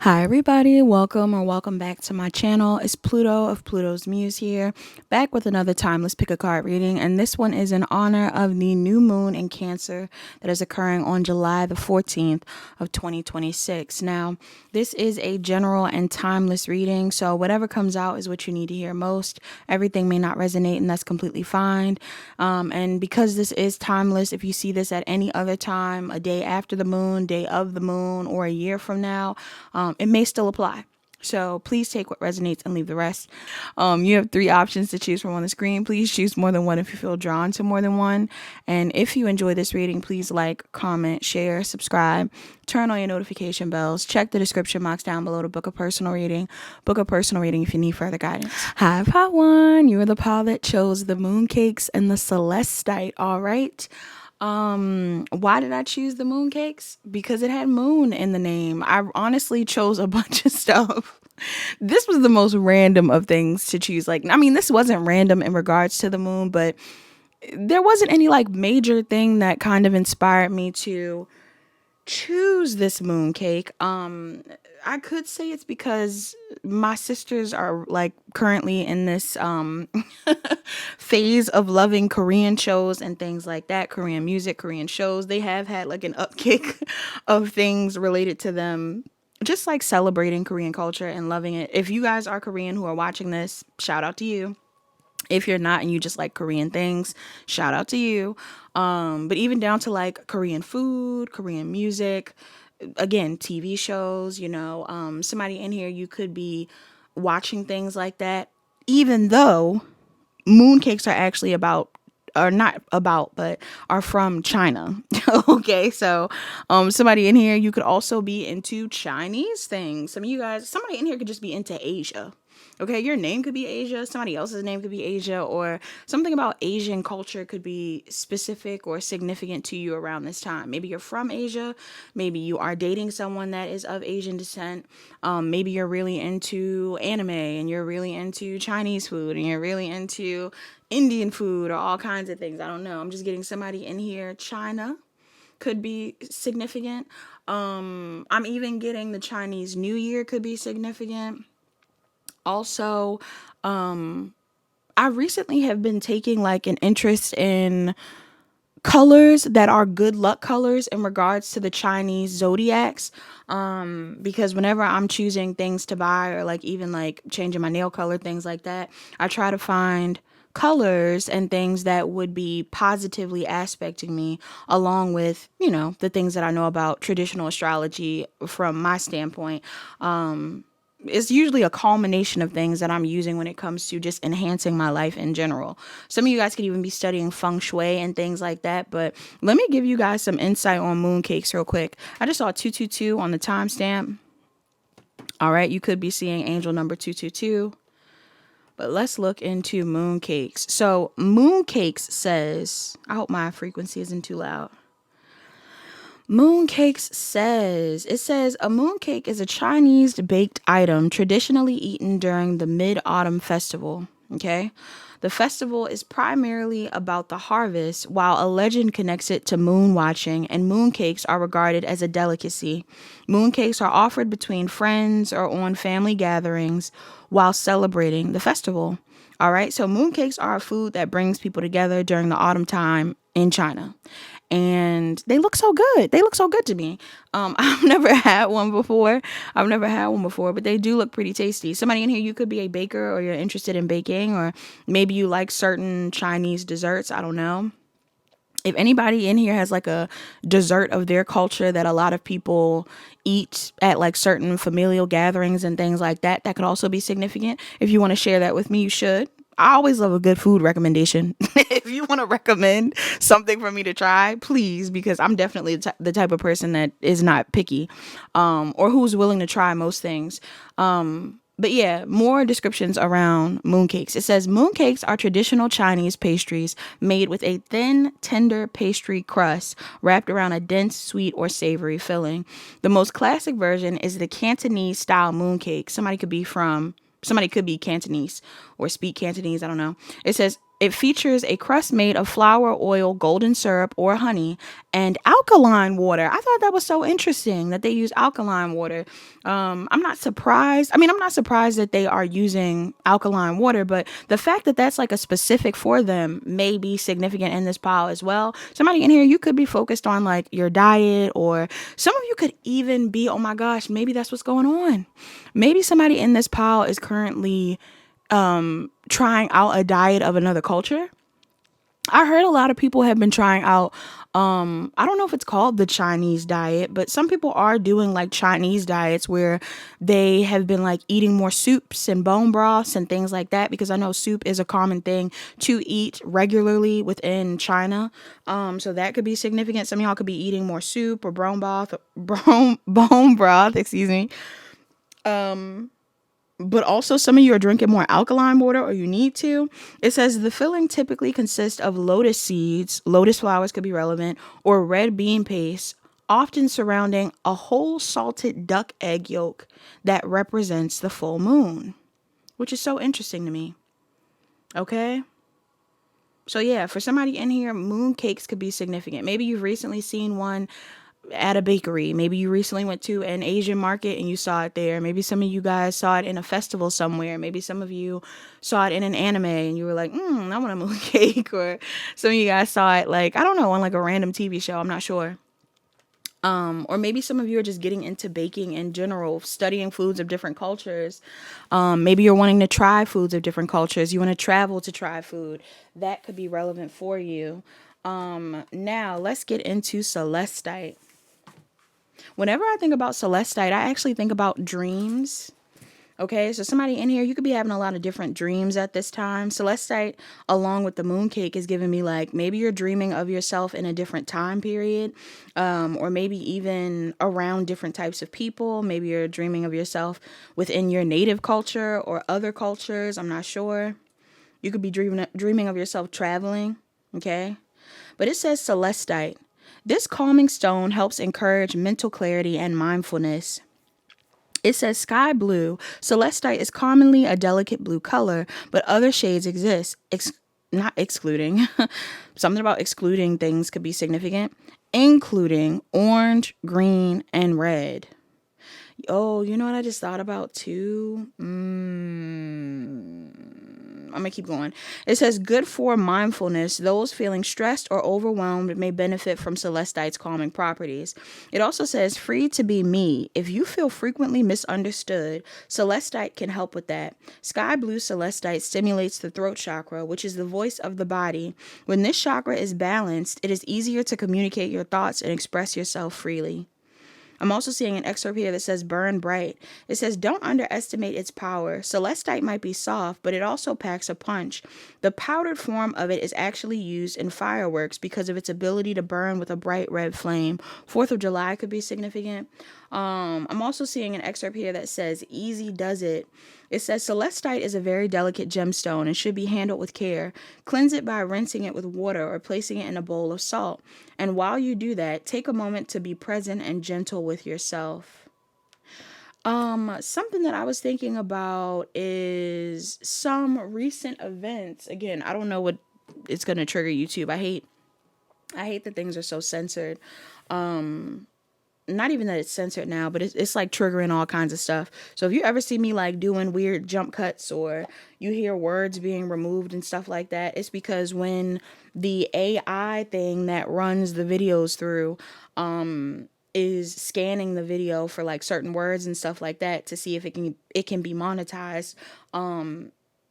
Hi everybody, welcome back to my channel. It's Pluto of Pluto's Muse here, back with another timeless pick a card reading, and this one is in honor of the new moon in Cancer that is occurring on July the 14th of 2026. Now, this is a general and timeless reading, so whatever comes out is what you need to hear most. Everything may not resonate, and that's completely fine. And because this is timeless, if you see this at any other time, a day after the moon, day of the moon, or a year from now, it may still apply. So please take what resonates and leave the rest. You have 3 options to choose from on the screen. Please choose more than one if you feel drawn to more than one. And if you enjoy this reading, please like, comment, share, subscribe, turn on your notification bells, check the description box down below to book a personal reading. Book a personal reading if you need further guidance. Hi, Pot One. You are the pile that chose the mooncakes and the celestite. All right. Why did I choose the mooncakes? Because it had moon in the name. I honestly chose a bunch of stuff. This was the most random of things to choose. This wasn't random in regards to the moon, but there wasn't any major thing that kind of inspired me to choose this mooncake. I could say it's because my sisters are currently in this phase of loving Korean shows and things like that, Korean music, Korean shows. They have had an upkick of things related to them, just celebrating Korean culture and loving it. If you guys are Korean who are watching this, shout out to you. If you're not and you just like Korean things, shout out to you. But even down to Korean food, Korean music, again, TV shows, somebody in here, you could be watching things like that, even though mooncakes are actually are from China. Okay, so somebody in here, you could also be into Chinese things. Somebody in here could just be into Asia. Okay, your name could be Asia, somebody else's name could be Asia, or something about Asian culture could be specific or significant to you around this time. Maybe you're from Asia, maybe you are dating someone that is of Asian descent, maybe you're really into anime and you're really into Chinese food and you're really into Indian food or all kinds of things. I don't know. I'm just getting somebody in here. China could be significant. I'm even getting the Chinese New Year could be significant. Also, I recently have been taking an interest in colors that are good luck colors in regards to the Chinese zodiacs. Because whenever I'm choosing things to buy or even changing my nail color, things like that, I try to find colors and things that would be positively aspecting me, along with, the things that I know about traditional astrology from my standpoint. It's usually a culmination of things that I'm using when it comes to just enhancing my life in general. Some of you guys could even be studying feng shui and things like that. But let me give you guys some insight on mooncakes real quick. I just saw 222 on the timestamp. All right, you could be seeing angel number 222. But let's look into mooncakes. So mooncakes says, I hope my frequency isn't too loud. Mooncakes says a mooncake is a Chinese baked item traditionally eaten during the Mid-Autumn Festival. Okay. The festival is primarily about the harvest, while a legend connects it to moon watching, and mooncakes are regarded as a delicacy. Mooncakes are offered between friends or on family gatherings while celebrating the festival. All right. So mooncakes are a food that brings people together during the autumn time in China. And they look so good. They look so good to me. I've never had one before, but they do look pretty tasty. Somebody in here, you could be a baker or you're interested in baking, or maybe you like certain Chinese desserts. I don't know. If anybody in here has a dessert of their culture that a lot of people eat at certain familial gatherings and things like that, that could also be significant. If you want to share that with me, you should. I always love a good food recommendation. If you want to recommend something for me to try, please, because I'm definitely the type of person that is not picky, or who's willing to try most things. But yeah, more descriptions around mooncakes. It says mooncakes are traditional Chinese pastries made with a thin, tender pastry crust wrapped around a dense, sweet, or savory filling. The most classic version is the Cantonese style mooncake. Somebody could be Cantonese or speak Cantonese. I don't know. It says It features a crust made of flour, oil, golden syrup, or honey, and alkaline water. I thought that was so interesting that they use alkaline water. I'm not surprised. I mean, I'm not surprised that they are using alkaline water, but the fact that that's like a specific for them may be significant in this pile as well. Somebody in here, you could be focused on like your diet, or some of you could even be, oh my gosh, maybe that's what's going on. Maybe somebody in this pile is currently trying out a diet of another culture. I heard a lot of people have been trying out I don't know if it's called the Chinese diet, but some people are doing like Chinese diets where they have been like eating more soups and bone broths and things like that, because I know soup is a common thing to eat regularly within China. So that could be significant. Some of y'all could be eating more soup or bone broth, excuse me. But also some of you are drinking more alkaline water, or you need to. It says the filling typically consists of lotus seeds, lotus flowers could be relevant, or red bean paste, often surrounding a whole salted duck egg yolk that represents the full moon, which is so interesting to me. Okay? So yeah, for somebody in here, moon cakes could be significant. Maybe you've recently seen one at a bakery. Maybe you recently went to an Asian market and you saw it there. Maybe some of you guys saw it in a festival somewhere. Maybe some of you saw it in an anime and you were like, I want a moon cake. Or some of you guys saw it like, I don't know, on like a random TV show. I'm not sure. Or maybe some of you are just getting into baking in general, studying foods of different cultures. Maybe you're wanting to try foods of different cultures. You want to travel to try food. That could be relevant for you. Now let's get into Celestite. Whenever I think about Celestite, I actually think about dreams. Okay, so somebody in here, you could be having a lot of different dreams at this time. Celestite, along with the mooncake, is giving me like maybe you're dreaming of yourself in a different time period, or maybe even around different types of people. Maybe you're dreaming of yourself within your native culture or other cultures. I'm not sure. You could be dreaming of yourself traveling. Okay, but it says Celestite. This calming stone helps encourage mental clarity and mindfulness. It says sky blue. Celestite is commonly a delicate blue color, but other shades exist. Not excluding. Something about excluding things could be significant, including orange, green, and red. Oh, you know what I just thought about too? I'm going to keep going. It says good for mindfulness. Those feeling stressed or overwhelmed may benefit from Celestite's calming properties. It also says free to be me. If you feel frequently misunderstood, Celestite can help with that. Sky blue Celestite stimulates the throat chakra, which is the voice of the body. When this chakra is balanced, it is easier to communicate your thoughts and express yourself freely. I'm also seeing an excerpt here that says burn bright. It says don't underestimate its power. Celestite might be soft, but it also packs a punch. The powdered form of it is actually used in fireworks because of its ability to burn with a bright red flame. 4th of July could be significant. I'm also seeing an excerpt here that says easy does it. It says Celestite is a very delicate gemstone and should be handled with care. Cleanse it by rinsing it with water or placing it in a bowl of salt. And while you do that, take a moment to be present and gentle with yourself. Something that I was thinking about is some recent events. Again, I don't know what it's going to trigger YouTube. I hate that things are so censored. Not even that it's censored now, but it's like triggering all kinds of stuff. So if you ever see me like doing weird jump cuts, or you hear words being removed and stuff like that, it's because when the AI thing that runs the videos through is scanning the video for like certain words and stuff like that to see if it can be monetized,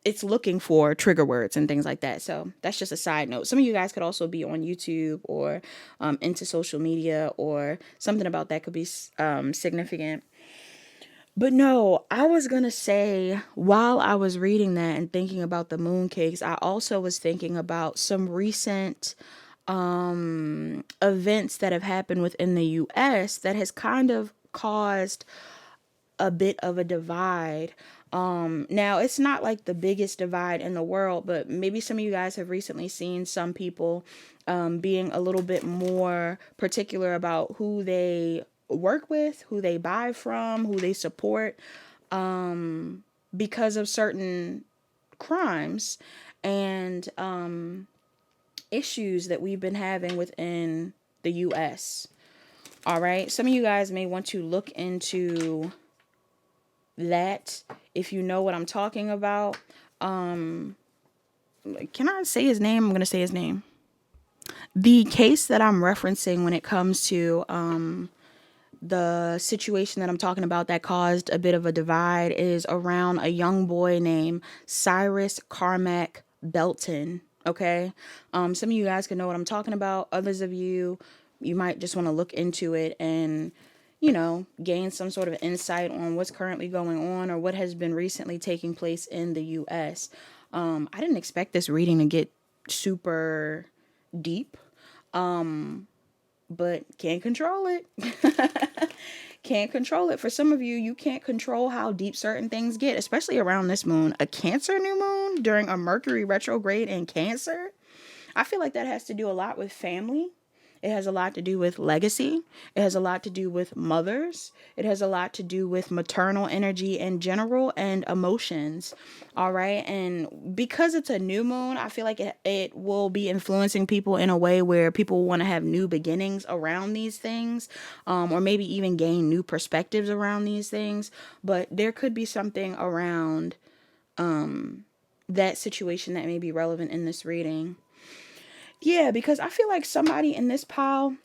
it's looking for trigger words and things like that. So that's just a side note. Some of you guys could also be on YouTube or into social media, or something about that could be significant. But no, I was going to say, while I was reading that and thinking about the mooncakes, I also was thinking about some recent events that have happened within the US that has kind of caused a bit of a divide. Now it's not like the biggest divide in the world, but maybe some of you guys have recently seen some people being a little bit more particular about who they work with, who they buy from, who they support, because of certain crimes. and issues that we've been having within the US. All right. Some of you guys may want to look into that if you know what I'm talking about. Can I say his name? I'm going to say his name. The case that I'm referencing when it comes to the situation that I'm talking about that caused a bit of a divide is around a young boy named Cyrus Carmack Belton. Okay. Some of you guys can know what I'm talking about. Others of you, you might just want to look into it and, you know, gain some sort of insight on what's currently going on or what has been recently taking place in the US. I didn't expect this reading to get super deep, but can't control it. Can't control it. For some of you, you can't control how deep certain things get, especially around this moon. A Cancer new moon during a Mercury retrograde in Cancer. I feel like that has to do a lot with family. It has a lot to do with legacy. It has a lot to do with mothers. It has a lot to do with maternal energy in general and emotions. All right. And because it's a new moon, I feel like it will be influencing people in a way where people want to have new beginnings around these things, or maybe even gain new perspectives around these things. But there could be something around that situation that may be relevant in this reading. Yeah, because I feel like somebody in this pile,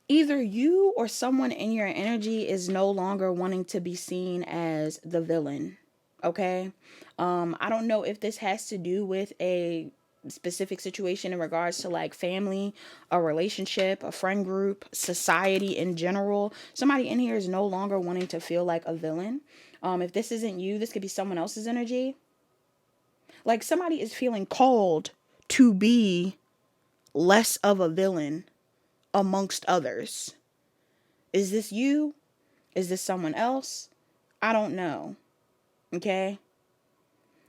either you or someone in your energy is no longer wanting to be seen as the villain. Okay. I don't know if this has to do with a specific situation in regards to like family, a relationship, a friend group, society in general. Somebody in here is no longer wanting to feel like a villain. If this isn't you, this could be someone else's energy. Like somebody is feeling called to be less of a villain amongst others. Is this you? Is this someone else? I don't know. Okay.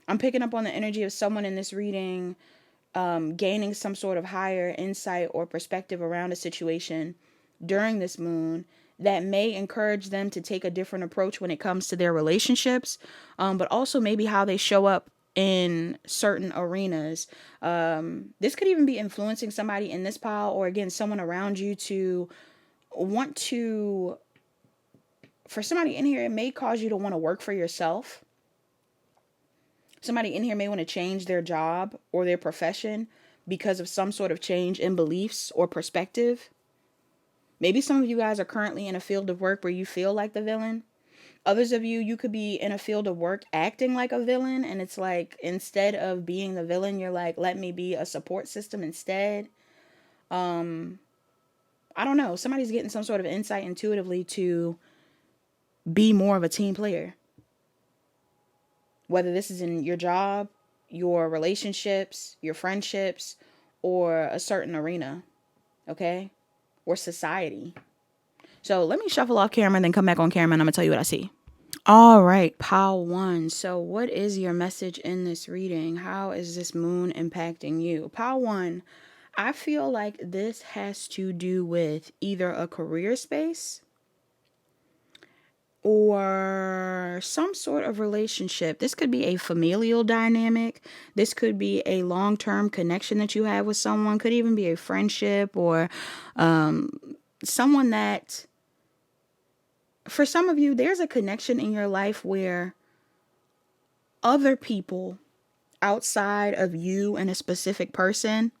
I'm picking up on the energy of someone in this reading, gaining some sort of higher insight or perspective around a situation during this moon that may encourage them to take a different approach when it comes to their relationships, but also maybe how they show up in certain arenas. This could even be influencing somebody in this pile, or again, someone around you to want to, for somebody in here, it may cause you to want to work for yourself. Somebody in here may want to change their job or their profession because of some sort of change in beliefs or perspective. Maybe some of you guys are currently in a field of work where you feel like the villain. Others of you, you could be in a field of work acting like a villain. And it's like, instead of being the villain, you're like, let me be a support system instead. I don't know. Somebody's getting some sort of insight intuitively to be more of a team player. Whether this is in your job, your relationships, your friendships, or a certain arena. Okay? Or society. So let me shuffle off camera and then come back on camera and I'm going to tell you what I see. All right, pile one. So what is your message in this reading? How is this moon impacting you? Pile one, I feel like this has to do with either a career space or some sort of relationship. This could be a familial dynamic. This could be a long-term connection that you have with someone. Could even be a friendship or someone that, for some of you, there's a connection in your life where other people outside of you and a specific person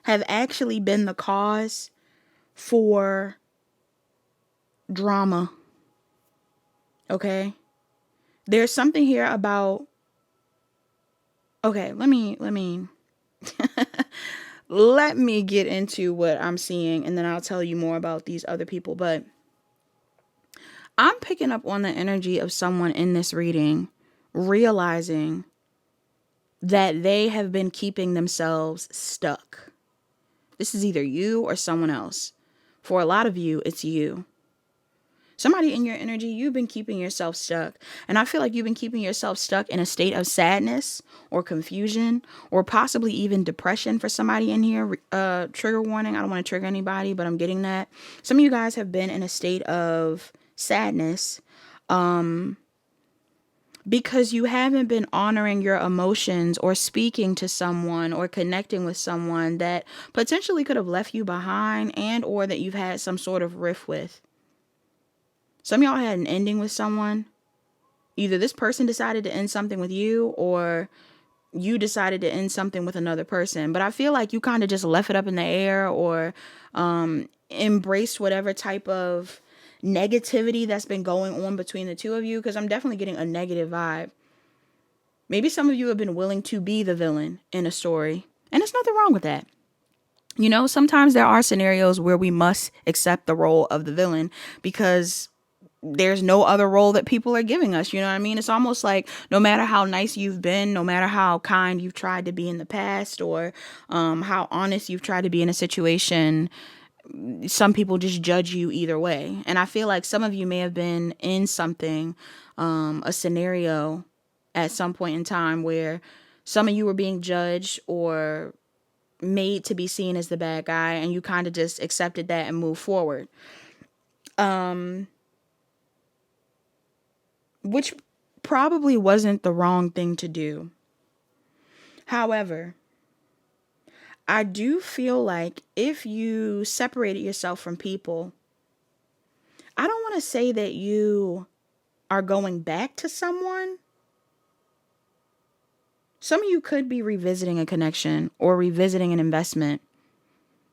have actually been the cause for drama. Okay? There's something here about, okay, let me let me get into what I'm seeing and then I'll tell you more about these other people. But I'm picking up on the energy of someone in this reading realizing that they have been keeping themselves stuck. This is either you or someone else. For a lot of you, it's you. Somebody in your energy, you've been keeping yourself stuck. And I feel like you've been keeping yourself stuck in a state of sadness or confusion or possibly even depression for somebody in here. Trigger warning. I don't want to trigger anybody, but I'm getting that. Some of you guys have been in a state of sadness because you haven't been honoring your emotions or speaking to someone or connecting with someone that potentially could have left you behind and or that you've had some sort of rift with. Some of y'all had an ending with someone. Either this person decided to end something with you or you decided to end something with another person. But I feel like you kind of just left it up in the air or embraced whatever type of negativity that's been going on between the two of you, because I'm definitely getting a negative vibe. Maybe some of you have been willing to be the villain in a story, and there's nothing wrong with that. You know, sometimes there are scenarios where we must accept the role of the villain because there's no other role that people are giving us. You know what I mean? It's almost like no matter how nice you've been, no matter how kind you've tried to be in the past, or how honest you've tried to be in a situation, some people just judge you either way. And I feel like some of you may have been in something, a scenario at some point in time where some of you were being judged or made to be seen as the bad guy, and you kind of just accepted that and moved forward. Which probably wasn't the wrong thing to do. However, I do feel like if you separated yourself from people, I don't want to say that you are going back to someone. Some of you could be revisiting a connection or revisiting an investment.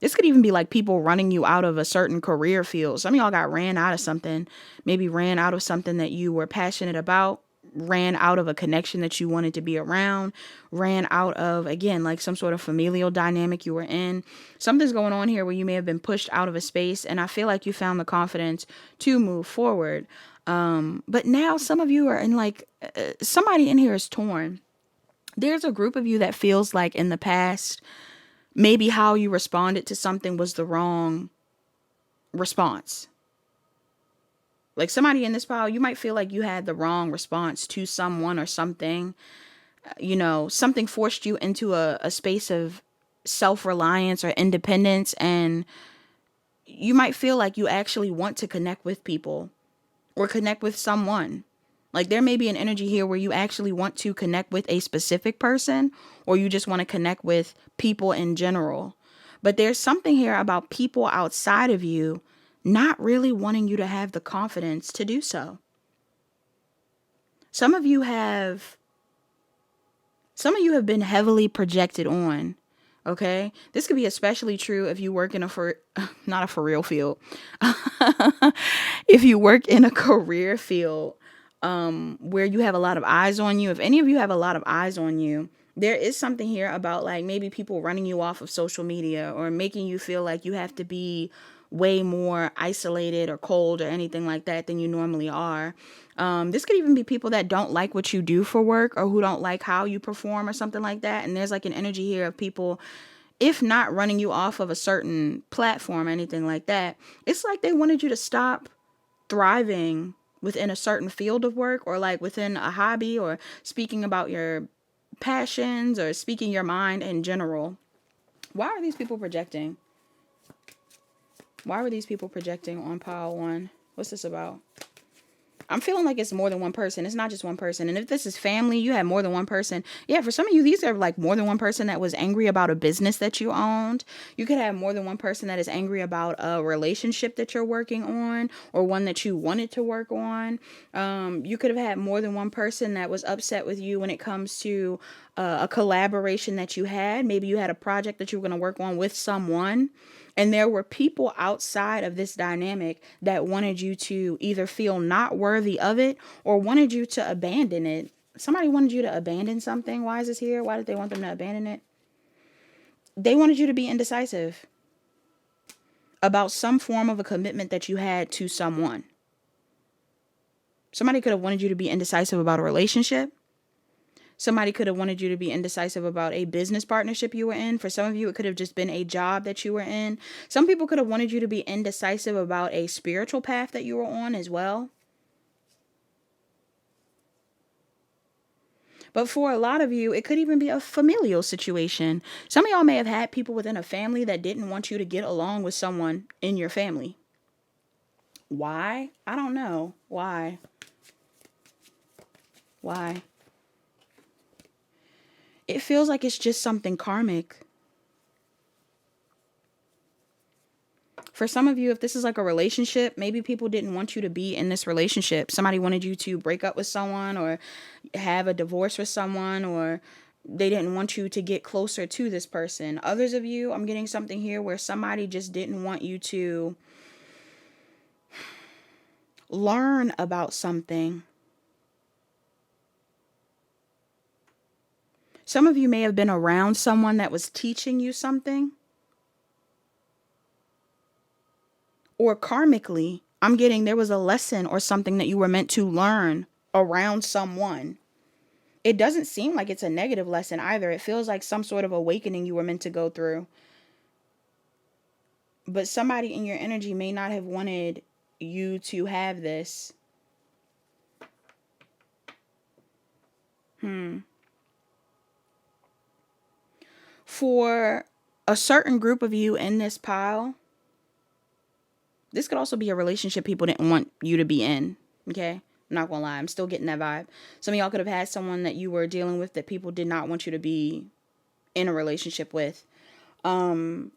This could even be like people running you out of a certain career field. Some of y'all got ran out of something, maybe ran out of something that you were passionate about, ran out of a connection that you wanted to be around, ran out of, again, like some sort of familial dynamic you were in. Something's going on here where you may have been pushed out of a space, and I feel like you found the confidence to move forward. But now some of you are in like, somebody in here is torn. There's a group of you that feels like in the past, maybe how you responded to something was the wrong response. Like somebody in this pile, you might feel like you had the wrong response to someone or something. You know, something forced you into a space of self-reliance or independence, and you might feel like you actually want to connect with people or connect with someone. Like there may be an energy here where you actually want to connect with a specific person, or you just want to connect with people in general. But there's something here about people outside of you not really wanting you to have the confidence to do so. Some of you have been heavily projected on. Okay, this could be especially true if you work in not a for real field. If you work in a career field where you have a lot of eyes on you. If any of you have a lot of eyes on you, there is something here about like maybe people running you off of social media or making you feel like you have to be way more isolated or cold or anything like that than you normally are. This could even be people that don't like what you do for work or who don't like how you perform or something like that. And there's like an energy here of people, if not running you off of a certain platform or anything like that, it's like they wanted you to stop thriving within a certain field of work or like within a hobby or speaking about your passions or speaking your mind in general. Why are these people projecting? Why were these people projecting on pile one? What's this about? I'm feeling like it's more than one person. It's not just one person. And if this is family, you have more than one person. Yeah, for some of you, these are like more than one person that was angry about a business that you owned. You could have more than one person that is angry about a relationship that you're working on or one that you wanted to work on. You could have had more than one person that was upset with you when it comes to a collaboration that you had. Maybe you had a project that you were going to work on with someone. And there were people outside of this dynamic that wanted you to either feel not worthy of it or wanted you to abandon it. Somebody wanted you to abandon something. Why is this here? Why did they want them to abandon it? They wanted you to be indecisive about some form of a commitment that you had to someone. Somebody could have wanted you to be indecisive about a relationship. Somebody could have wanted you to be indecisive about a business partnership you were in. For some of you, it could have just been a job that you were in. Some people could have wanted you to be indecisive about a spiritual path that you were on as well. But for a lot of you, it could even be a familial situation. Some of y'all may have had people within a family that didn't want you to get along with someone in your family. Why? I don't know. Why? Why? It feels like it's just something karmic. For some of you, if this is like a relationship, maybe people didn't want you to be in this relationship. Somebody wanted you to break up with someone or have a divorce with someone, or they didn't want you to get closer to this person. Others of you, I'm getting something here where somebody just didn't want you to learn about something. Some of you may have been around someone that was teaching you something. Or karmically, I'm getting there was a lesson or something that you were meant to learn around someone. It doesn't seem like it's a negative lesson either. It feels like some sort of awakening you were meant to go through. But somebody in your energy may not have wanted you to have this. For a certain group of you in this pile, this could also be a relationship people didn't want you to be in. Okay? I'm not gonna lie. I'm still getting that vibe. Some of y'all could have had someone that you were dealing with that people did not want you to be in a relationship with. But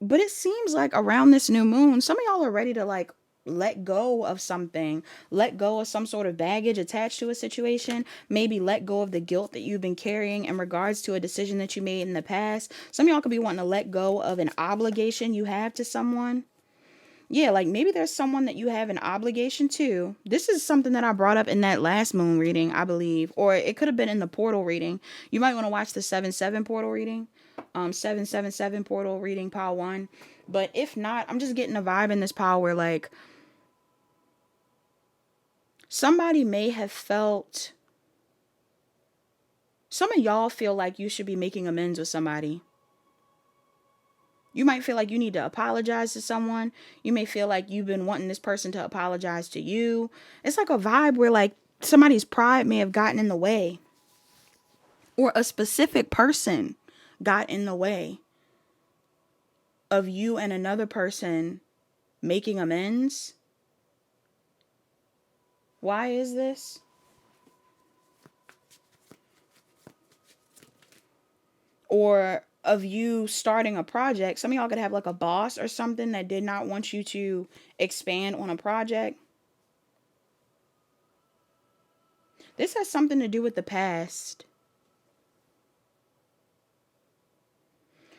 it seems like around this new moon, some of y'all are ready to like let go of something, let go of some sort of baggage attached to a situation, maybe let go of the guilt that you've been carrying in regards to a decision that you made in the past. Some of y'all could be wanting to let go of an obligation you have to someone. Yeah, like maybe there's someone that you have an obligation to. This is something that I brought up in that last moon reading, I believe. Or it could have been in the portal reading. You might want to watch the 7-7 portal reading. 777 portal reading, pile 1. But if not, I'm just getting a vibe in this pile where like somebody may have felt, some of y'all feel like you should be making amends with somebody. You might feel like you need to apologize to someone. You may feel like you've been wanting this person to apologize to you. It's like a vibe where like somebody's pride may have gotten in the way. Or a specific person got in the way of you and another person making amends. Why is this? Or of you starting a project. Some of y'all could have like a boss or something that did not want you to expand on a project. This has something to do with the past.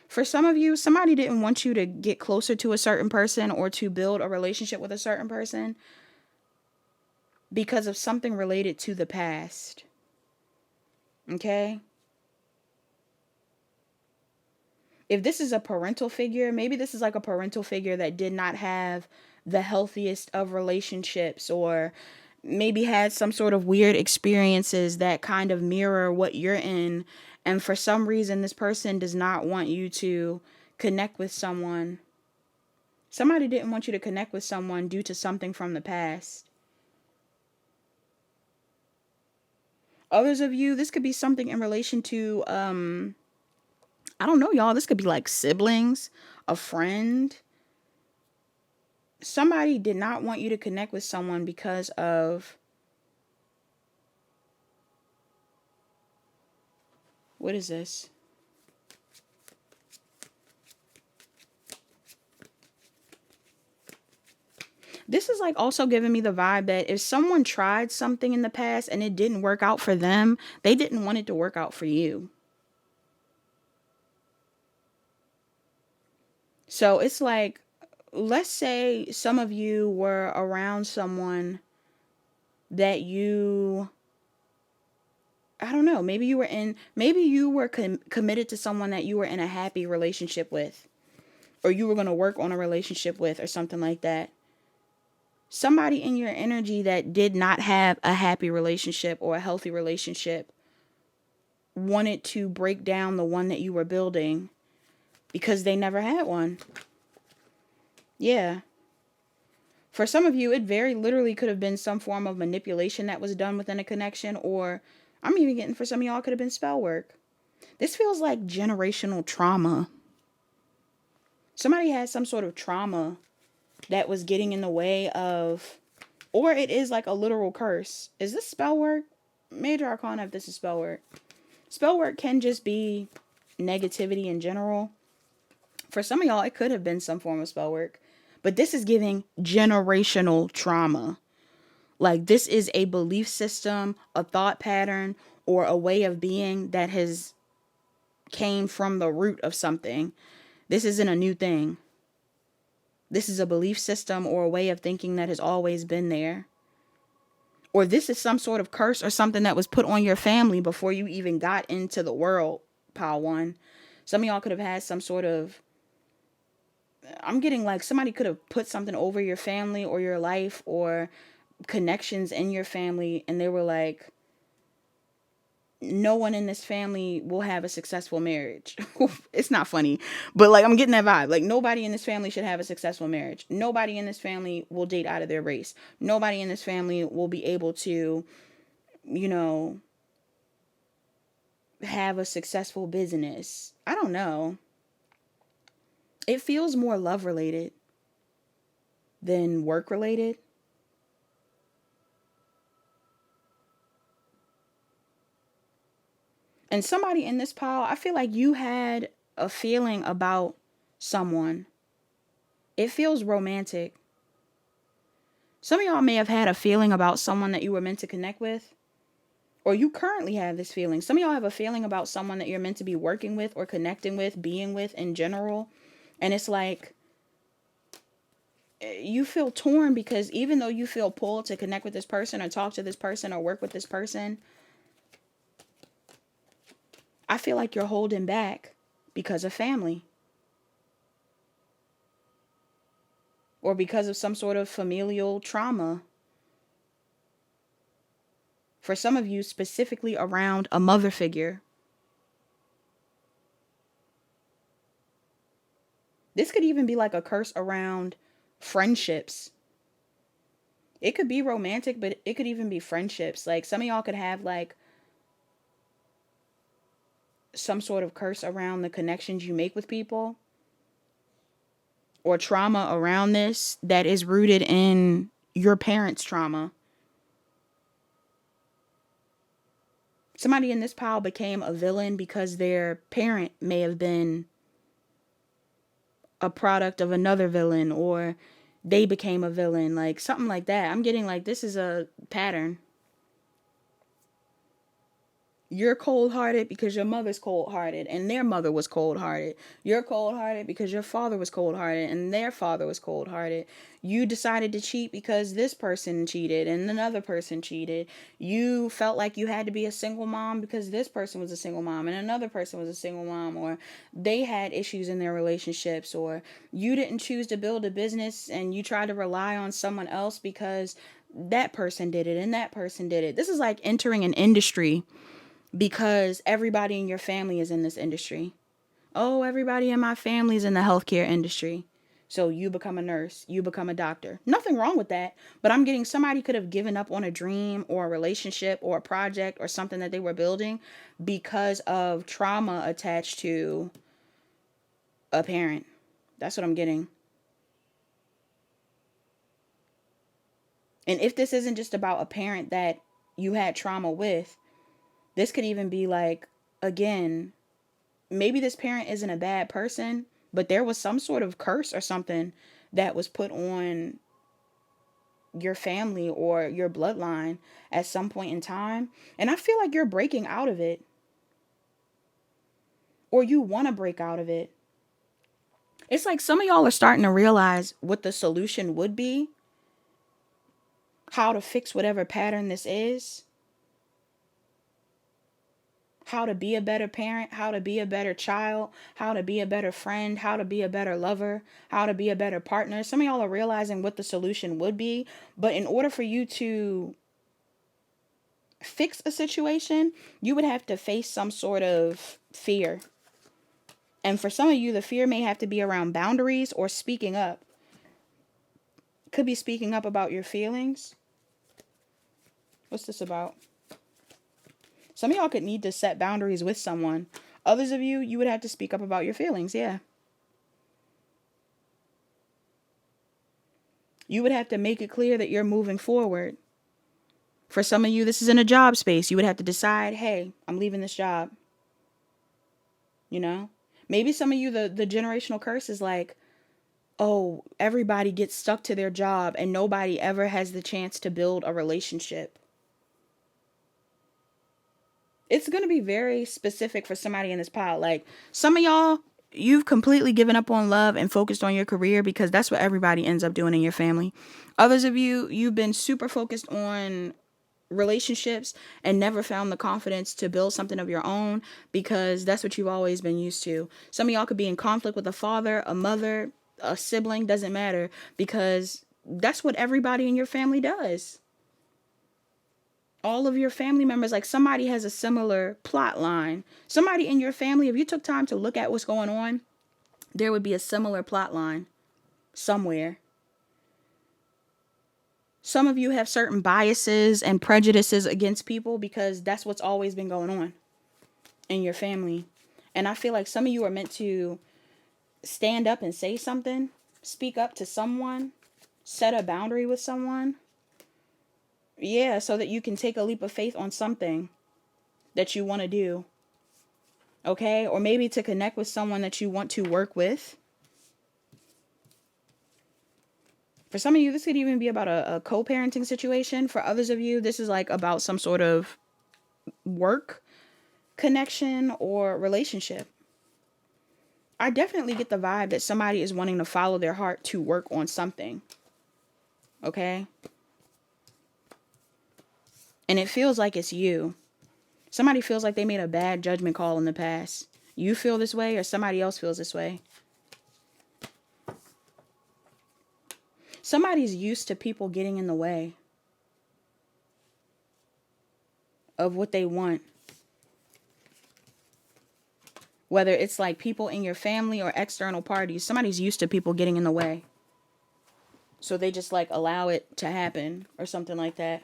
For some of you, somebody didn't want you to get closer to a certain person or to build a relationship with a certain person because of something related to the past. Okay? If this is a parental figure, maybe this is like a parental figure that did not have the healthiest of relationships, or maybe had some sort of weird experiences that kind of mirror what you're in. And for some reason, this person does not want you to connect with someone. Somebody didn't want you to connect with someone due to something from the past. Others of you, this could be something in relation to, I don't know, y'all. This could be like siblings, a friend. Somebody did not want you to connect with someone because of, what is this? This is like also giving me the vibe that if someone tried something in the past and it didn't work out for them, they didn't want it to work out for you. So it's like, let's say some of you were around someone that you, I don't know, maybe you were committed to someone that you were in a happy relationship with, or you were going to work on a relationship with, or something like that. Somebody in your energy that did not have a happy relationship or a healthy relationship wanted to break down the one that you were building because they never had one. Yeah. For some of you, it very literally could have been some form of manipulation that was done within a connection, or I'm even getting for some of y'all, it could have been spell work. This feels like generational trauma. Somebody had some sort of trauma that was getting in the way of Or it is like a literal curse. Is this spell work? Major Arcana, if this is spell work. Spell work can just be negativity in general. For some of y'all, it could have been some form of spell work. But this is giving generational trauma. Like, this is a belief system, a thought pattern, or a way of being that has came from the root of something. This isn't a new thing. This is a belief system or a way of thinking that has always been there. Or this is some sort of curse or something that was put on your family before you even got into the world, pile one. Some of y'all could have had some sort of, I'm getting like somebody could have put something over your family or your life or connections in your family, and they were like, no one in this family will have a successful marriage. It's not funny, but like, I'm getting that vibe. Like, nobody in this family should have a successful marriage. Nobody in this family will date out of their race. Nobody in this family will be able to, you know, have a successful business. I don't know. It feels more love related than work related. And somebody in this pile, I feel like you had a feeling about someone. It feels romantic. Some of y'all may have had a feeling about someone that you were meant to connect with. Or you currently have this feeling. Some of y'all have a feeling about someone that you're meant to be working with or connecting with, being with in general. And it's like, you feel torn because even though you feel pulled to connect with this person or talk to this person or work with this person, I feel like you're holding back because of family. Or because of some sort of familial trauma. For some of you, specifically around a mother figure. This could even be like a curse around friendships. It could be romantic, but it could even be friendships. Like, some of y'all could have like some sort of curse around the connections you make with people. Or trauma around this that is rooted in your parents' trauma. Somebody in this pile became a villain because their parent may have been a product of another villain, or they became a villain, like something like that. I'm getting like this is a pattern. You're cold-hearted because your mother's cold-hearted and their mother was cold-hearted. You're cold-hearted because your father was cold-hearted and their father was cold-hearted. You decided to cheat because this person cheated and another person cheated. You felt like you had to be a single mom because this person was a single mom and another person was a single mom, or they had issues in their relationships, or you didn't choose to build a business and you tried to rely on someone else because that person did it and that person did it. This is like entering an industry because everybody in your family is in this industry. Oh, everybody in my family is in the healthcare industry. So you become a nurse, you become a doctor. Nothing wrong with that. But I'm getting somebody could have given up on a dream or a relationship or a project or something that they were building because of trauma attached to a parent. That's what I'm getting. And if this isn't just about a parent that you had trauma with, this could even be like, again, maybe this parent isn't a bad person, but there was some sort of curse or something that was put on your family or your bloodline at some point in time. And I feel like you're breaking out of it. Or you want to break out of it. It's like some of y'all are starting to realize what the solution would be. How to fix whatever pattern this is. How to be a better parent, how to be a better child, how to be a better friend, how to be a better lover, how to be a better partner. Some of y'all are realizing what the solution would be, but in order for you to fix a situation, you would have to face some sort of fear. And for some of you, the fear may have to be around boundaries or speaking up. Could be speaking up about your feelings. What's this about? Some of y'all could need to set boundaries with someone. Others of you, you would have to speak up about your feelings. Yeah. You would have to make it clear that you're moving forward. For some of you, this is in a job space. You would have to decide, hey, I'm leaving this job. You know? Maybe some of you, the generational curse is like, oh, everybody gets stuck to their job and nobody ever has the chance to build a relationship. It's going to be very specific for somebody in this pile. Like, some of y'all, you've completely given up on love and focused on your career because that's what everybody ends up doing in your family. Others of you, you've been super focused on relationships and never found the confidence to build something of your own because that's what you've always been used to. Some of y'all could be in conflict with a father, a mother, a sibling, doesn't matter, because that's what everybody in your family does. All of your family members, like somebody has a similar plot line. Somebody in your family, if you took time to look at what's going on, there would be a similar plot line somewhere. Some of you have certain biases and prejudices against people because that's what's always been going on in your family. And I feel like some of you are meant to stand up and say something, speak up to someone, set a boundary with someone. Yeah, so that you can take a leap of faith on something that you want to do. Okay? Or maybe to connect with someone that you want to work with. For some of you, this could even be about a co-parenting situation. For others of you, this is like about some sort of work connection or relationship. I definitely get the vibe that somebody is wanting to follow their heart to work on something. Okay? And it feels like it's you. Somebody feels like they made a bad judgment call in the past. You feel this way or somebody else feels this way. Somebody's used to people getting in the way of what they want. Whether it's like people in your family or external parties, somebody's used to people getting in the way. So they just like allow it to happen or something like that.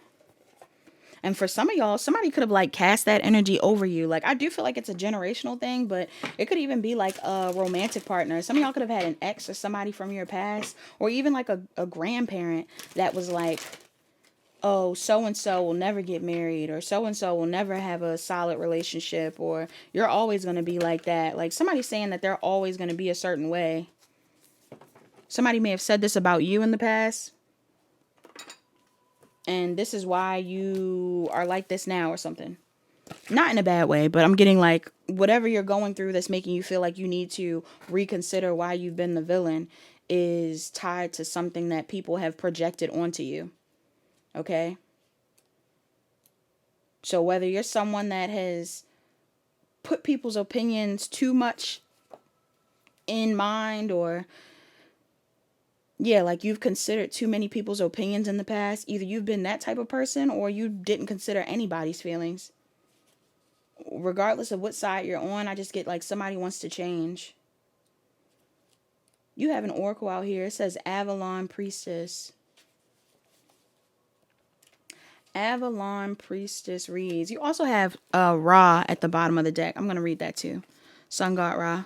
And for some of y'all, somebody could have like cast that energy over you. Like, I do feel like it's a generational thing, but it could even be like a romantic partner. Some of y'all could have had an ex or somebody from your past, or even like a grandparent that was like, oh, so-and-so will never get married, or so-and-so will never have a solid relationship, or you're always going to be like that. Like, somebody's saying that they're always going to be a certain way. Somebody may have said this about you in the past. And this is why you are like this now or something. Not in a bad way, but I'm getting like whatever you're going through that's making you feel like you need to reconsider why you've been the villain is tied to something that people have projected onto you. Okay? So whether you're someone that has put people's opinions too much in mind, or yeah, like you've considered too many people's opinions in the past. Either you've been that type of person or you didn't consider anybody's feelings. Regardless of what side you're on, I just get like somebody wants to change. You have an oracle out here. It says Avalon Priestess. Avalon Priestess reads. You also have Ra at the bottom of the deck. I'm going to read that too. Sun God Ra.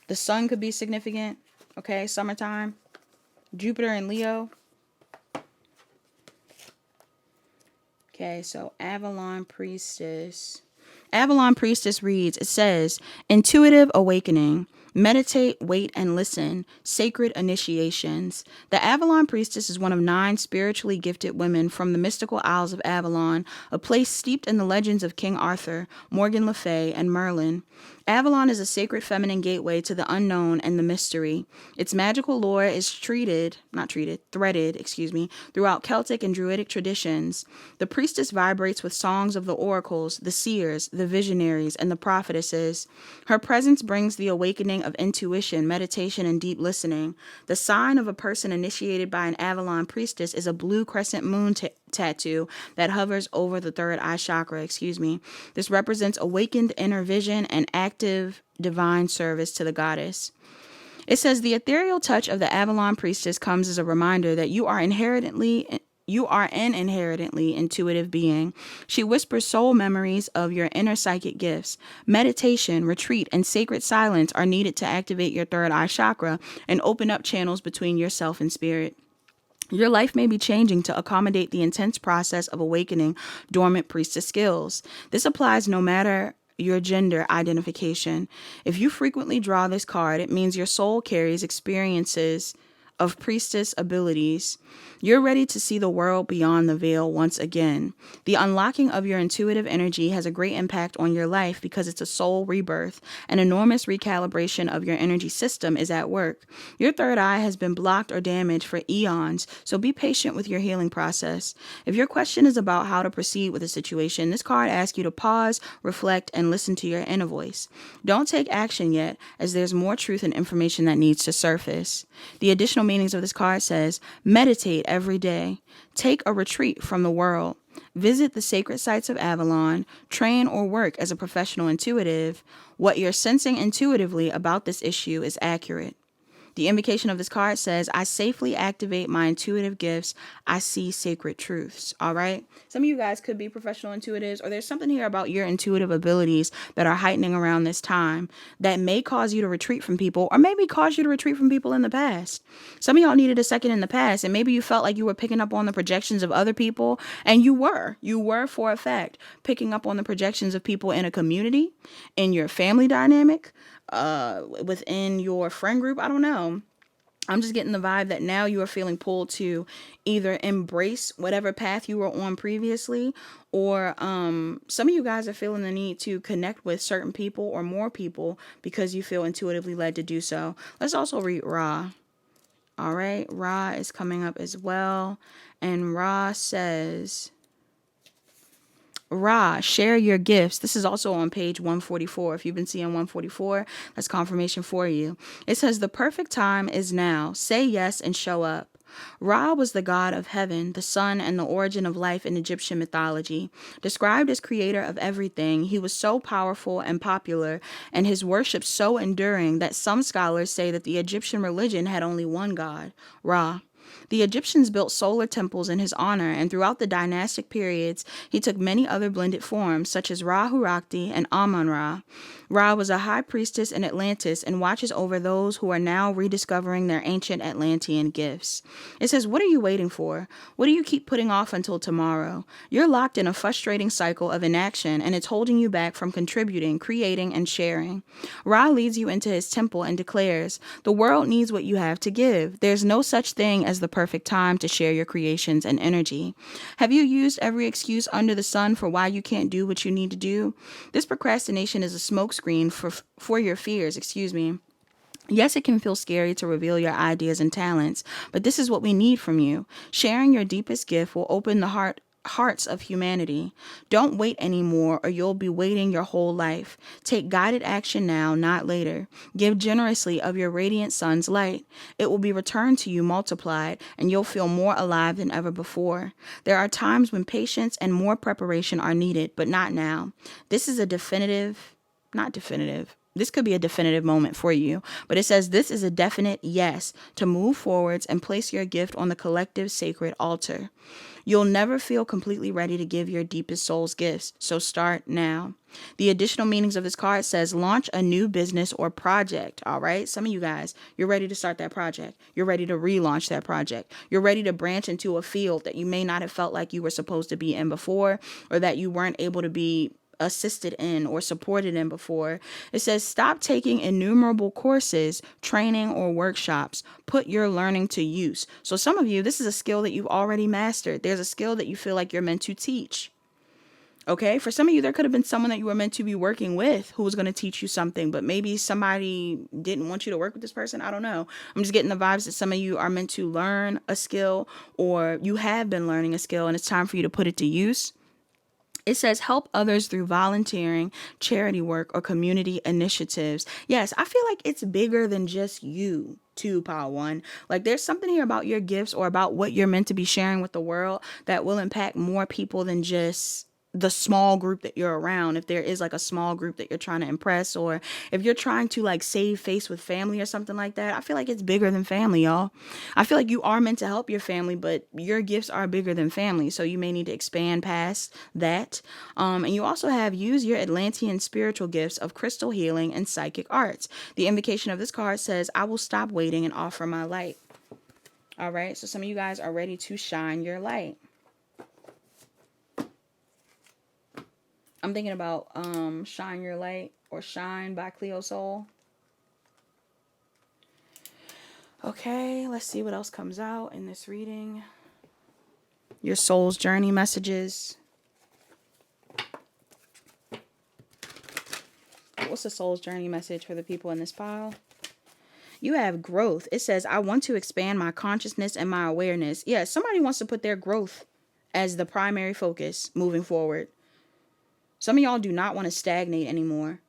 The sun could be significant. Okay, summertime. Jupiter and Leo. Okay, so Avalon Priestess. Avalon Priestess reads, it says, intuitive awakening. Meditate, wait, and listen. Sacred initiations. The Avalon Priestess is one of 9 spiritually gifted women from the mystical Isles of Avalon, a place steeped in the legends of King Arthur, Morgan Le Fay, and Merlin. Avalon is a sacred feminine gateway to the unknown and the mystery. Its magical lore is threaded, throughout Celtic and Druidic traditions. The priestess vibrates with songs of the oracles, the seers, the visionaries, and the prophetesses. Her presence brings the awakening of intuition, meditation, and deep listening. The sign of a person initiated by an Avalon priestess is a blue crescent moon tattoo that hovers over the third eye chakra. This represents awakened inner vision and active divine service to the goddess. It says the ethereal touch of the Avalon priestess comes as a reminder that you are inherently You are an inherently intuitive being. She whispers soul memories of your inner psychic gifts. Meditation, retreat, and sacred silence are needed to activate your third eye chakra and open up channels between yourself and spirit. Your life may be changing to accommodate the intense process of awakening dormant priestess skills. This applies no matter your gender identification. If you frequently draw this card, it means your soul carries experiences of priestess abilities. You're ready to see the world beyond the veil once again. The unlocking of your intuitive energy has a great impact on your life because it's a soul rebirth. An enormous recalibration of your energy system is at work. Your third eye has been blocked or damaged for eons, so be patient with your healing process. If your question is about how to proceed with a situation, this card asks you to pause, reflect, and listen to your inner voice. Don't take action yet, as there's more truth and information that needs to surface. The additional meanings of this card says, meditate every day. Take a retreat from the world. Visit the sacred sites of Avalon. Train or work as a professional intuitive. What you're sensing intuitively about this issue is accurate. The invocation of this card says, I safely activate my intuitive gifts. I see sacred truths. All right. Some of you guys could be professional intuitives, or there's something here about your intuitive abilities that are heightening around this time that may cause you to retreat from people, or maybe cause you to retreat from people in the past. Some of y'all needed a second in the past, and maybe you felt like you were picking up on the projections of other people, and you were for a fact picking up on the projections of people in a community, in your family dynamic, within your friend group. I don't know. I'm just getting the vibe that now you are feeling pulled to either embrace whatever path you were on previously, or some of you guys are feeling the need to connect with certain people or more people because you feel intuitively led to do so. Let's also read Ra. All right, Ra is coming up as well, and Ra says, Ra, share your gifts. This is also on page 144. If you've been seeing 144, that's confirmation for you. It says, the perfect time is now. Say yes and show up. Ra was the god of heaven, the sun, and the origin of life in Egyptian mythology. Described as creator of everything, he was so powerful and popular, and his worship so enduring that some scholars say that the Egyptian religion had only one god, Ra. The Egyptians built solar temples in his honor, and throughout the dynastic periods, he took many other blended forms, such as Ra-Hurakti and Amun-Ra. Ra was a high priestess in Atlantis and watches over those who are now rediscovering their ancient Atlantean gifts. It says, what are you waiting for? What do you keep putting off until tomorrow? You're locked in a frustrating cycle of inaction, and it's holding you back from contributing, creating, and sharing. Ra leads you into his temple and declares, the world needs what you have to give. There's no such thing as the perfect time to share your creations and energy. Have you used every excuse under the sun for why you can't do what you need to do? This procrastination is a smokescreen for your fears, Yes, it can feel scary to reveal your ideas and talents, but this is what we need from you. Sharing your deepest gift will open the hearts of humanity. Don't wait anymore, or you'll be waiting your whole life. Take guided action now, not later. Give generously of your radiant sun's light. It will be returned to you multiplied, and you'll feel more alive than ever before. There are times when patience and more preparation are needed, but not now. This is this could be a definitive moment for you, but it says this is a definite yes to move forwards and place your gift on the collective sacred altar. You'll never feel completely ready to give your deepest soul's gifts, so start now. The additional meanings of this card says launch a new business or project, all right? Some of you guys, you're ready to start that project. You're ready to relaunch that project. You're ready to branch into a field that you may not have felt like you were supposed to be in before, or that you weren't able to be assisted in or supported in before. It says stop taking innumerable courses, training, or workshops. Put your learning to use. So some of you, this is a skill that you've already mastered. There's a skill that you feel like you're meant to teach. Okay, for some of you, there could have been someone that you were meant to be working with who was going to teach you something, but maybe somebody didn't want you to work with this person. I don't know. I'm just getting the vibes that some of you are meant to learn a skill, or you have been learning a skill and it's time for you to put it to use. It says help others through volunteering, charity work, or community initiatives. Yes, I feel like it's bigger than just you too, Power One. Like there's something here about your gifts or about what you're meant to be sharing with the world that will impact more people than just the small group that you're around, if there is like a small group that you're trying to impress, or if you're trying to like save face with family or something like that, I feel like it's bigger than family, y'all. I feel like you are meant to help your family, but your gifts are bigger than family, so you may need to expand past that. And you also have use your Atlantean spiritual gifts of crystal healing and psychic arts. The invocation of this card says, I will stop waiting and offer my light. All right, so some of you guys are ready to shine your light. I'm thinking about Shine Your Light or Shine by Cleo Soul. Okay, let's see what else comes out in this reading. Your soul's journey messages. What's the soul's journey message for the people in this pile? You have growth. It says, I want to expand my consciousness and my awareness. Yeah, somebody wants to put their growth as the primary focus moving forward. Some of y'all do not want to stagnate anymore.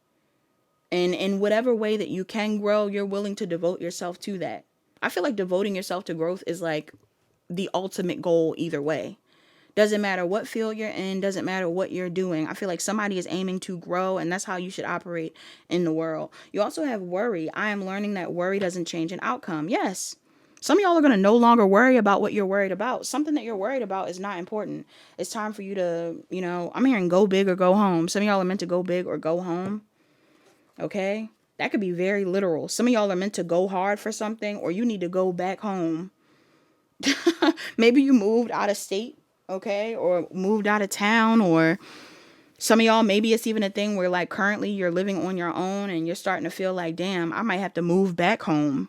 And in whatever way that you can grow, you're willing to devote yourself to that. I feel like devoting yourself to growth is like the ultimate goal either way. Doesn't matter what field you're in, doesn't matter what you're doing. I feel like somebody is aiming to grow, and that's how you should operate in the world. You also have worry. I am learning that worry doesn't change an outcome. Yes. Some of y'all are going to no longer worry about what you're worried about. Something that you're worried about is not important. It's time for you to, I'm hearing go big or go home. Some of y'all are meant to go big or go home. Okay? That could be very literal. Some of y'all are meant to go hard for something, or you need to go back home. Maybe you moved out of state, okay? Or moved out of town, or some of y'all, maybe it's even a thing where like currently you're living on your own and you're starting to feel like, damn, I might have to move back home.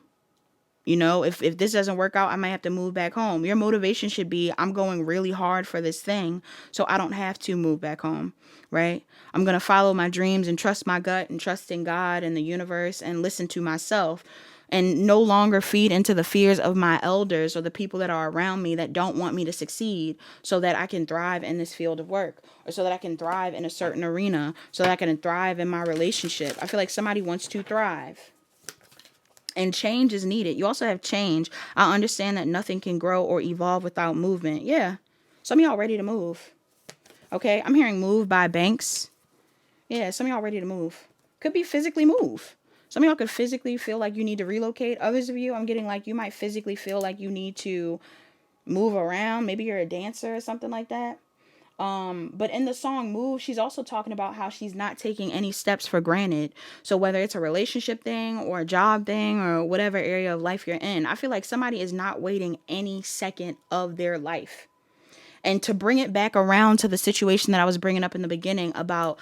If this doesn't work out, I might have to move back home. Your motivation should be, I'm going really hard for this thing, so I don't have to move back home, right? I'm going to follow my dreams and trust my gut and trust in God and the universe and listen to myself and no longer feed into the fears of my elders or the people that are around me that don't want me to succeed, so that I can thrive in this field of work, or so that I can thrive in a certain arena, so that I can thrive in my relationship. I feel like somebody wants to thrive. And change is needed. You also have change. I understand that nothing can grow or evolve without movement. Yeah. Some of y'all ready to move. Okay. I'm hearing move by Banks. Yeah. Some of y'all ready to move. Could be physically move. Some of y'all could physically feel like you need to relocate. Others of you, I'm getting like you might physically feel like you need to move around. Maybe you're a dancer or something like that. But in the song Move, she's also talking about how she's not taking any steps for granted. So whether it's a relationship thing or a job thing or whatever area of life you're in, I feel like somebody is not waiting any second of their life. And to bring it back around to the situation that I was bringing up in the beginning about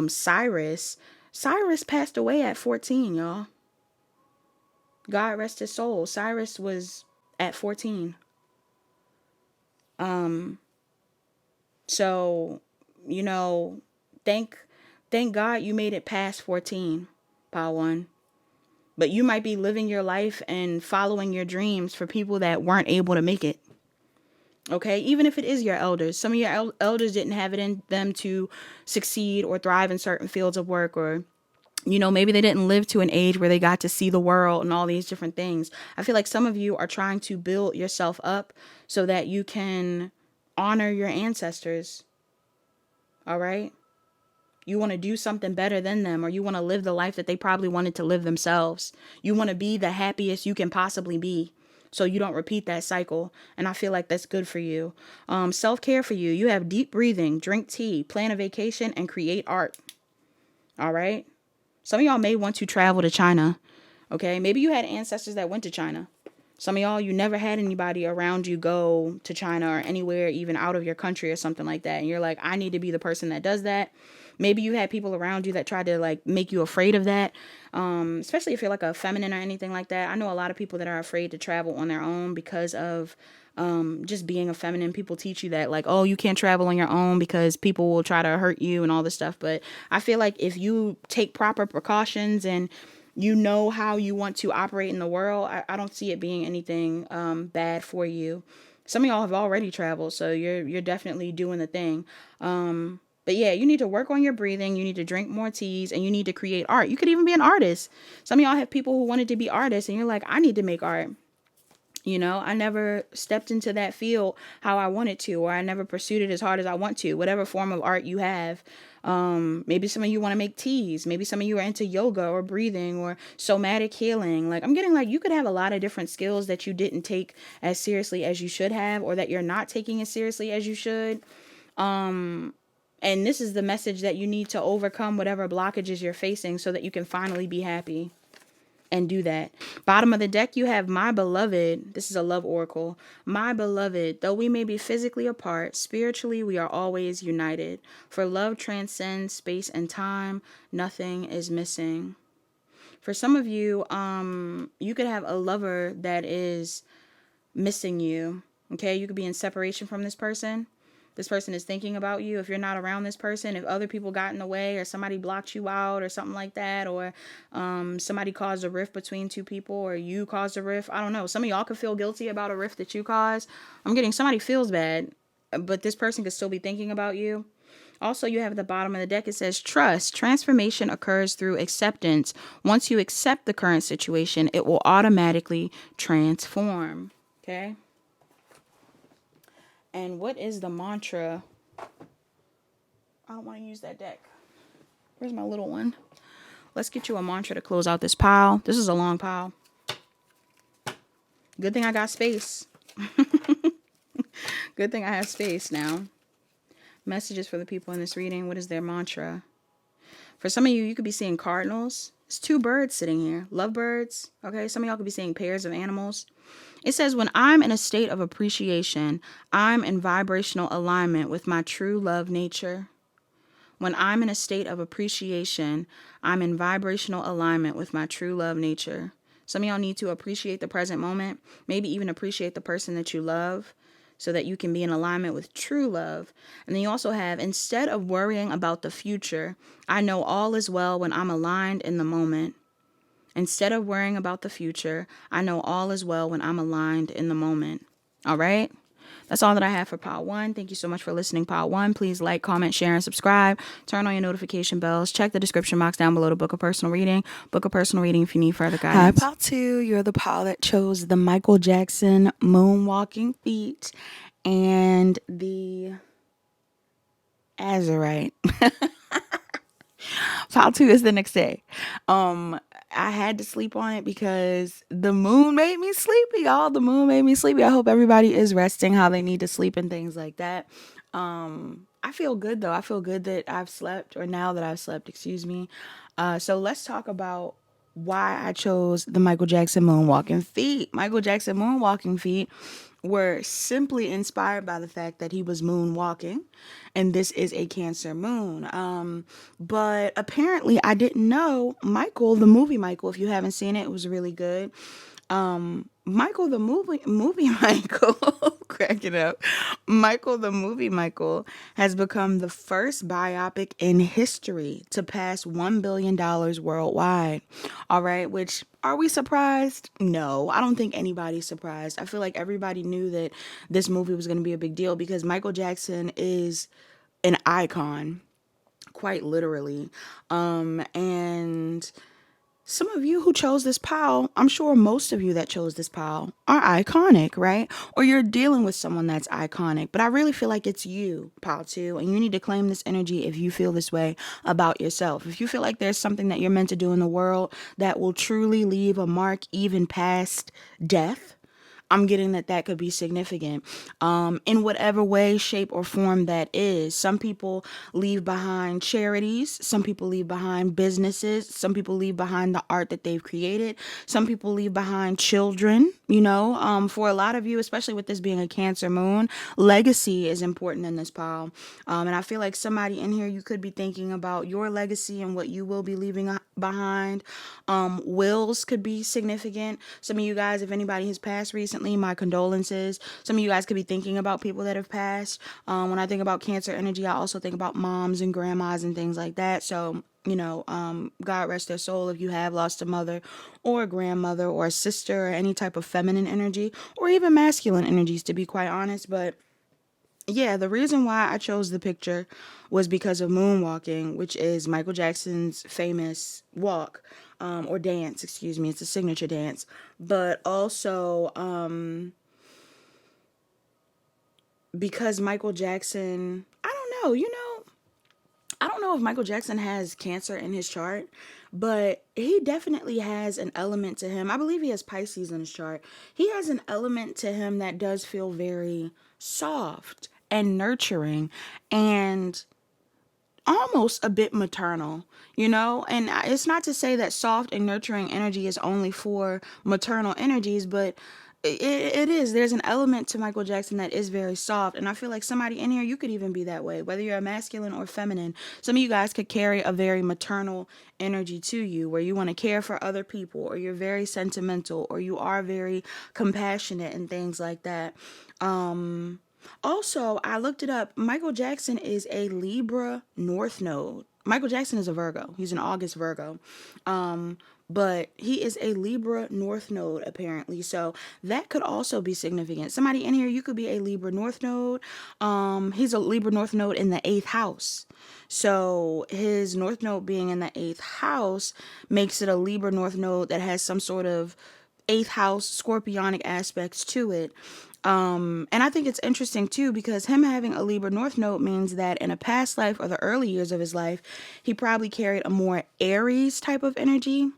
Cyrus passed away at 14, y'all. God rest his soul. Cyrus was at 14. So, thank God you made it past 14, Pile 1. But you might be living your life and following your dreams for people that weren't able to make it. Okay? Even if it is your elders. Some of your elders didn't have it in them to succeed or thrive in certain fields of work, or maybe they didn't live to an age where they got to see the world and all these different things. I feel like some of you are trying to build yourself up so that you can honor your ancestors. All right? You want to do something better than them, or you want to live the life that they probably wanted to live themselves. You want to be the happiest you can possibly be, so you don't repeat that cycle. And I feel like that's good for you. Self-care for you. You have deep breathing, drink tea, plan a vacation, and create art. All right? Some of y'all may want to travel to China. Okay? Maybe you had ancestors that went to China. Some of y'all, you never had anybody around you go to China or anywhere even out of your country or something like that. And you're like, I need to be the person that does that. Maybe you had people around you that tried to like make you afraid of that. Especially if you're like a feminine or anything like that. I know a lot of people that are afraid to travel on their own because of just being a feminine. People teach you that like, oh, you can't travel on your own because people will try to hurt you and all this stuff. But I feel like if you take proper precautions and you know how you want to operate in the world, I don't see it being anything bad for you. Some of y'all have already traveled, so you're definitely doing the thing. But yeah, you need to work on your breathing. You need to drink more teas, and you need to create art. You could even be an artist. Some of y'all have people who wanted to be artists, and you're like, I need to make art. You know, I never stepped into that field how I wanted to, or I never pursued it as hard as I want to, whatever form of art you have. Maybe some of you want to make teas. Maybe some of you are into yoga or breathing or somatic healing. Like, I'm getting like you could have a lot of different skills that you didn't take as seriously as you should have, or that you're not taking as seriously as you should. And this is the message that you need to overcome whatever blockages you're facing so that you can finally be happy and do that. Bottom of the deck, you have my beloved. This is a love oracle. My beloved, though we may be physically apart, spiritually we are always united. For love transcends space and time. Nothing is missing. For some of you, you could have a lover that is missing you. Okay, you could be in separation from this person. This person is thinking about you. If you're not around this person, if other people got in the way, or somebody blocked you out, or something like that, or somebody caused a rift between two people, or you caused a rift. I don't know. Some of y'all could feel guilty about a rift that you caused. I'm getting somebody feels bad, but this person could still be thinking about you. Also, you have at the bottom of the deck, it says trust. Transformation occurs through acceptance. Once you accept the current situation, it will automatically transform. Okay. And what is the mantra? I don't want to use that deck. Where's my little one? Let's get you a mantra to close out this pile. This is a long pile. Good thing I got space. Good thing I have space now. Messages for the people in this reading. What is their mantra? For some of you, you could be seeing cardinals. It's two birds sitting here. Lovebirds. Okay. Some of y'all could be seeing pairs of animals. It says, when I'm in a state of appreciation, I'm in vibrational alignment with my true love nature. When I'm in a state of appreciation, I'm in vibrational alignment with my true love nature. Some of y'all need to appreciate the present moment, maybe even appreciate the person that you love so that you can be in alignment with true love. And then you also have, instead of worrying about the future, I know all is well when I'm aligned in the moment. Instead of worrying about the future, I know all is well when I'm aligned in the moment. All right? That's all that I have for Pile 1. Thank you so much for listening, Pile 1. Please like, comment, share, and subscribe. Turn on your notification bells. Check the description box down below to book a personal reading. Book a personal reading if you need further guidance. Hi, Pile 2. You're the Pile that chose the Michael Jackson moonwalking feet and the Azurite. Pile 2 is the next day. I had to sleep on it because the moon made me sleepy, y'all. The moon made me sleepy. I hope everybody is resting how they need to sleep and things like that. I feel good, though. I feel good that I've slept, or now that I've slept, excuse me. So let's talk about why I chose the Michael Jackson moonwalking feet. Michael Jackson moonwalking feet were simply inspired by the fact that he was moonwalking, and this is a Cancer moon. But apparently I didn't know Michael, the movie Michael, if you haven't seen it, it was really good. Michael the movie Michael, cracking up. Michael the movie Michael has become the first biopic in history to pass $1 billion worldwide. All right, which, are we surprised? No, I don't think anybody's surprised. I feel like everybody knew that this movie was going to be a big deal because Michael Jackson is an icon, quite literally. And some of you who chose this pile, I'm sure most of you that chose this pile are iconic, right? Or you're dealing with someone that's iconic. But I really feel like it's you, pile 2, and you need to claim this energy if you feel this way about yourself. If you feel like there's something that you're meant to do in the world that will truly leave a mark even past death, I'm getting that could be significant in whatever way, shape, or form that is. Some people leave behind charities. Some people leave behind businesses. Some people leave behind the art that they've created. Some people leave behind children, for a lot of you, especially with this being a Cancer moon, legacy is important in this pile. And I feel like somebody in here, you could be thinking about your legacy and what you will be leaving behind. Wills could be significant. Some of you guys, if anybody has passed recently, my condolences. Some of you guys could be thinking about people that have passed. When I think about Cancer energy, I also think about moms and grandmas and things like that. So, God rest their soul if you have lost a mother or a grandmother or a sister or any type of feminine energy or even masculine energies, to be quite honest. But yeah, the reason why I chose the picture was because of moonwalking, which is Michael Jackson's famous walk. or dance, excuse me. It's a signature dance. But also, because Michael Jackson, I don't know, I don't know if Michael Jackson has Cancer in his chart, but he definitely has an element to him. I believe he has Pisces in his chart. He has an element to him that does feel very soft and nurturing and almost a bit maternal, And it's not to say that soft and nurturing energy is only for maternal energies, but it is. There's an element to Michael Jackson that is very soft. And I feel like somebody in here, you could even be that way, whether you're a masculine or feminine. Some of you guys could carry a very maternal energy to you where you want to care for other people, or you're very sentimental, or you are very compassionate and things like that. Also, I looked it up. Michael Jackson is a Libra North Node. Michael Jackson is a Virgo. He's an August Virgo. But he is a Libra North Node, apparently. So that could also be significant. Somebody in here, you could be a Libra North Node. He's a Libra North Node in the 8th house. So his North Node being in the 8th house makes it a Libra North Node that has some sort of 8th house scorpionic aspects to it. And I think it's interesting too, because him having a Libra North Node means that in a past life or the early years of his life, he probably carried a more Aries type of energy.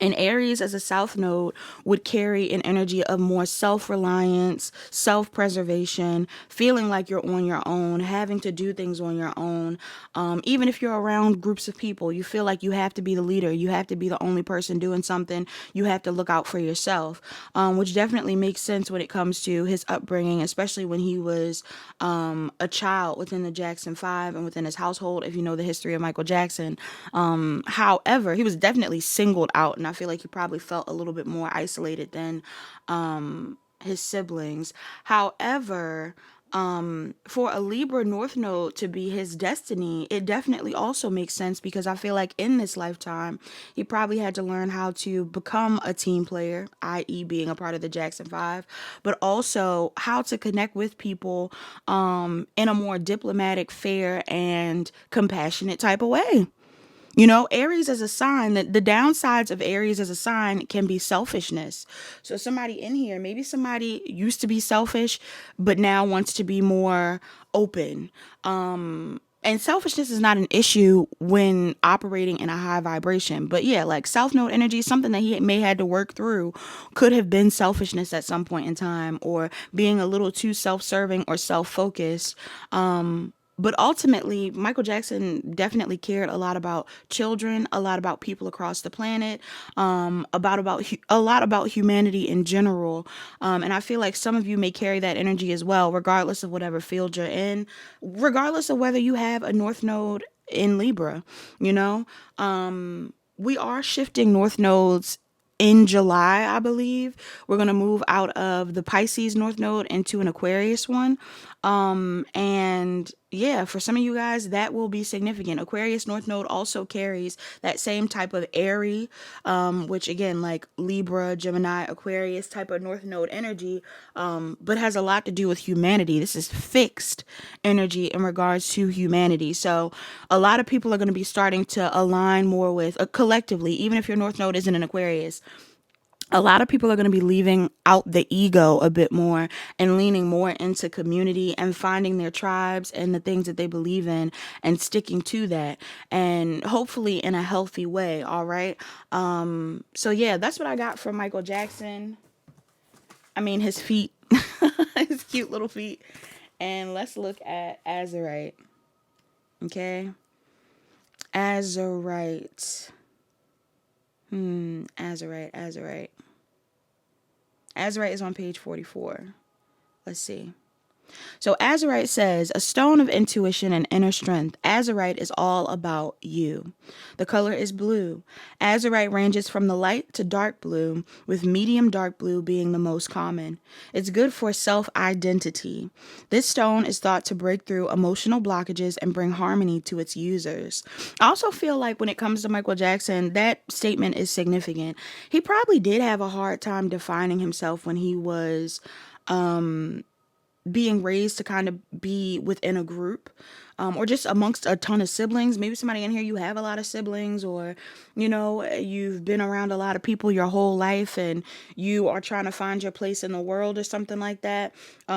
And Aries as a South Node would carry an energy of more self-reliance, self-preservation, feeling like you're on your own, having to do things on your own. Even if you're around groups of people, you feel like you have to be the leader. You have to be the only person doing something. You have to look out for yourself, which definitely makes sense when it comes to his upbringing, especially when he was a child within the Jackson 5 and within his household, if you know the history of Michael Jackson. However, he was definitely singled out, and I feel like he probably felt a little bit more isolated than his siblings. However, for a Libra North Node to be his destiny, it definitely also makes sense, because I feel like in this lifetime, he probably had to learn how to become a team player, i.e. being a part of the Jackson 5, but also how to connect with people in a more diplomatic, fair, and compassionate type of way. Aries as a sign, that the downsides of Aries as a sign can be selfishness. So somebody in here, maybe somebody used to be selfish, but now wants to be more open. And selfishness is not an issue when operating in a high vibration. But yeah, like South Node energy, something that he may had to work through could have been selfishness at some point in time, or being a little too self-serving or self-focused. But ultimately, Michael Jackson definitely cared a lot about children, a lot about people across the planet, a lot about humanity in general. And I feel like some of you may carry that energy as well, regardless of whatever field you're in, regardless of whether you have a North Node in Libra. You know, we are shifting North Nodes in July, I believe. We're going to move out of the Pisces North Node into an Aquarius one. And yeah, for some of you guys, that will be significant. Aquarius North Node also carries that same type of airy, which again, like Libra, Gemini, Aquarius type of North Node energy, but has a lot to do with humanity. This is fixed energy in regards to humanity. So a lot of people are going to be starting to align more with, collectively, even if your North Node isn't an Aquarius, a lot of people are going to be leaving out the ego a bit more and leaning more into community and finding their tribes and the things that they believe in and sticking to that, and hopefully in a healthy way. All right. So yeah, that's what I got from Michael Jackson. I mean, his feet, his cute little feet. And let's look at Azurite. Okay. Azurite. Azurite. Azurite is on page 44. Let's see. So Azurite says, a stone of intuition and inner strength. Azurite is all about you. The color is blue. Azurite ranges from the light to dark blue, with medium dark blue being the most common. It's good for self-identity. This stone is thought to break through emotional blockages and bring harmony to its users. I also feel like when it comes to Michael Jackson, that statement is significant. He probably did have a hard time defining himself when he was being raised to kind of be within a group, or just amongst a ton of siblings. Maybe somebody in here, you have a lot of siblings, or, you've been around a lot of people your whole life and you are trying to find your place in the world or something like that.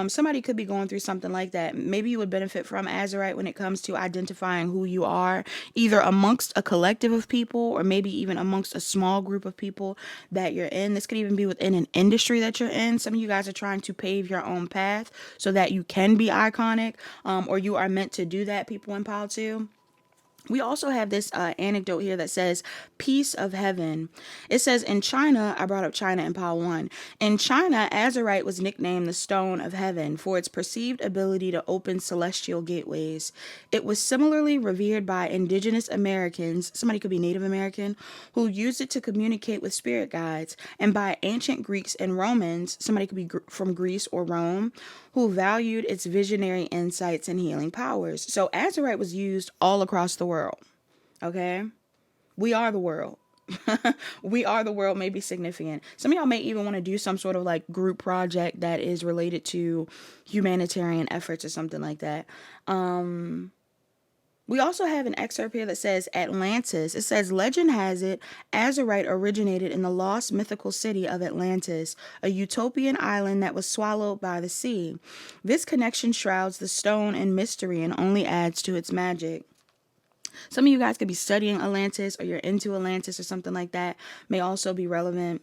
Somebody could be going through something like that. Maybe you would benefit from Azurite when it comes to identifying who you are, either amongst a collective of people or maybe even amongst a small group of people that you're in. This could even be within an industry that you're in. Some of you guys are trying to pave your own path so that you can be iconic, or you are meant to do that, people in Pile 2. We also have this anecdote here that says peace of heaven. It says in China, I brought up China in pile 1. In China, Azurite was nicknamed the stone of heaven for its perceived ability to open celestial gateways. It was similarly revered by indigenous Americans, somebody could be Native American, who used it to communicate with spirit guides, and by ancient Greeks and Romans, somebody could be from Greece or Rome, who valued its visionary insights and healing powers. So Azurite was used all across the world. Okay? We are the world. We are the world may be significant. Some of y'all may even want to do some sort of like group project that is related to humanitarian efforts or something like that. We also have an excerpt here that says Atlantis. It says, legend has it, Azurite originated in the lost mythical city of Atlantis, a utopian island that was swallowed by the sea. This connection shrouds the stone in mystery and only adds to its magic. Some of you guys could be studying Atlantis, or you're into Atlantis or something like that. May also be relevant.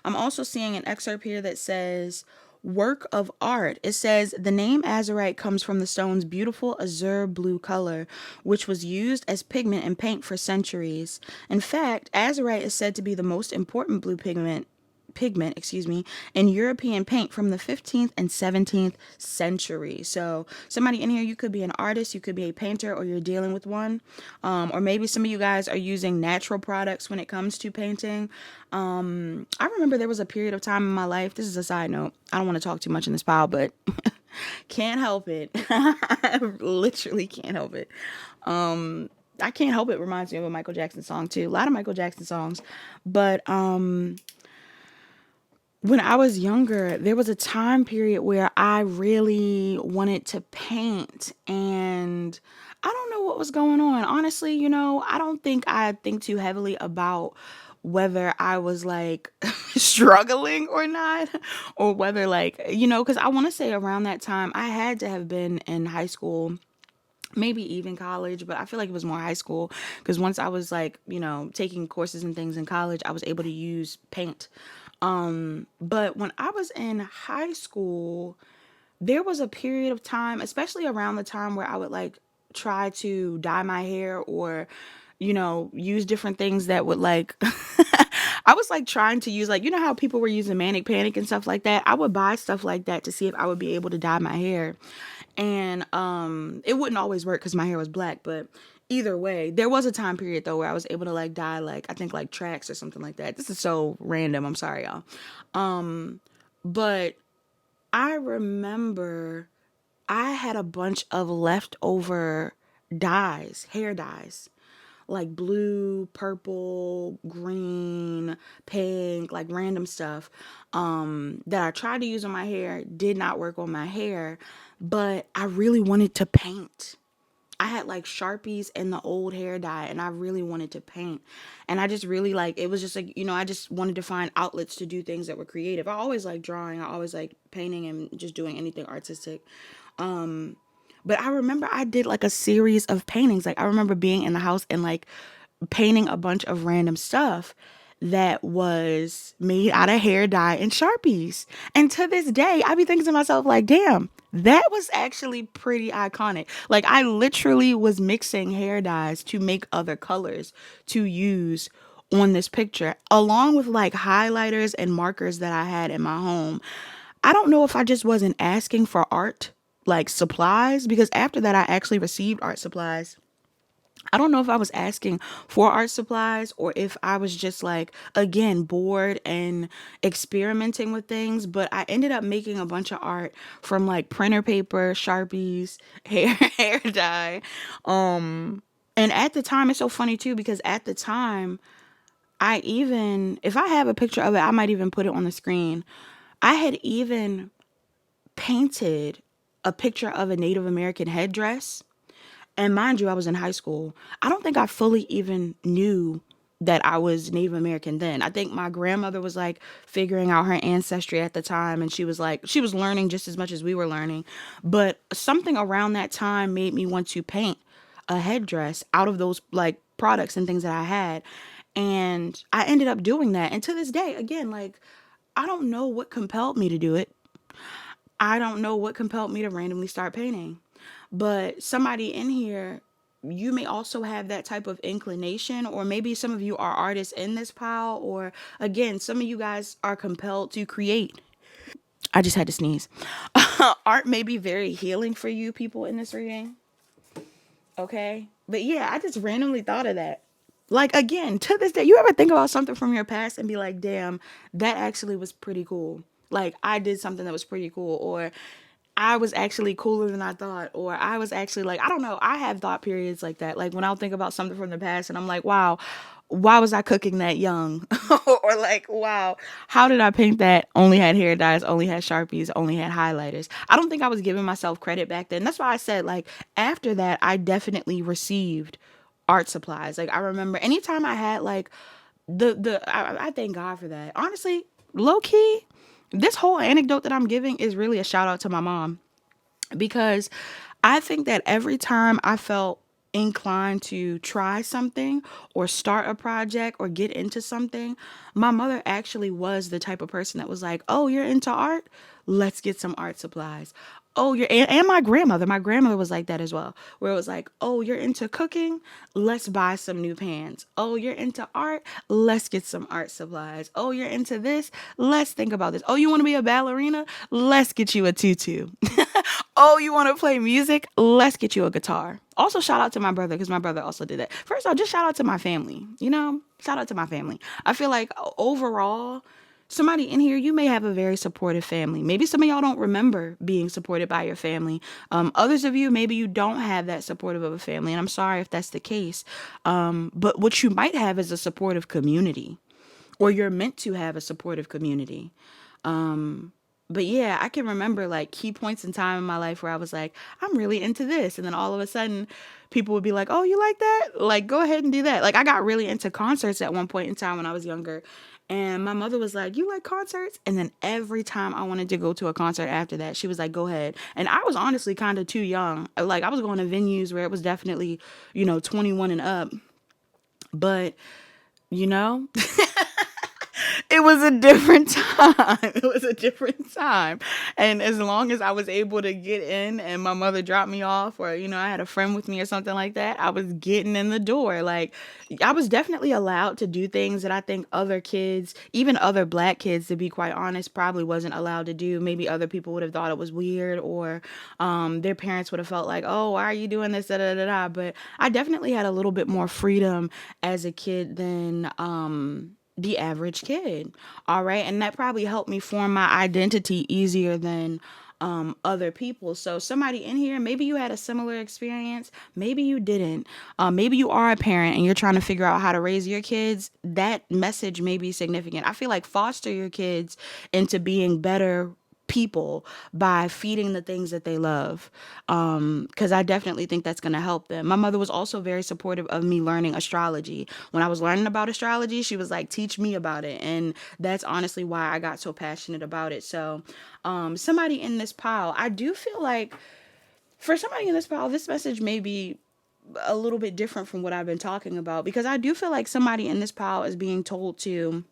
I'm also seeing an excerpt here that says work of art. It says the name Azurite comes from the stone's beautiful azure blue color, which was used as pigment in paint for centuries. In fact, Azurite is said to be the most important blue pigment in European paint from the 15th and 17th century. So somebody in here, you could be an artist, you could be a painter, or you're dealing with one. Or maybe some of you guys are using natural products when it comes to painting. I remember there was a period of time in my life, this is a side note, I don't want to talk too much in this pile, but can't help it. I literally can't help it. I can't help it reminds me of a Michael Jackson song too. A lot of Michael Jackson songs. But when I was younger, there was a time period where I really wanted to paint, and I don't know what was going on. Honestly, I don't think I think too heavily about whether I was like struggling or not, or whether like, because I want to say around that time I had to have been in high school, maybe even college, but I feel like it was more high school because once I was like, taking courses and things in college, I was able to use paint. But when I was in high school, there was a period of time, especially around the time where I would like try to dye my hair or, use different things that would like, I was like trying to use like, how people were using Manic Panic and stuff like that. I would buy stuff like that to see if I would be able to dye my hair. And it wouldn't always work because my hair was black, but either way, there was a time period though where I was able to like dye like I think like tracks or something like that. This is so random. I'm sorry, y'all. But I remember I had a bunch of leftover dyes, hair dyes, like blue, purple, green, pink, like random stuff that I tried to use on my hair, did not work on my hair, but I really wanted to paint. I had like Sharpies and the old hair dye, and I really wanted to paint. And I just really like, it was just like, I just wanted to find outlets to do things that were creative. I always like drawing, I always like painting and just doing anything artistic. But I remember I did like a series of paintings. Like I remember being in the house and like painting a bunch of random stuff that was made out of hair dye and Sharpies. And to this day, I be thinking to myself like, damn, that was actually pretty iconic. Like I literally was mixing hair dyes to make other colors to use on this picture, along with like highlighters and markers that I had in my home. I don't know if I just wasn't asking for art, like supplies, because after that, I actually received art supplies. I don't know if I was asking for art supplies or if I was just like, again, bored and experimenting with things. But I ended up making a bunch of art from like printer paper, Sharpies, hair dye. And at the time, it's so funny too, because at the time, if I have a picture of it, I might even put it on the screen. I had even painted a picture of a Native American headdress. And mind you, I was in high school. I don't think I fully even knew that I was Native American then. I think my grandmother was like figuring out her ancestry at the time, and she was learning just as much as we were learning. But something around that time made me want to paint a headdress out of those like products and things that I had. And I ended up doing that. And to this day, again, like, I don't know what compelled me to do it. I don't know what compelled me to randomly start painting. But somebody in here, you may also have that type of inclination, or maybe some of you are artists in this pile, or again, some of you guys are compelled to create. I just had to sneeze. Art may be very healing for you people in this reading. Okay. But yeah, I just randomly thought of that. Like, again, to this day, you ever think about something from your past and be like, damn, that actually was pretty cool. Like, I did something that was pretty cool, or I was actually cooler than I thought, or I was actually like, I don't know. I have thought periods like that. Like when I'll think about something from the past and I'm like, wow, why was I cooking that young? Or like, wow, how did I paint that? Only had hair dyes, only had Sharpies, only had highlighters. I don't think I was giving myself credit back then. That's why I said, like, after that, I definitely received art supplies. Like I remember anytime I had like I thank God for that. Honestly, low key, this whole anecdote that I'm giving is really a shout out to my mom, because I think that every time I felt inclined to try something or start a project or get into something, my mother actually was the type of person that was like, "Oh, you're into art? Let's get some art supplies." Oh, and my grandmother was like that as well, where it was like, "Oh, you're into cooking? Let's buy some new pans. Oh, you're into art? Let's get some art supplies. Oh, you're into this? Let's think about this. Oh, you want to be a ballerina? Let's get you a tutu." Oh, you want to play music? Let's get you a guitar. Also, shout out to my brother, because my brother also did that. First of all, just shout out to my family. Shout out to my family. I feel like overall, somebody in here, you may have a very supportive family. Maybe some of y'all don't remember being supported by your family. Others of you, maybe you don't have that supportive of a family, and I'm sorry if that's the case. But what you might have is a supportive community, or you're meant to have a supportive community. But yeah, I can remember like key points in time in my life where I was like, I'm really into this. And then all of a sudden, people would be like, oh, you like that? Like, go ahead and do that. Like, I got really into concerts at one point in time when I was younger. And my mother was like, you like concerts? And then every time I wanted to go to a concert after that, she was like, go ahead. And I was honestly kind of too young. Like, I was going to venues where it was definitely, 21 and up. But, you know, it was a different time. It was a different time. And as long as I was able to get in and my mother dropped me off, or, I had a friend with me or something like that, I was getting in the door. Like, I was definitely allowed to do things that I think other kids, even other black kids, to be quite honest, probably wasn't allowed to do. Maybe other people would have thought it was weird, or their parents would have felt like, oh, why are you doing this? Da, da, da, da. But I definitely had a little bit more freedom as a kid than the average kid. All right. And that probably helped me form my identity easier than other people. So somebody in here, maybe you had a similar experience, maybe you didn't. Maybe you are a parent and you're trying to figure out how to raise your kids. That message may be significant. I feel like foster your kids into being better people by feeding the things that they love, because I definitely think that's going to help them. My mother was also very supportive of me learning astrology. When I was learning about astrology, she was like, teach me about it. And that's honestly why I got so passionate about it. So somebody in this pile, I do feel like for somebody in this pile, this message may be a little bit different from what I've been talking about, because I do feel like somebody in this pile is being told to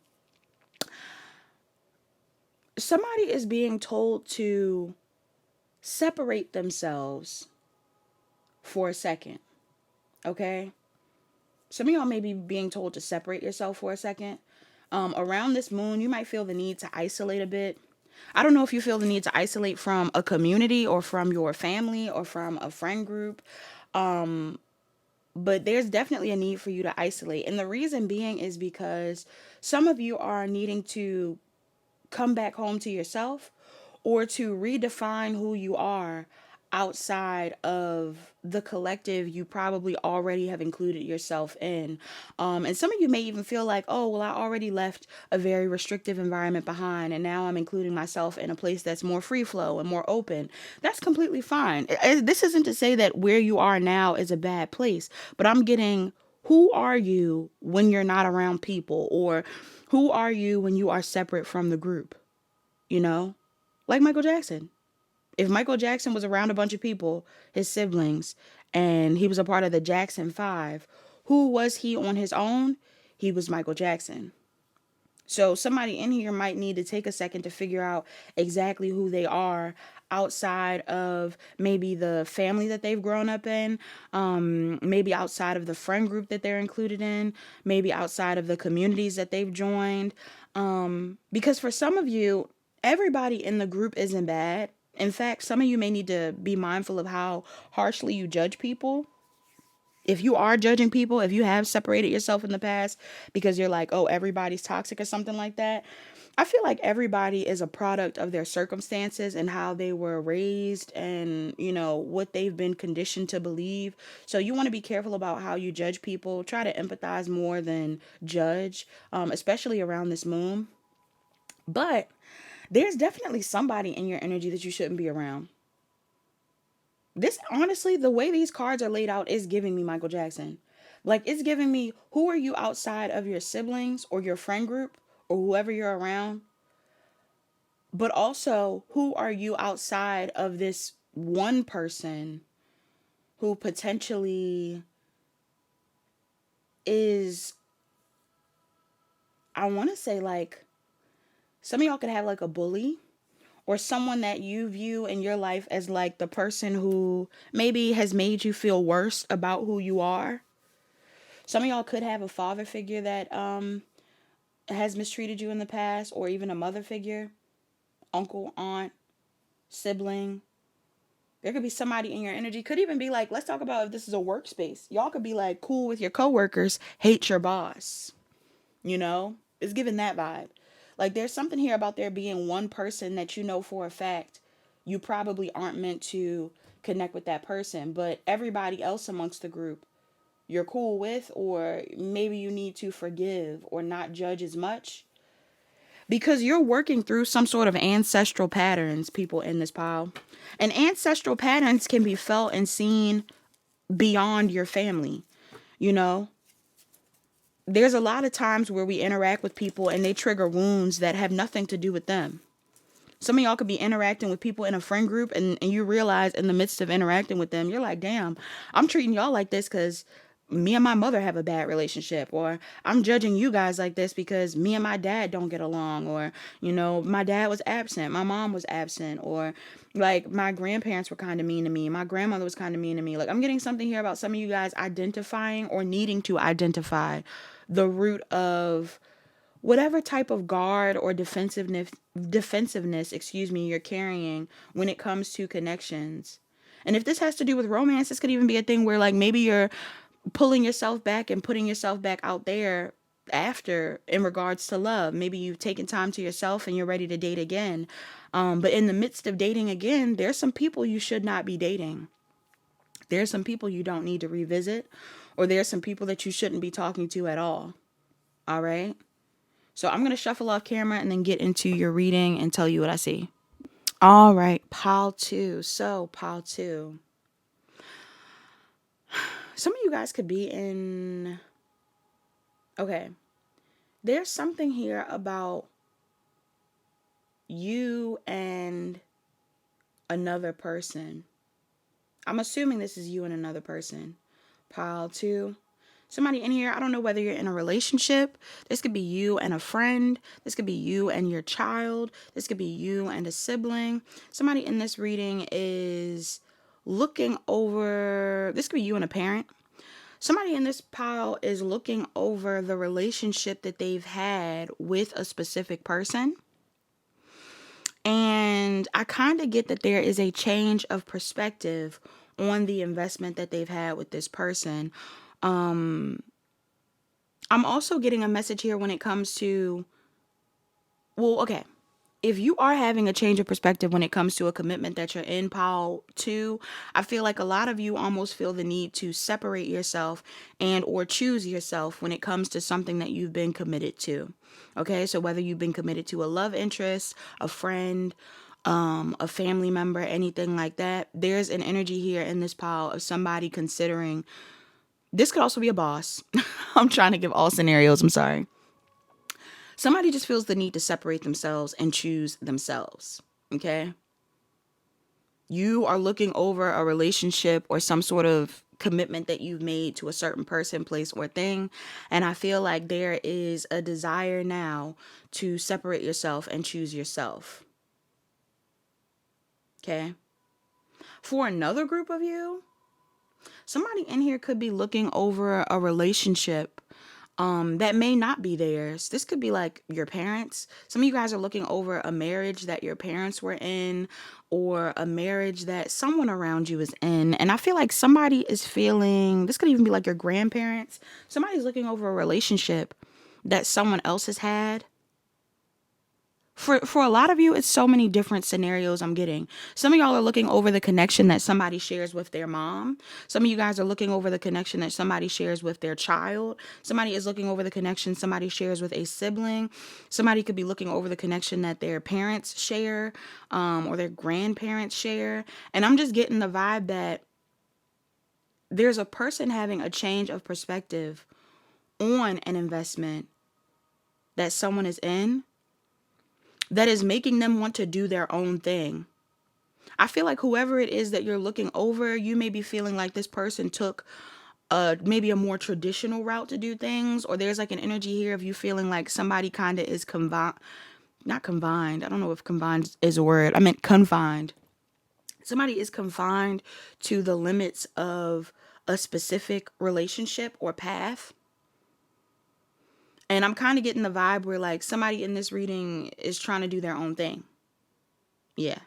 somebody is being told to separate themselves for a second. Okay? Some of y'all may be being told to separate yourself for a second. Around this moon, you might feel the need to isolate a bit. I don't know if you feel the need to isolate from a community or from your family or from a friend group. But there's definitely a need for you to isolate. And the reason being is because some of you are needing to come back home to yourself, or to redefine who you are outside of the collective you probably already have included yourself in. And some of you may even feel like, oh, well, I already left a very restrictive environment behind, and now I'm including myself in a place that's more free flow and more open. That's completely fine. This isn't to say that where you are now is a bad place, but I'm getting, who are you when you're not around people, or who are you when you are separate from the group? You know, like Michael Jackson. If Michael Jackson was around a bunch of people, his siblings, and he was a part of the Jackson 5, who was he on his own? He was Michael Jackson. So somebody in here might need to take a second to figure out exactly who they are outside of maybe the family that they've grown up in, maybe outside of the friend group that they're included in, maybe outside of the communities that they've joined. Because for some of you, everybody in the group isn't bad. In fact, some of you may need to be mindful of how harshly you judge people. If you are judging people, if you have separated yourself in the past because you're like, oh, everybody's toxic or something like that, I feel like everybody is a product of their circumstances and how they were raised and, what they've been conditioned to believe. So you want to be careful about how you judge people. Try to empathize more than judge, especially around this moon. But there's definitely somebody in your energy that you shouldn't be around. This, honestly, the way these cards are laid out is giving me Michael Jackson. Like, it's giving me, who are you outside of your siblings or your friend group or whoever you're around? But also, who are you outside of this one person who potentially is, I want to say, like, some of y'all could have like a bully or someone that you view in your life as like the person who maybe has made you feel worse about who you are. Some of y'all could have a father figure that has mistreated you in the past, or even a mother figure, uncle, aunt, sibling. There could be somebody in your energy. Could even be like, let's talk about if this is a workspace. Y'all could be like cool with your coworkers, hate your boss. It's giving that vibe. Like, there's something here about there being one person that you know for a fact you probably aren't meant to connect with that person, but everybody else amongst the group you're cool with, or maybe you need to forgive or not judge as much because you're working through some sort of ancestral patterns, people in this pile. And ancestral patterns can be felt and seen beyond your family. You know, there's a lot of times where we interact with people and they trigger wounds that have nothing to do with them. Some of y'all could be interacting with people in a friend group, and you realize in the midst of interacting with them, you're like, damn, I'm treating y'all like this because me and my mother have a bad relationship, or I'm judging you guys like this because me and my dad don't get along, or, my dad was absent, my mom was absent, or like my grandparents were kind of mean to me, my grandmother was kind of mean to me. Like, I'm getting something here about some of you guys identifying or needing to identify the root of whatever type of guard or defensiveness, you're carrying when it comes to connections. And if this has to do with romance, this could even be a thing where like maybe you're pulling yourself back and putting yourself back out there after in regards to love. Maybe you've taken time to yourself and you're ready to date again. But in the midst of dating again, there's some people you should not be dating. There's some people you don't need to revisit, or there's some people that you shouldn't be talking to at all. All right? So I'm going to shuffle off camera and then get into your reading and tell you what I see. All right, pile 2. So, pile 2. Some of you guys could be in... Okay. There's something here about you and another person. I'm assuming this is you and another person. Pile 2. Somebody in here, I don't know whether you're in a relationship. This could be you and a friend. This could be you and your child. This could be you and a sibling. Somebody in this reading is looking over, this could be you and a parent. Somebody in this pile is looking over the relationship that they've had with a specific person. And I kind of get that there is a change of perspective on the investment that they've had with this person. I'm also getting a message here when it comes to, well, okay. if you are having a change of perspective when it comes to a commitment that you're in, pile 2, I feel like a lot of you almost feel the need to separate yourself and or choose yourself when it comes to something that you've been committed to. Okay, so whether you've been committed to a love interest, a friend, a family member, anything like that, there's an energy here in this pile of somebody considering. This could also be a boss. I'm trying to give all scenarios. I'm sorry. Somebody just feels the need to separate themselves and choose themselves. Okay. You are looking over a relationship or some sort of commitment that you've made to a certain person, place, or thing. And I feel like there is a desire now to separate yourself and choose yourself. Okay. For another group of you, somebody in here could be looking over a relationship that may not be theirs. This could be like your parents. Some of you guys are looking over a marriage that your parents were in, or a marriage that someone around you is in. And I feel like somebody is feeling, this could even be like your grandparents. Somebody's looking over a relationship that someone else has had. For a lot of you, it's so many different scenarios I'm getting. Some of y'all are looking over the connection that somebody shares with their mom. Some of you guys are looking over the connection that somebody shares with their child. Somebody is looking over the connection somebody shares with a sibling. Somebody could be looking over the connection that their parents share, or their grandparents share. And I'm just getting the vibe that there's a person having a change of perspective on an investment that someone is in, that is making them want to do their own thing. I feel like whoever it is that you're looking over, you may be feeling like this person took maybe a more traditional route to do things, or there's like an energy here of you feeling like somebody kind of is not confined. I don't know if confined is a word. I meant confined. Somebody is confined to the limits of a specific relationship or path. And I'm kind of getting the vibe where like somebody in this reading is trying to do their own thing. Yeah.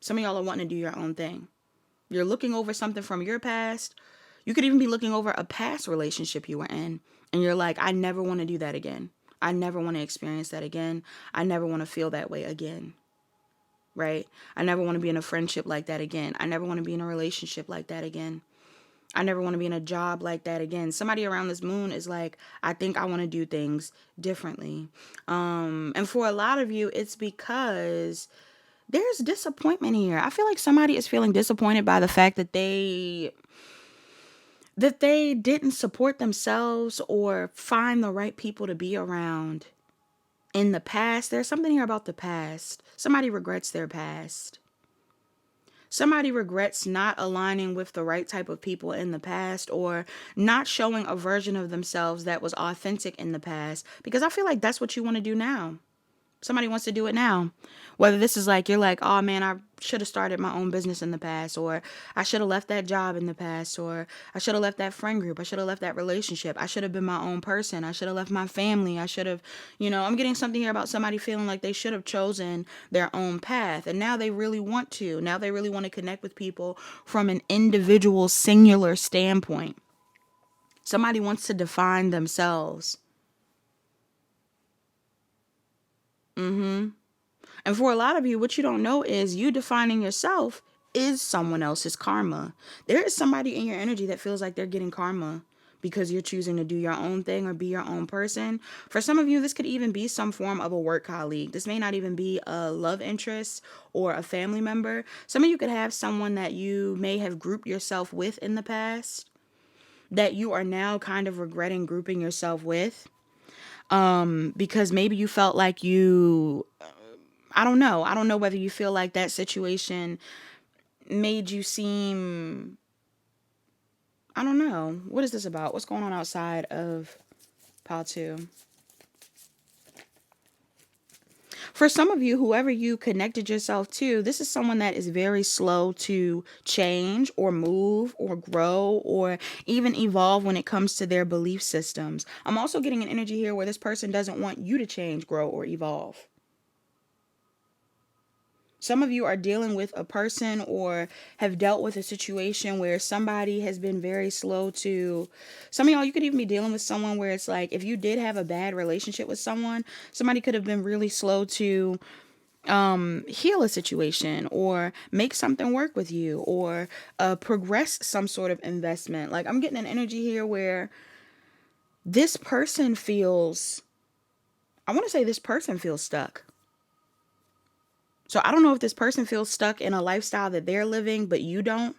Some of y'all are wanting to do your own thing. You're looking over something from your past. You could even be looking over a past relationship you were in. And you're like, I never want to do that again. I never want to experience that again. I never want to feel that way again. Right? I never want to be in a friendship like that again. I never want to be in a relationship like that again. I never want to be in a job like that again. Somebody around this moon is like, I think I want to do things differently. And for a lot of you, it's because there's disappointment here. I feel like somebody is feeling disappointed by the fact that they didn't support themselves or find the right people to be around in the past. There's something here about the past. Somebody regrets their past. Somebody regrets not aligning with the right type of people in the past, or not showing a version of themselves that was authentic in the past, because I feel like that's what you want to do now. Somebody wants to do it now. Whether this is like, you're like, oh man, I should have started my own business in the past, or I should have left that job in the past, or I should have left that friend group. I should have left that relationship. I should have been my own person. I should have left my family. I should have, I'm getting something here about somebody feeling like they should have chosen their own path. And now they really want to. Now they really want to connect with people from an individual, singular standpoint. Somebody wants to define themselves. And for a lot of you, what you don't know is you defining yourself is someone else's karma. There is somebody in your energy that feels like they're getting karma because you're choosing to do your own thing or be your own person. For some of you, this could even be some form of a work colleague. This may not even be a love interest or a family member. Some of you could have someone that you may have grouped yourself with in the past that you are now kind of regretting grouping yourself with. Because maybe you felt like I don't know. I don't know whether you feel like that situation made you seem, I don't know. What is this about? What's going on outside of pile 2? For some of you, whoever you connected yourself to, this is someone that is very slow to change or move or grow or even evolve when it comes to their belief systems. I'm also getting an energy here where this person doesn't want you to change, grow, or evolve. Some of you are dealing with a person or have dealt with a situation where somebody has been very slow to. Some of y'all, you could even be dealing with someone where it's like, if you did have a bad relationship with someone, somebody could have been really slow to heal a situation or make something work with you or progress some sort of investment. Like, I'm getting an energy here where this person feels, I want to say this person feels stuck. So I don't know if this person feels stuck in a lifestyle that they're living, but you don't,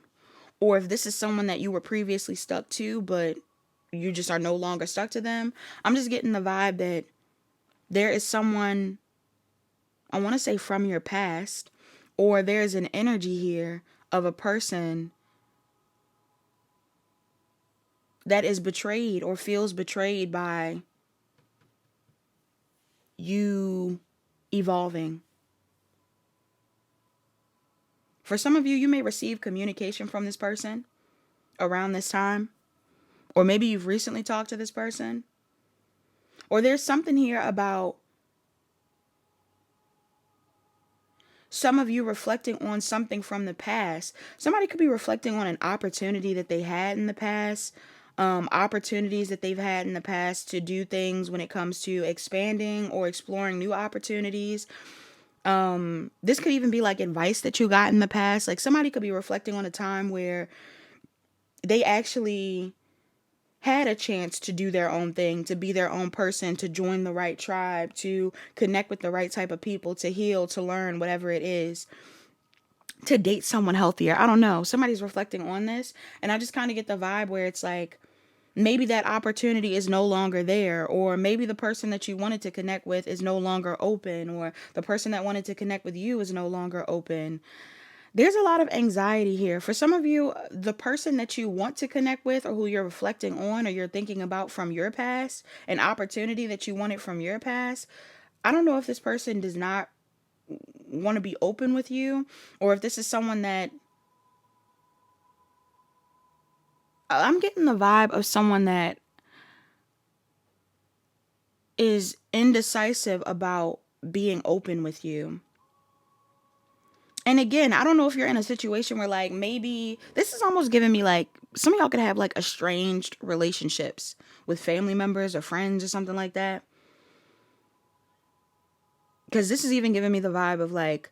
or if this is someone that you were previously stuck to, but you just are no longer stuck to them. I'm just getting the vibe that there is someone, I want to say from your past, or there's an energy here of a person that is betrayed or feels betrayed by you evolving. For some of you, you may receive communication from this person around this time, or maybe you've recently talked to this person, or there's something here about some of you reflecting on something from the past. Somebody could be reflecting on an opportunity that they had in the past, opportunities that they've had in the past to do things when it comes to expanding or exploring new opportunities. This could even be like advice that you got in the past. Like, somebody could be reflecting on a time where they actually had a chance to do their own thing, to be their own person, to join the right tribe, to connect with the right type of people, to heal, to learn, whatever it is, to date someone healthier. I don't know. Somebody's reflecting on this, and I just kind of get the vibe where it's like, maybe that opportunity is no longer there, or maybe the person that you wanted to connect with is no longer open, or the person that wanted to connect with you is no longer open. There's a lot of anxiety here. For some of you, the person that you want to connect with, or who you're reflecting on, or you're thinking about from your past, an opportunity that you wanted from your past, I don't know if this person does not want to be open with you, or if this is someone that, I'm getting the vibe of someone that is indecisive about being open with you. And again, I don't know if you're in a situation where, like, maybe this is almost giving me like some of y'all could have like estranged relationships with family members or friends or something like that. Because this is even giving me the vibe of like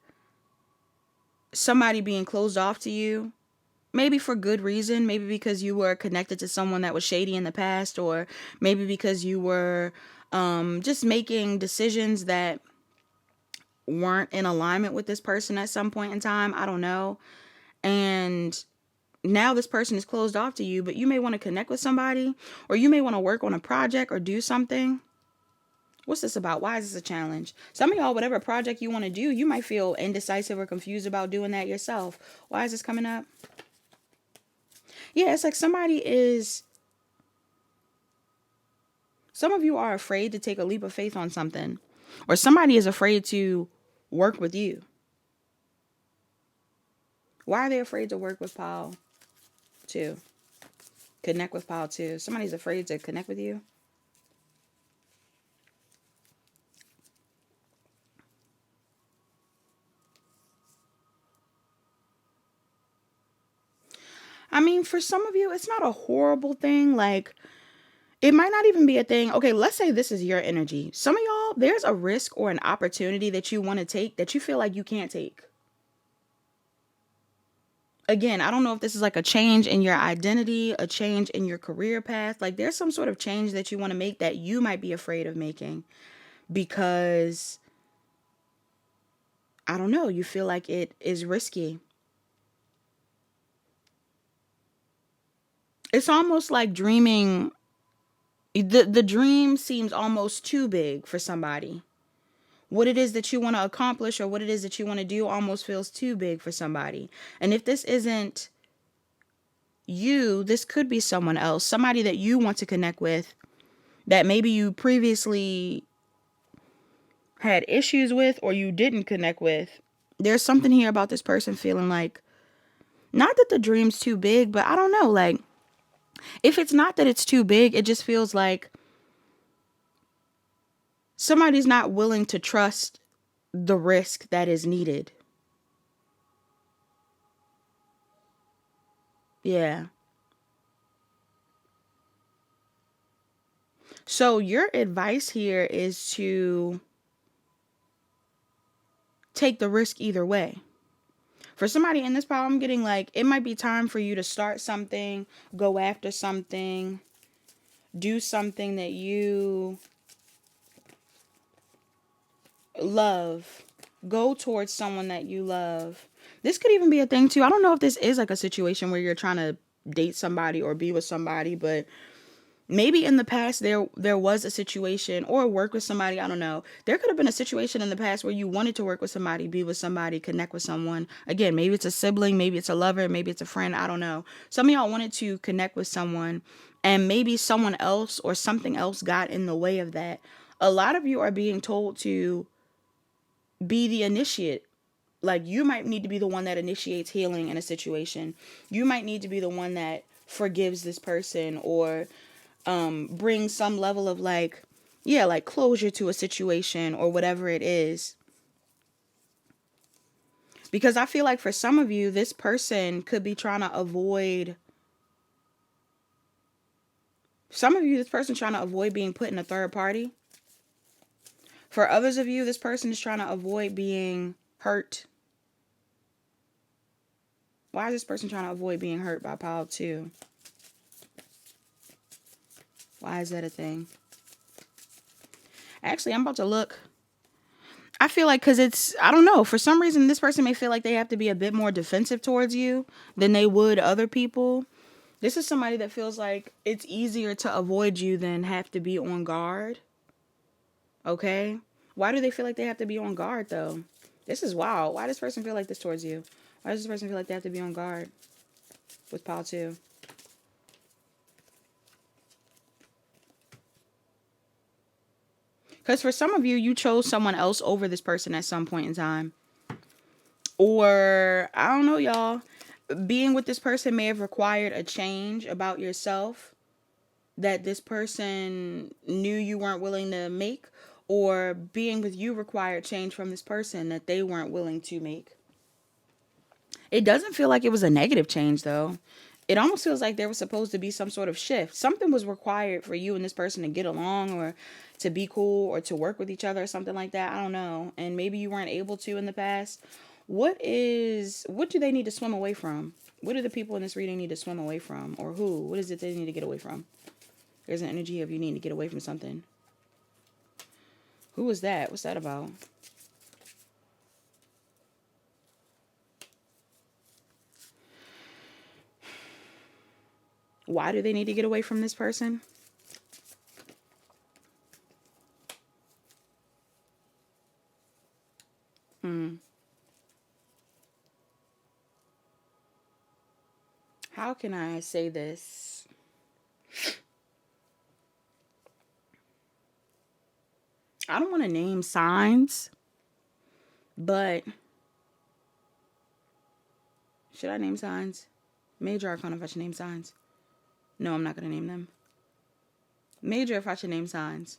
somebody being closed off to you, maybe for good reason, maybe because you were connected to someone that was shady in the past, or maybe because you were just making decisions that weren't in alignment with this person at some point in time. I don't know. And now this person is closed off to you, but you may want to connect with somebody, or you may want to work on a project or do something. What's this about? Why is this a challenge? Some of y'all, whatever project you want to do, you might feel indecisive or confused about doing that yourself. Why is this coming up? Yeah, it's like some of you are afraid to take a leap of faith on something, or somebody is afraid to work with you. Why are they afraid to work with Paul 2? Connect with Paul 2. Somebody's afraid to connect with you. I mean, for some of you, it's not a horrible thing. Like, it might not even be a thing. Okay, let's say this is your energy. Some of y'all, there's a risk or an opportunity that you want to take that you feel like you can't take. Again, I don't know if this is like a change in your identity, a change in your career path. Like, there's some sort of change that you want to make that you might be afraid of making because, I don't know, you feel like it is risky. It's almost like dreaming. The dream seems almost too big for somebody. What it is that you want to accomplish or what it is that you want to do almost feels too big for somebody. And if this isn't you, this could be someone else, somebody that you want to connect with that maybe you previously had issues with or you didn't connect with. There's something here about this person feeling like, not that the dream's too big, but I don't know, like, if it's not that it's too big, it just feels like somebody's not willing to trust the risk that is needed. Yeah. So your advice here is to take the risk either way. For somebody in this power, I'm getting like, it might be time for you to start something, go after something, do something that you love, go towards someone that you love. This could even be a thing too. I don't know if this is like a situation where you're trying to date somebody or be with somebody, but maybe in the past there was a situation, or work with somebody, I don't know. There could have been a situation in the past where you wanted to work with somebody, be with somebody, connect with someone. Again, maybe it's a sibling, maybe it's a lover, maybe it's a friend, I don't know. Some of y'all wanted to connect with someone, and maybe someone else or something else got in the way of that. A lot of you are being told to be the initiate. Like, you might need to be the one that initiates healing in a situation. You might need to be the one that forgives this person, or bring some level of like, yeah, like closure to a situation or whatever it is. Because I feel like for some of you, this person could be trying to avoid, this person trying to avoid being put in a third party. For others of you, this person is trying to avoid being hurt. Why is this person trying to avoid being hurt by pile 2? Why is that a thing? Actually, I'm about to look. I feel like, because it's, I don't know, for some reason, this person may feel like they have to be a bit more defensive towards you than they would other people. This is somebody that feels like it's easier to avoid you than have to be on guard. Okay? Why do they feel like they have to be on guard, though? This is wild. Why does this person feel like this towards you? Why does this person feel like they have to be on guard with pile 2? Because for some of you, you chose someone else over this person at some point in time. Or, I don't know, y'all. Being with this person may have required a change about yourself that this person knew you weren't willing to make. Or being with you required change from this person that they weren't willing to make. It doesn't feel like it was a negative change, though. It almost feels like there was supposed to be some sort of shift. Something was required for you and this person to get along, or to be cool, or to work with each other, or something like that. I don't know. And maybe you weren't able to in the past. What do they need to swim away from? What do the people in this reading need to swim away from? Or who? What is it they need to get away from? There's an energy of you needing to get away from something. Who was that? What's that about? Why do they need to get away from this person? How can I say this? I don't want to name signs, but should I name signs? Major Arcana if I should name signs. No, I'm not going to name them. Major if I should name signs.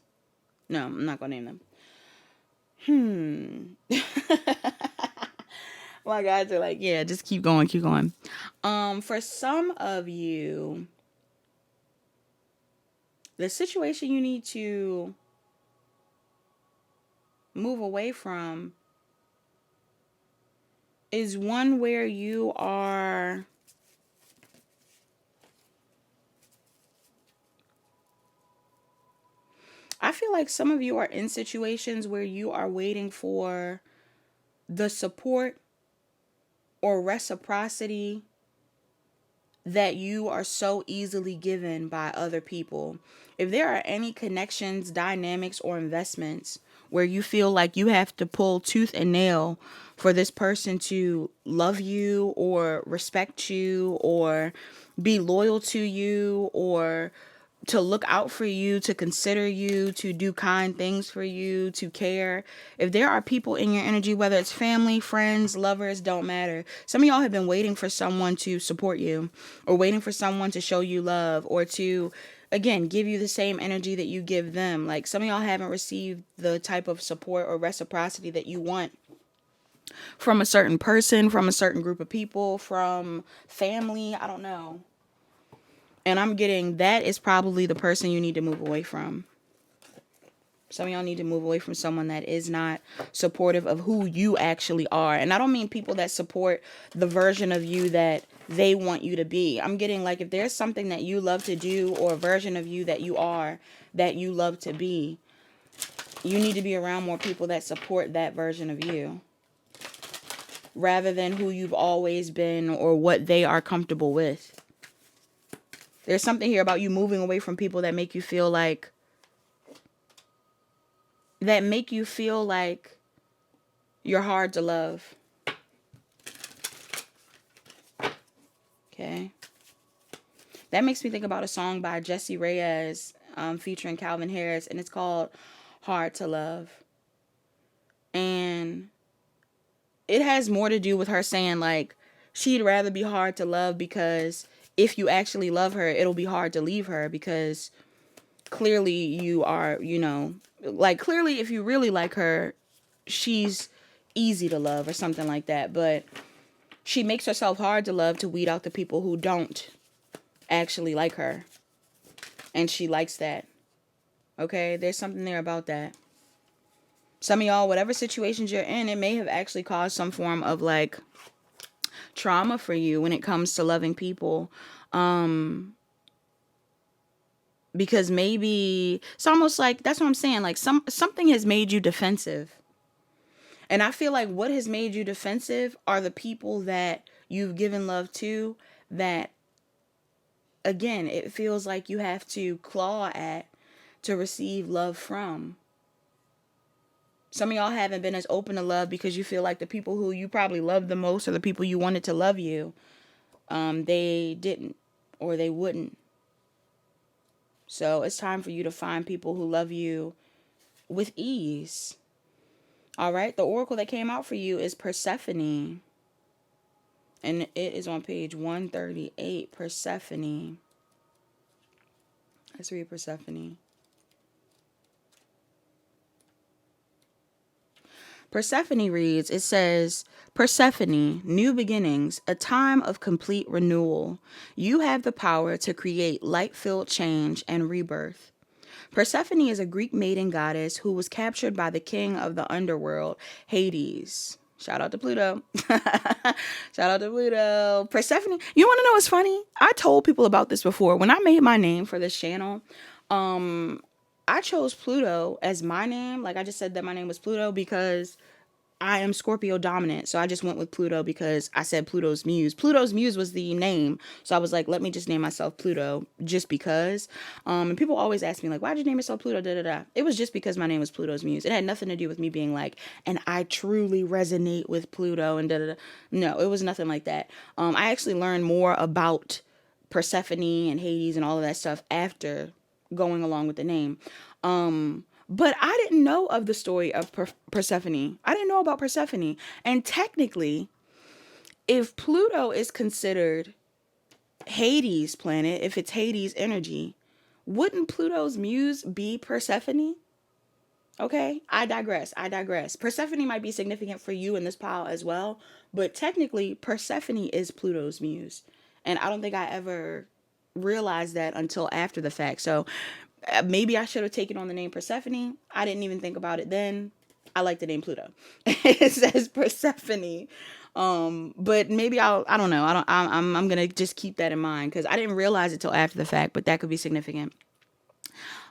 No, I'm not going to name them. My guys are like, yeah, just keep going, keep going. For some of you, the situation you need to move away from is one where you are I feel like some of you are in situations where you are waiting for the support or reciprocity that you are so easily given by other people. If there are any connections, dynamics, or investments where you feel like you have to pull tooth and nail for this person to love you or respect you or be loyal to you or to look out for you, to consider you, to do kind things for you, to care. If there are people in your energy, whether it's family, friends, lovers, don't matter. Some of y'all have been waiting for someone to support you, or waiting for someone to show you love, or to, again, give you the same energy that you give them. Like, some of y'all haven't received the type of support or reciprocity that you want from a certain person, from a certain group of people, from family. I don't know. And I'm getting that is probably the person you need to move away from. Some of y'all need to move away from someone that is not supportive of who you actually are. And I don't mean people that support the version of you that they want you to be. I'm getting like if there's something that you love to do or a version of you that you are that you love to be, you need to be around more people that support that version of you rather than who you've always been or what they are comfortable with. There's something here about you moving away from people that make you feel like you're hard to love. Okay. That makes me think about a song by Jessie Reyez featuring Calvin Harris, and it's called Hard to Love. And it has more to do with her saying like she'd rather be hard to love because if you actually love her, it'll be hard to leave her because clearly you are, like clearly if you really like her, she's easy to love or something like that. But she makes herself hard to love to weed out the people who don't actually like her. And she likes that. Okay? There's something there about that. Some of y'all, whatever situations you're in, it may have actually caused some form of like trauma for you when it comes to loving people. Because maybe it's almost like, that's what I'm saying, like something has made you defensive. And I feel like what has made you defensive are the people that you've given love to that, again, it feels like you have to claw at to receive love from. Some of y'all haven't been as open to love because you feel like the people who you probably love the most or the people you wanted to love you, they didn't or they wouldn't. So it's time for you to find people who love you with ease. All right, the oracle that came out for you is Persephone. And it is on page 138, Persephone. Let's read Persephone. Persephone reads, it says, Persephone, new beginnings, a time of complete renewal. You have the power to create light-filled change and rebirth. Persephone is a Greek maiden goddess who was captured by the king of the underworld, Hades. Shout out to Pluto. Shout out to Pluto. Persephone. You want to know what's funny? I told people about this before. When I made my name for this channel, I chose Pluto as my name. Like I just said that my name was Pluto because I am Scorpio dominant. So I just went with Pluto because I said Pluto's Muse. Pluto's Muse was the name. So I was like, let me just name myself Pluto just because. And people always ask me like, why'd you name yourself Pluto? Da, da, da. It was just because my name was Pluto's Muse. It had nothing to do with me being like, and I truly resonate with Pluto and da, da, da. No, it was nothing like that. I actually learned more about Persephone and Hades and all of that stuff after going along with the name. But I didn't know of the story of Persephone. I didn't know about Persephone. And technically, if Pluto is considered Hades' planet, if it's Hades' energy, wouldn't Pluto's muse be Persephone? Okay, I digress. Persephone might be significant for you in this pile as well, but technically Persephone is Pluto's muse. And I don't think I ever realized that until after the fact. So maybe I should have taken on the name Persephone. I didn't even think about it then. I like the name Pluto. It says Persephone. But maybe I don't know. I'm going to just keep that in mind because I didn't realize it till after the fact, but that could be significant.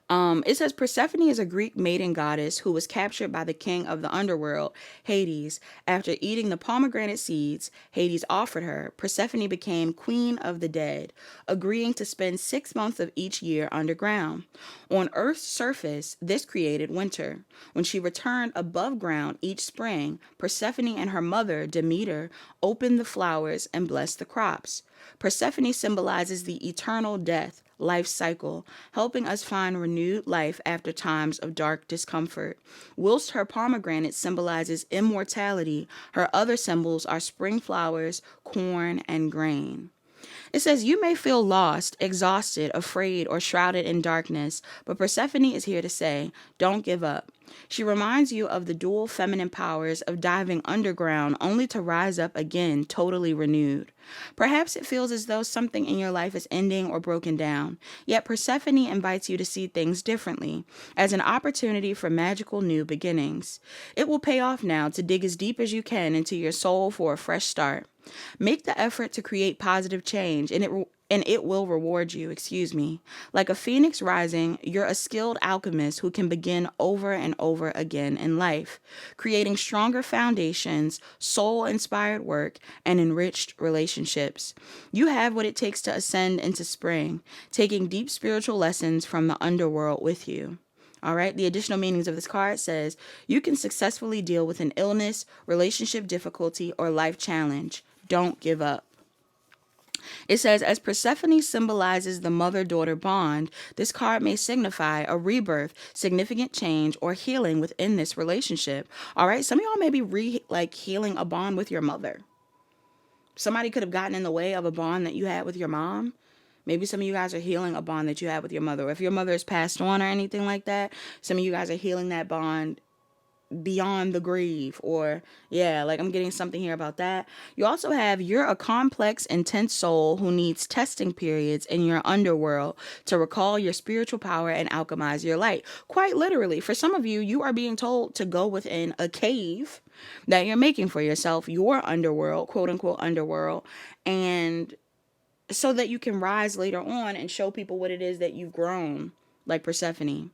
It says Persephone is a Greek maiden goddess who was captured by the king of the underworld, Hades. After eating the pomegranate seeds Hades offered her, Persephone became queen of the dead, agreeing to spend 6 months of each year underground. On Earth's surface, this created winter. When she returned above ground each spring, Persephone and her mother, Demeter, opened the flowers and blessed the crops. Persephone symbolizes the eternal death life cycle, helping us find renewed life after times of dark discomfort. Whilst her pomegranate symbolizes immortality, her other symbols are spring flowers, corn, and grain. It says, you may feel lost, exhausted, afraid, or shrouded in darkness, but Persephone is here to say, don't give up. She reminds you of the dual feminine powers of diving underground only to rise up again totally renewed. Perhaps it feels as though something in your life is ending or broken down, yet Persephone invites you to see things differently, as an opportunity for magical new beginnings. It will pay off now to dig as deep as you can into your soul for a fresh start. Make the effort to create positive change, and it will reward you, excuse me. Like a phoenix rising, you're a skilled alchemist who can begin over and over again in life, creating stronger foundations, soul-inspired work, and enriched relationships. You have what it takes to ascend into spring, taking deep spiritual lessons from the underworld with you. All right. The additional meanings of this card says you can successfully deal with an illness, relationship difficulty, or life challenge. Don't give up. It says, as Persephone symbolizes the mother-daughter bond, this card may signify a rebirth, significant change, or healing within this relationship. All right. Some of y'all may be healing a bond with your mother. Somebody could have gotten in the way of a bond that you had with your mom. Maybe some of you guys are healing a bond that you had with your mother. Or if your mother has passed on or anything like that, some of you guys are healing that bond beyond the grave. Or, yeah, like I'm getting something here about that. You also have, you're a complex, intense soul who needs testing periods in your underworld to recall your spiritual power and alchemize your light. Quite literally, for some of you, you are being told to go within a cave that you're making for yourself, your underworld, quote unquote underworld, and so that you can rise later on and show people what it is that you've grown, like Persephone.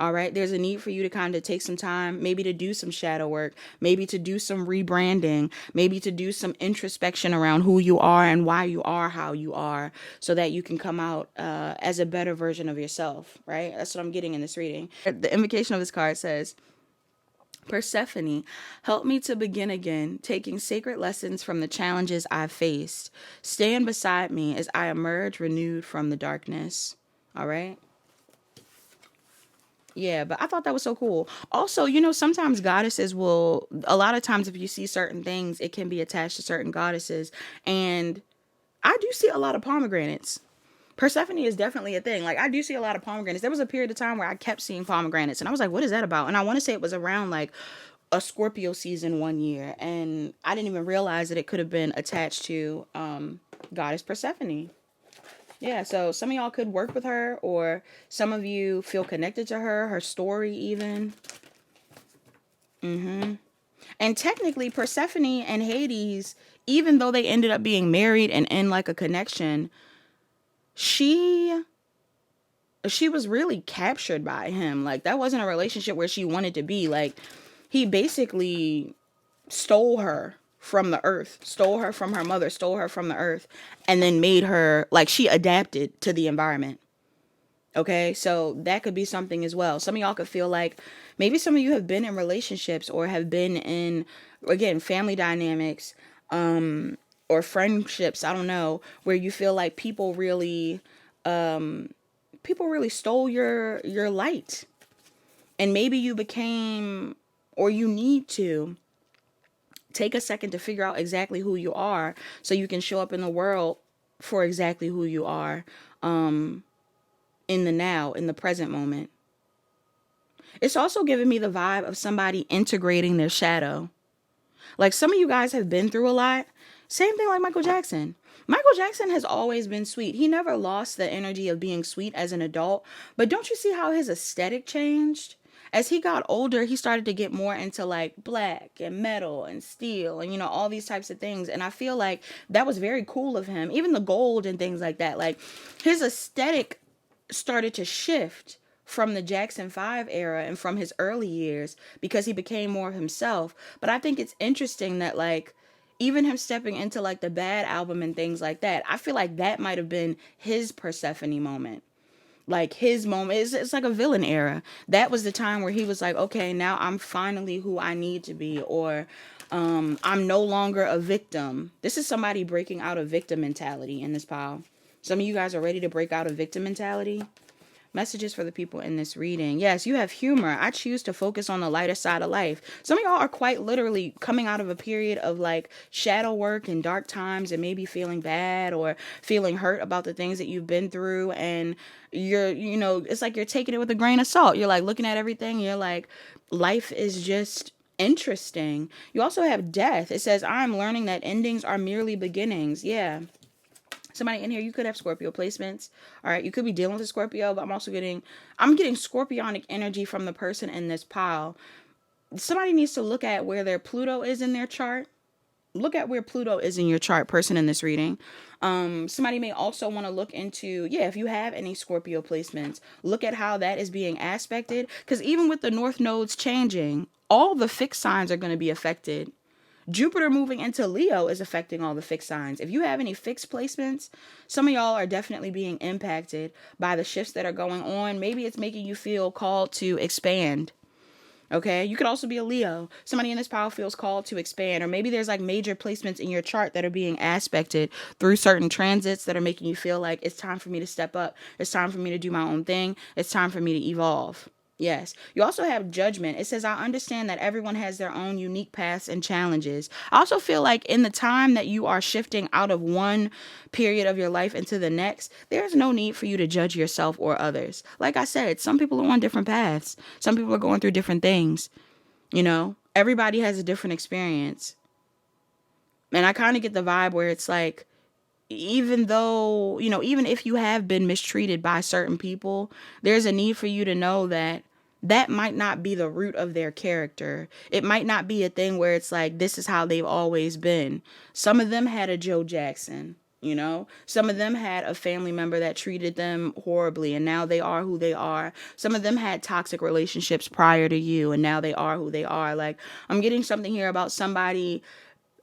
All right. There's a need for you to kind of take some time, maybe to do some shadow work, maybe to do some rebranding, maybe to do some introspection around who you are and why you are how you are, so that you can come out as a better version of yourself. Right. That's what I'm getting in this reading. The invocation of this card says, Persephone, help me to begin again, taking sacred lessons from the challenges I've faced. Stand beside me as I emerge renewed from the darkness. All right. Yeah, but I thought that was so cool. Also, sometimes goddesses will, a lot of times if you see certain things, it can be attached to certain goddesses. And I do see a lot of pomegranates. Persephone is definitely a thing. Like, I do see a lot of pomegranates. There was a period of time where I kept seeing pomegranates, and I was like, what is that about? And I want to say it was around like a Scorpio season one year, and I didn't even realize that it could have been attached to goddess Persephone. Yeah, so some of y'all could work with her, or some of you feel connected to her story even. And technically, Persephone and Hades, even though they ended up being married and in like a connection, she was really captured by him. Like, that wasn't a relationship where she wanted to be. Like, he basically stole her from the earth, stole her from her mother, stole her from the earth, and then made her, like, she adapted to the environment. Okay, so that could be something as well. Some of y'all could feel like maybe some of you have been in relationships or have been in, again, family dynamics, or friendships, I don't know, where you feel like people really stole your light. And maybe you became, or you need to take a second to figure out exactly who you are, so you can show up in the world for exactly who you are, in the now, in the present moment. It's also giving me the vibe of somebody integrating their shadow. Like, some of you guys have been through a lot. Same thing like Michael Jackson. Michael Jackson has always been sweet. He never lost the energy of being sweet as an adult. But don't you see how his aesthetic changed? As he got older, he started to get more into like black and metal and steel and, all these types of things. And I feel like that was very cool of him. Even the gold and things like that. Like, his aesthetic started to shift from the Jackson 5 era and from his early years because he became more of himself. But I think it's interesting that, like, even him stepping into like the Bad album and things like that, I feel like that might have been his Persephone moment. Like, his moment, it's like a villain era. That was the time where he was like, okay, now I'm finally who I need to be, or I'm no longer a victim. This is somebody breaking out of victim mentality in this pile. Some of you guys are ready to break out of victim mentality. Messages for the people in this reading. Yes, you have humor. I choose to focus on the lighter side of life. Some of y'all are quite literally coming out of a period of like shadow work and dark times and maybe feeling bad or feeling hurt about the things that you've been through. And you're, it's like you're taking it with a grain of salt. You're like looking at everything. And you're like, life is just interesting. You also have death. It says, I'm learning that endings are merely beginnings. Yeah. Somebody in here, you could have Scorpio placements. All right, you could be dealing with a Scorpio, but I'm getting scorpionic energy from the person in this pile. Somebody needs to look at where their Pluto is in their chart. Look at where Pluto is in your chart, person in this reading. Somebody may also want to look into, if you have any Scorpio placements, look at how that is being aspected. Because even with the North nodes changing, all the fixed signs are going to be affected. Jupiter moving into Leo is affecting all the fixed signs. If you have any fixed placements, some of y'all are definitely being impacted by the shifts that are going on. Maybe it's making you feel called to expand. Okay, you could also be a Leo. Somebody in this pile feels called to expand, or maybe there's like major placements in your chart that are being aspected through certain transits that are making you feel like it's time for me to step up. It's time for me to do my own thing. It's time for me to evolve. Yes. You also have judgment. It says, I understand that everyone has their own unique paths and challenges. I also feel like in the time that you are shifting out of one period of your life into the next, there's no need for you to judge yourself or others. Like I said, some people are on different paths. Some people are going through different things. Everybody has a different experience. And I kind of get the vibe where it's like, even though, even if you have been mistreated by certain people, there's a need for you to know that that might not be the root of their character. It might not be a thing where it's like, this is how they've always been. Some of them had a Joe Jackson, some of them had a family member that treated them horribly and now they are who they are. Some of them had toxic relationships prior to you and now they are who they are. Like, I'm getting something here about somebody,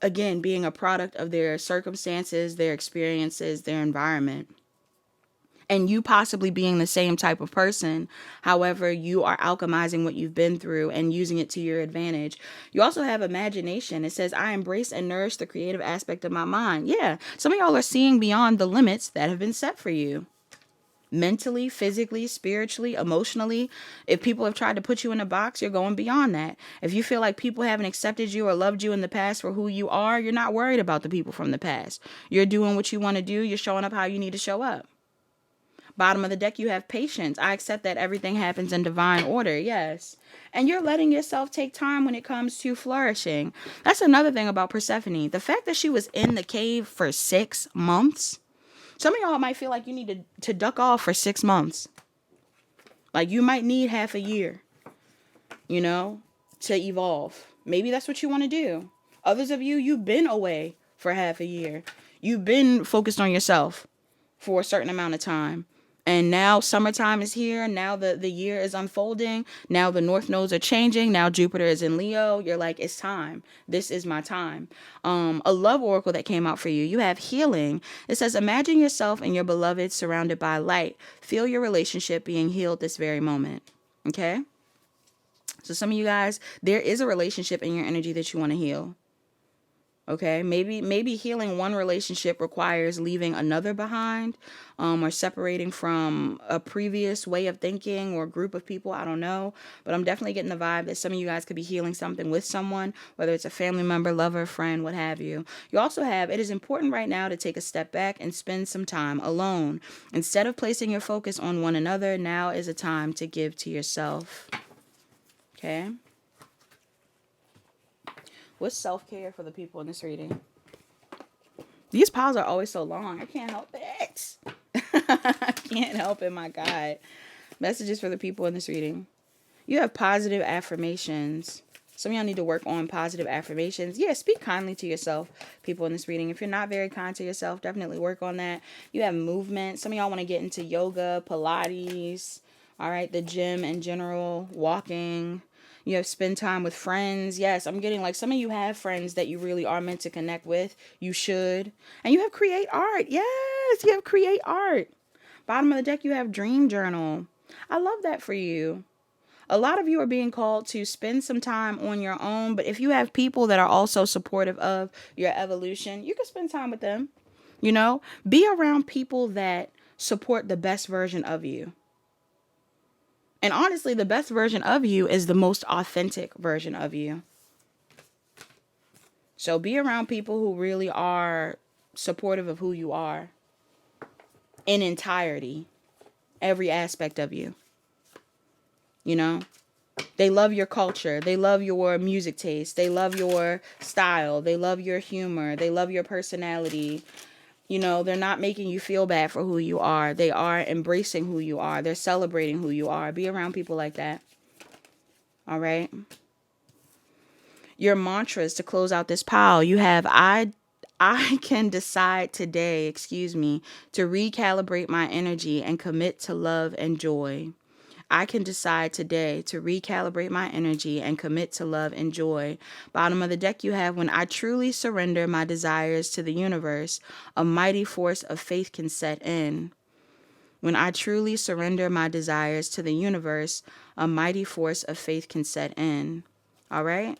again, being a product of their circumstances, their experiences, their environment. And you possibly being the same type of person. However, you are alchemizing what you've been through and using it to your advantage. You also have imagination. It says, I embrace and nourish the creative aspect of my mind. Yeah, some of y'all are seeing beyond the limits that have been set for you. Mentally, physically, spiritually, emotionally. If people have tried to put you in a box, you're going beyond that. If you feel like people haven't accepted you or loved you in the past for who you are, you're not worried about the people from the past. You're doing what you want to do. You're showing up how you need to show up. Bottom of the deck, you have patience. I accept that everything happens in divine order. Yes. And you're letting yourself take time when it comes to flourishing. That's another thing about Persephone. The fact that she was in the cave for 6 months. Some of y'all might feel like you need to duck off for 6 months. Like you might need half a year, to evolve. Maybe that's what you want to do. Others of you, you've been away for half a year. You've been focused on yourself for a certain amount of time. And now summertime is here. Now the year is unfolding. Now the north nodes are changing. Now Jupiter is in Leo. You're like, it's time. This is my time. A love oracle that came out for you. You have healing. It says, imagine yourself and your beloved surrounded by light. Feel your relationship being healed this very moment. Okay? So some of you guys, there is a relationship in your energy that you want to heal. Okay, maybe healing one relationship requires leaving another behind, or separating from a previous way of thinking or group of people. I don't know, but I'm definitely getting the vibe that some of you guys could be healing something with someone, whether it's a family member, lover, friend, what have you. You also have, it is important right now to take a step back and spend some time alone. Instead of placing your focus on one another, now is a time to give to yourself. Okay. What's self-care for the people in this reading? These piles are always so long. I can't help it. I can't help it, my God. Messages for the people in this reading. You have positive affirmations. Some of y'all need to work on positive affirmations. Yeah, speak kindly to yourself, people in this reading. If you're not very kind to yourself, definitely work on that. You have movement. Some of y'all want to get into yoga, Pilates, all right, the gym in general, walking. You have spend time with friends. Yes, I'm getting like some of you have friends that you really are meant to connect with. You should. And you have create art. Yes, you have create art. Bottom of the deck, you have dream journal. I love that for you. A lot of you are being called to spend some time on your own. But if you have people that are also supportive of your evolution, you can spend time with them. Be around people that support the best version of you. And honestly, the best version of you is the most authentic version of you. So be around people who really are supportive of who you are in entirety, every aspect of you. You know, they love your culture. They love your music taste. They love your style. They love your humor. They love your personality. You know, they're not making you feel bad for who you are. They are embracing who you are. They're celebrating who you are. Be around people like that. All right. Your mantras to close out this pile. You have, I can decide today, to recalibrate my energy and commit to love and joy. I can decide today to recalibrate my energy and commit to love and joy. Bottom of the deck, you have, when I truly surrender my desires to the universe, a mighty force of faith can set in. When I truly surrender my desires to the universe, a mighty force of faith can set in. All right?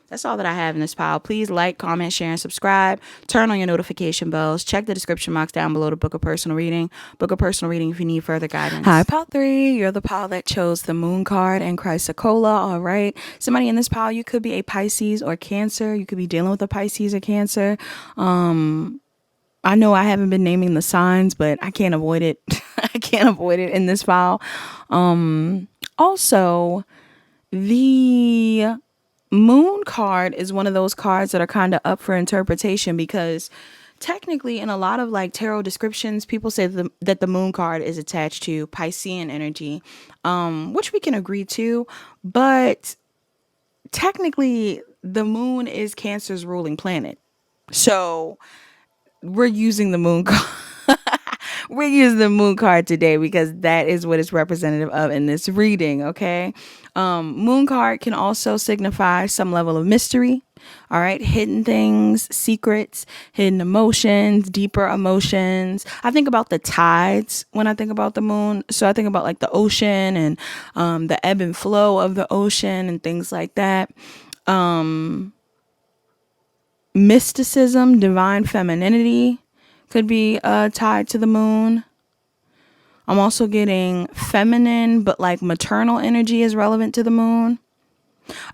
That's all that I have in this pile. Please like, comment, share, and subscribe. Turn on your notification bells. Check the description box down below to book a personal reading. Book a personal reading if you need further guidance. Hi, pile 3. You're the pile that chose the moon card and CHRYSOCOLLA. All right. Somebody in this pile, you could be a Pisces or Cancer. You could be dealing with a Pisces or Cancer. I know I haven't been naming the signs, but I can't avoid it. I can't avoid it in this file. Also, the moon card is one of those cards that are kind of up for interpretation, because technically in a lot of like tarot descriptions, people say that the moon card is attached to Piscean energy, which we can agree to, but technically the moon is Cancer's ruling planet. So we're using the moon card. We're using the moon card today because that is what it's representative of in this reading, okay? Moon card can also signify some level of mystery, all right? Hidden things, secrets, hidden emotions, deeper emotions. I think about the tides when I think about the moon. So I think about like the ocean and the ebb and flow of the ocean and things like that. Mysticism, divine femininity could be tied to the moon. I'm also getting feminine, but like maternal energy is relevant to the moon.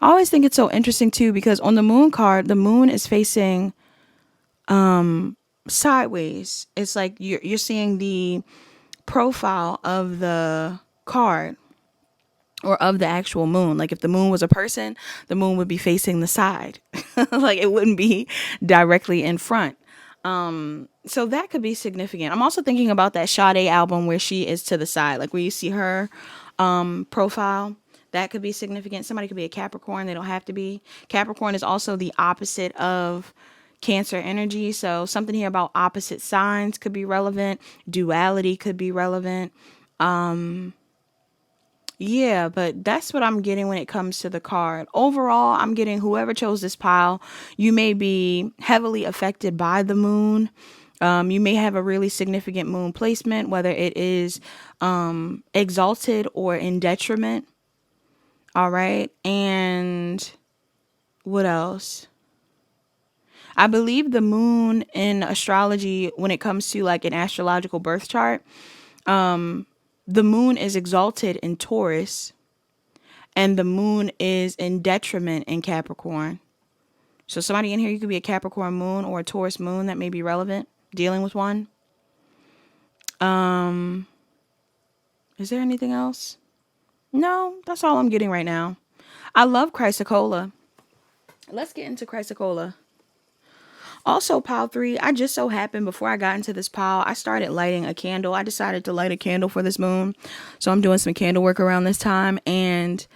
I always think it's so interesting too, because on the moon card, the moon is facing sideways. It's like you're seeing the profile of the card or of the actual moon. Like if the moon was a person, the moon would be facing the side. Like it wouldn't be directly in front. So that could be significant. I'm also thinking about that Sade album where she is to the side, like where you see her profile. That could be significant. Somebody could be a Capricorn. They don't have to be. Capricorn is also the opposite of Cancer energy. So something here about opposite signs could be relevant. Duality could be relevant. Yeah, but that's what I'm getting when it comes to the card. Overall, I'm getting whoever chose this pile, you may be heavily affected by the moon. You may have a really significant moon placement, whether it is exalted or in detriment. All right. And what else? I believe the moon in astrology, when it comes to like an astrological birth chart, the moon is exalted in Taurus and the moon is in detriment in Capricorn. So somebody in here, you could be a Capricorn moon or a Taurus moon that may be relevant, dealing with one. Is there anything else? No, that's all I'm getting right now. I love CHRYSOCOLLA. Let's get into CHRYSOCOLLA. Also, pile 3, I just so happened before I got into this pile, I started lighting a candle. I decided to light a candle for this moon. So I'm doing some candle work around this time. And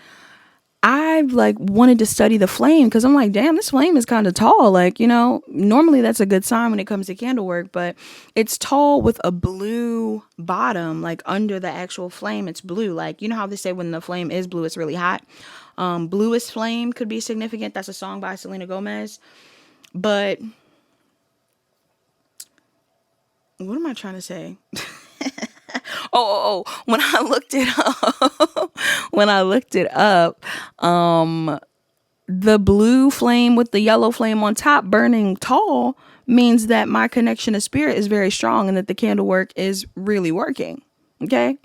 I like wanted to study the flame because I'm like, damn, this flame is kind of tall. Like, you know, normally that's a good sign when it comes to candle work, but it's tall with a blue bottom, like under the actual flame. It's blue. Like, you know how they say when the flame is blue, it's really hot. Bluest flame could be significant. That's a song by Selena Gomez. But what am I trying to say? When I looked it up, the blue flame with the yellow flame on top burning tall means that my connection to spirit is very strong and that the candle work is really working. Okay.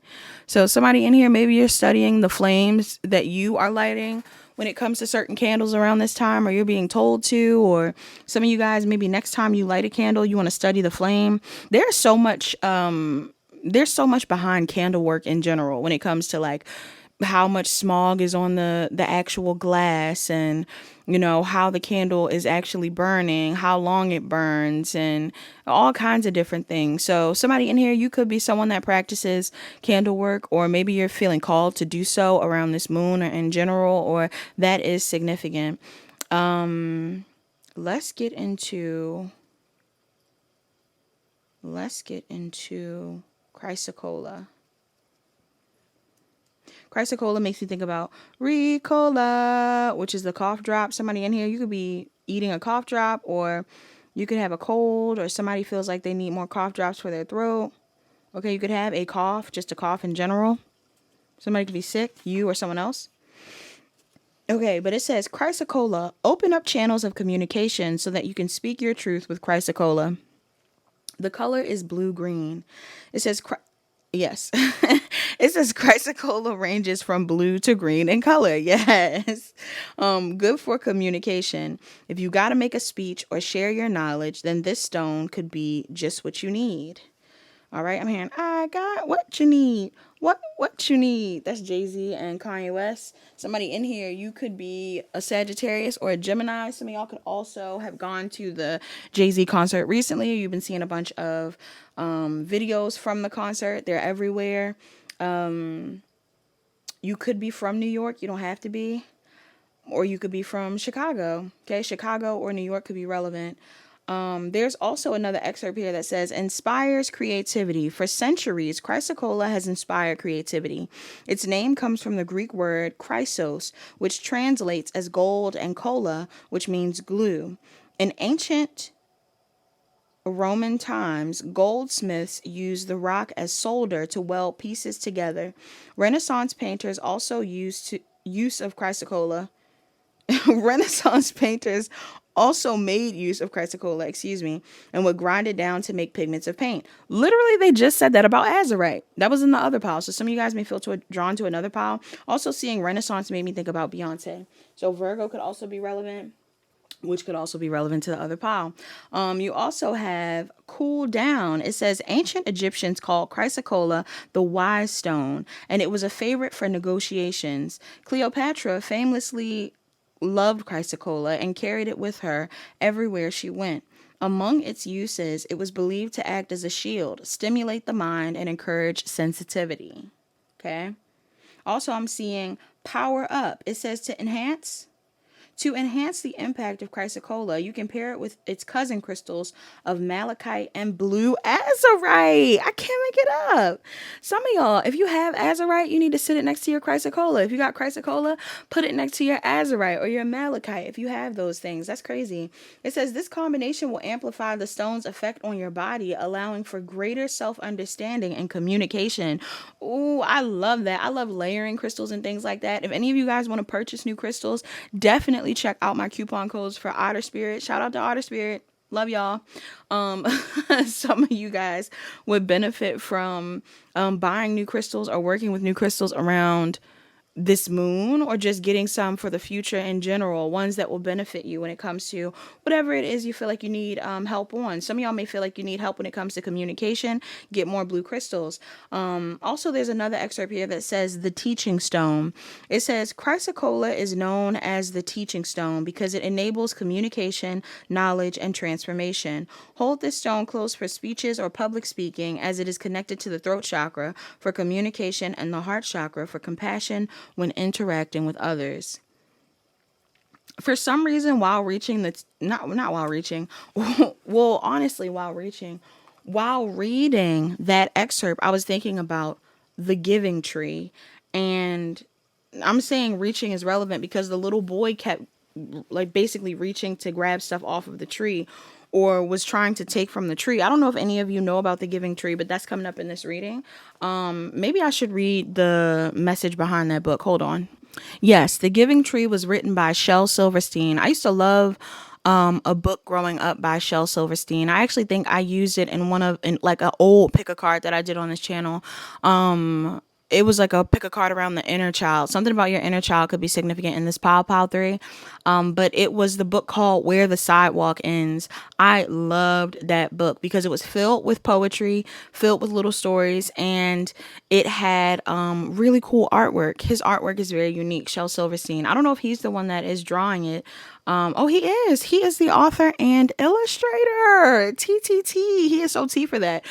So somebody in here, maybe you're studying the flames that you are lighting when it comes to certain candles around this time, or you're being told to, or some of you guys, maybe next time you light a candle, you want to study the flame. There's so much behind candle work in general when it comes to like how much smog is on the actual glass, and how the candle is actually burning, how long it burns, and all kinds of different things. So somebody in here, you could be someone that practices candle work, or maybe you're feeling called to do so around this moon or in general, or that is significant. Let's get into Chrysocolla. Chrysocolla makes me think about Ricola, which is the cough drop. Somebody in here, you could be eating a cough drop, or you could have a cold, or somebody feels like they need more cough drops for their throat. Okay, you could have a cough, just a cough in general. Somebody could be sick, you or someone else. Okay, but it says Chrysocolla, open up channels of communication so that you can speak your truth with Chrysocolla. The color is blue-green. It says yes. It says Chrysocolla ranges from blue to green in color. Yes. Good for communication. If you got to make a speech or share your knowledge, then this stone could be just what you need. All right, I'm hearing, I got what you need. What you need. That's Jay-Z and Kanye West. Somebody in here, you could be a Sagittarius or a Gemini. Some of y'all could also have gone to the Jay-Z concert recently. You've been seeing a bunch of videos from the concert. They're everywhere. You could be from New York. You don't have to be. Or you could be from Chicago. Okay, Chicago or New York could be relevant. There's also another excerpt here that says, inspires creativity. For centuries, Chrysocolla has inspired creativity. Its name comes from the Greek word chrysos, which translates as gold, and colla, which means glue. In ancient Roman times, goldsmiths used the rock as solder to weld pieces together. Renaissance painters also use of Chrysocolla. Renaissance painters also made use of Chrysocolla, and would grind it down to make pigments of paint. Literally, they just said that about Azurite. That was in the other pile. So some of you guys may feel drawn to another pile. Also, seeing Renaissance made me think about Beyonce. So Virgo could also be relevant, which could also be relevant to the other pile. You also have cool down. It says ancient Egyptians called Chrysocolla the wise stone, and it was a favorite for negotiations. Cleopatra famously loved Chrysocolla and carried it with her everywhere she went. Among its uses, it was believed to act as a shield, stimulate the mind, and encourage sensitivity. Okay. Also, I'm seeing power up. It says to enhance. To enhance the impact of Chrysocolla, you can pair it with its cousin crystals of malachite and blue azurite. I can't make it up. Some of y'all, if you have azurite, you need to sit it next to your Chrysocolla. If you got Chrysocolla, put it next to your azurite or your malachite if you have those things. That's crazy. It says this combination will amplify the stone's effect on your body, allowing for greater self-understanding and communication. Ooh, I love that. I love layering crystals and things like that. If any of you guys want to purchase new crystals, definitely check out my coupon codes for Otter Spirit. Shout out to Otter Spirit. Love y'all. Some of you guys would benefit from buying new crystals or working with new crystals around this moon, or just getting some for the future in general, ones that will benefit you when it comes to whatever it is you feel like you need help on. Some of y'all may feel like you need help when it comes to communication. Get more blue crystals. Also, there's another excerpt here that says the teaching stone. It says Chrysocolla is known as the teaching stone because it enables communication, knowledge, and transformation. Hold this stone close for speeches or public speaking, as it is connected to the throat chakra for communication and the heart chakra for compassion when interacting with others. For some reason, while reaching while reading that excerpt, I was thinking about the giving tree. And I'm saying reaching is relevant because the little boy kept like basically reaching to grab stuff off of the tree, or was trying to take from the tree. I don't know if any of you know about the giving tree, but that's coming up in this reading. Maybe I should read the message behind that book. Hold on. Yes, The Giving Tree was written by Shel Silverstein. I used to love a book growing up by Shel Silverstein. I actually think I used it in like an old pick a card that I did on this channel. It was like a pick a card around the inner child. Something about your inner child could be significant in this Pile 3. But it was the book called Where the Sidewalk Ends. I loved that book because it was filled with poetry, filled with little stories, and it had really cool artwork. His artwork is very unique. Shel Silverstein. I don't know if he's the one that is drawing it. Oh, he is. He is the author and illustrator. TTT. He is so T for that.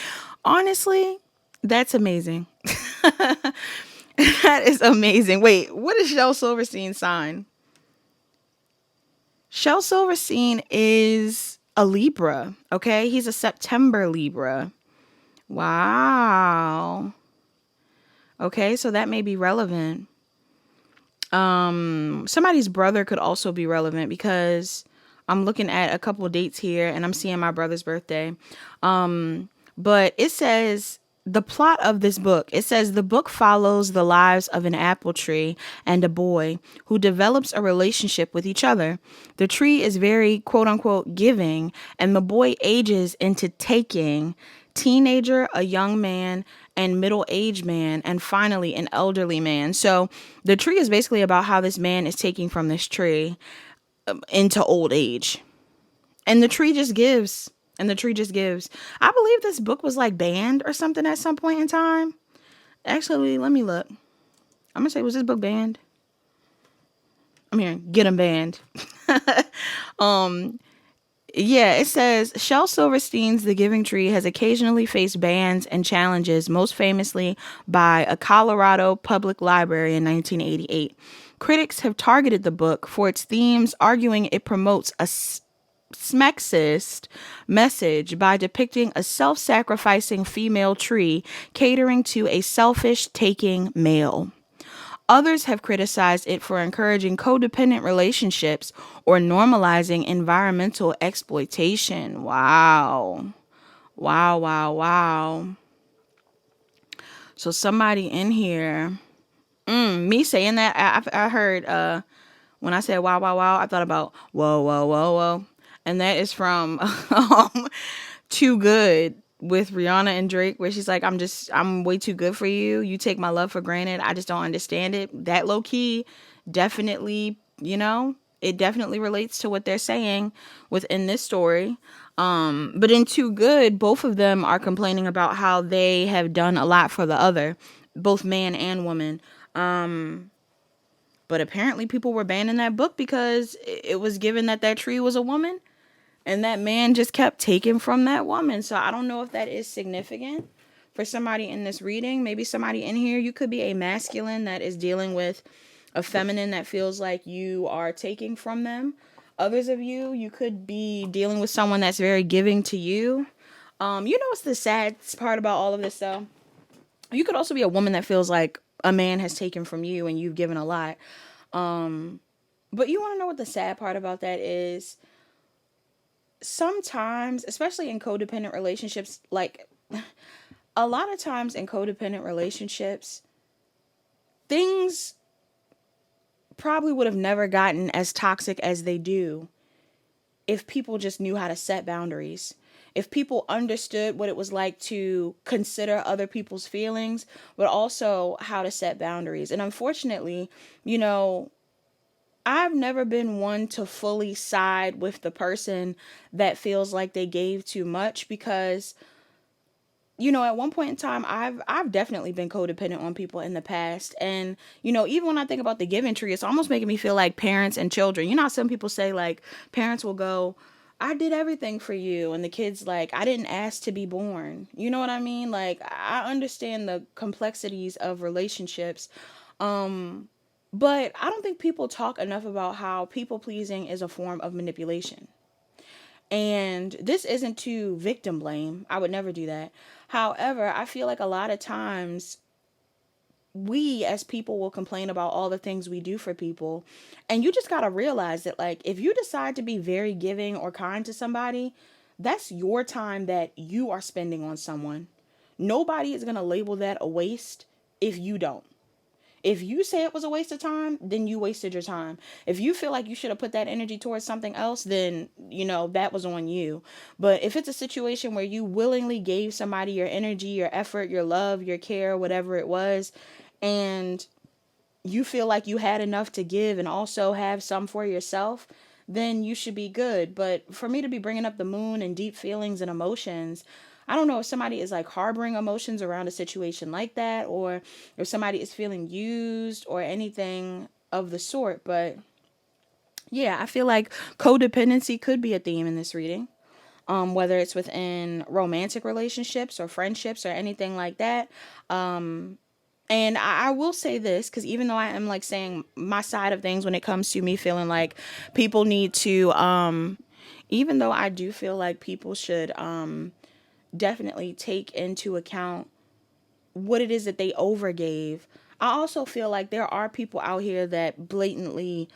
Honestly, that's amazing. That is amazing. Wait, what is Shel Silverstein's sign? Shel Silverstein is a Libra. Okay, he's a September Libra. Wow. Okay, so that may be relevant. Somebody's brother could also be relevant because I'm looking at a couple dates here and I'm seeing my brother's birthday. But it says the plot of this book, it says the book follows the lives of an apple tree and a boy who develops a relationship with each other. The tree is very quote unquote giving and the boy ages into taking. Teenager, a young man, and middle-aged man, and finally an elderly man. So the tree is basically about how this man is taking from this tree into old age. And the tree just gives. And the tree just gives. I believe this book was like banned or something at some point in time. Actually, let me look. I'm going to say, was this book banned? I'm here. Get them banned. Yeah, it says Shel Silverstein's The Giving Tree has occasionally faced bans and challenges, most famously by a Colorado public library in 1988. Critics have targeted the book for its themes, arguing it promotes a smexist message by depicting a self-sacrificing female tree catering to a selfish, taking male. Others have criticized it for encouraging codependent relationships or normalizing environmental exploitation. Wow. Wow, wow, wow. So somebody in here, me saying that, I heard, when I said wow, wow, wow, I thought about whoa, whoa, whoa, whoa. And that is from Too Good with Rihanna and Drake, where she's like, I'm way too good for you. You take my love for granted. I just don't understand it. That low key definitely, it definitely relates to what they're saying within this story. But in Too Good, both of them are complaining about how they have done a lot for the other, both man and woman. But apparently people were banning that book because it was given that tree was a woman. And that man just kept taking from that woman. So I don't know if that is significant for somebody in this reading. Maybe somebody in here, you could be a masculine that is dealing with a feminine that feels like you are taking from them. Others of you, you could be dealing with someone that's very giving to you. What's the sad part about all of this, though? You could also be a woman that feels like a man has taken from you and you've given a lot. But you want to know what the sad part about that is? Sometimes, especially in codependent relationships, like a lot of times in codependent relationships, things probably would have never gotten as toxic as they do if people just knew how to set boundaries. If people understood what it was like to consider other people's feelings, but also how to set boundaries. And unfortunately, I've never been one to fully side with the person that feels like they gave too much because, at one point in time, I've definitely been codependent on people in the past. And, even when I think about the giving tree, it's almost making me feel like parents and children. How some people say like parents will go, I did everything for you. And the kid's like, I didn't ask to be born. You know what I mean? Like, I understand the complexities of relationships. But I don't think people talk enough about how people pleasing is a form of manipulation. And this isn't to victim blame. I would never do that. However, I feel like a lot of times we as people will complain about all the things we do for people. And you just got to realize that, like, if you decide to be very giving or kind to somebody, that's your time that you are spending on someone. Nobody is going to label that a waste if you don't. If you say it was a waste of time, then you wasted your time. If you feel like you should have put that energy towards something else, then, that was on you. But if it's a situation where you willingly gave somebody your energy, your effort, your love, your care, whatever it was, and you feel like you had enough to give and also have some for yourself, then you should be good. But for me to be bringing up the moon and deep feelings and emotions, I don't know if somebody is like harboring emotions around a situation like that, or if somebody is feeling used or anything of the sort. But yeah, I feel like codependency could be a theme in this reading. Whether it's within romantic relationships or friendships or anything like that. And I will say this, because even though I am like saying my side of things when it comes to me feeling like people need to, even though I do feel like people should definitely take into account what it is that they overgave, I also feel like there are people out here that blatantly,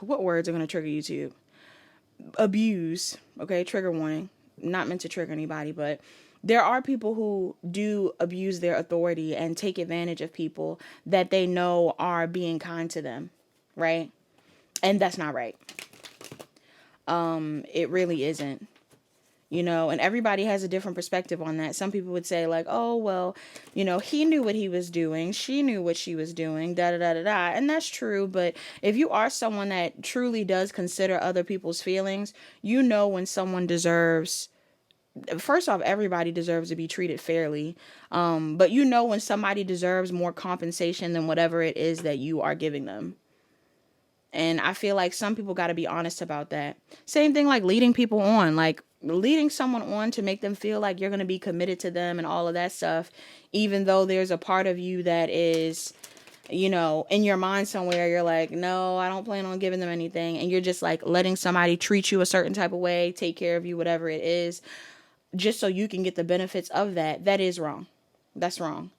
what words are going to trigger YouTube? Abuse. Okay, trigger warning. Not meant to trigger anybody, but there are people who do abuse their authority and take advantage of people that they know are being kind to them, right? And that's not right. It really isn't. And everybody has a different perspective on that. Some people would say like, oh, well, he knew what he was doing. She knew what she was doing, da, da, da, da, da. And that's true. But if you are someone that truly does consider other people's feelings, when someone deserves, first off, everybody deserves to be treated fairly. But when somebody deserves more compensation than whatever it is that you are giving them. And I feel like some people got to be honest about that. Same thing like leading people on, like leading someone on to make them feel like you're going to be committed to them and all of that stuff, even though there's a part of you that is, in your mind somewhere, you're like, no, I don't plan on giving them anything. And you're just like letting somebody treat you a certain type of way, take care of you, whatever it is, just so you can get the benefits of that. That is wrong. That's wrong.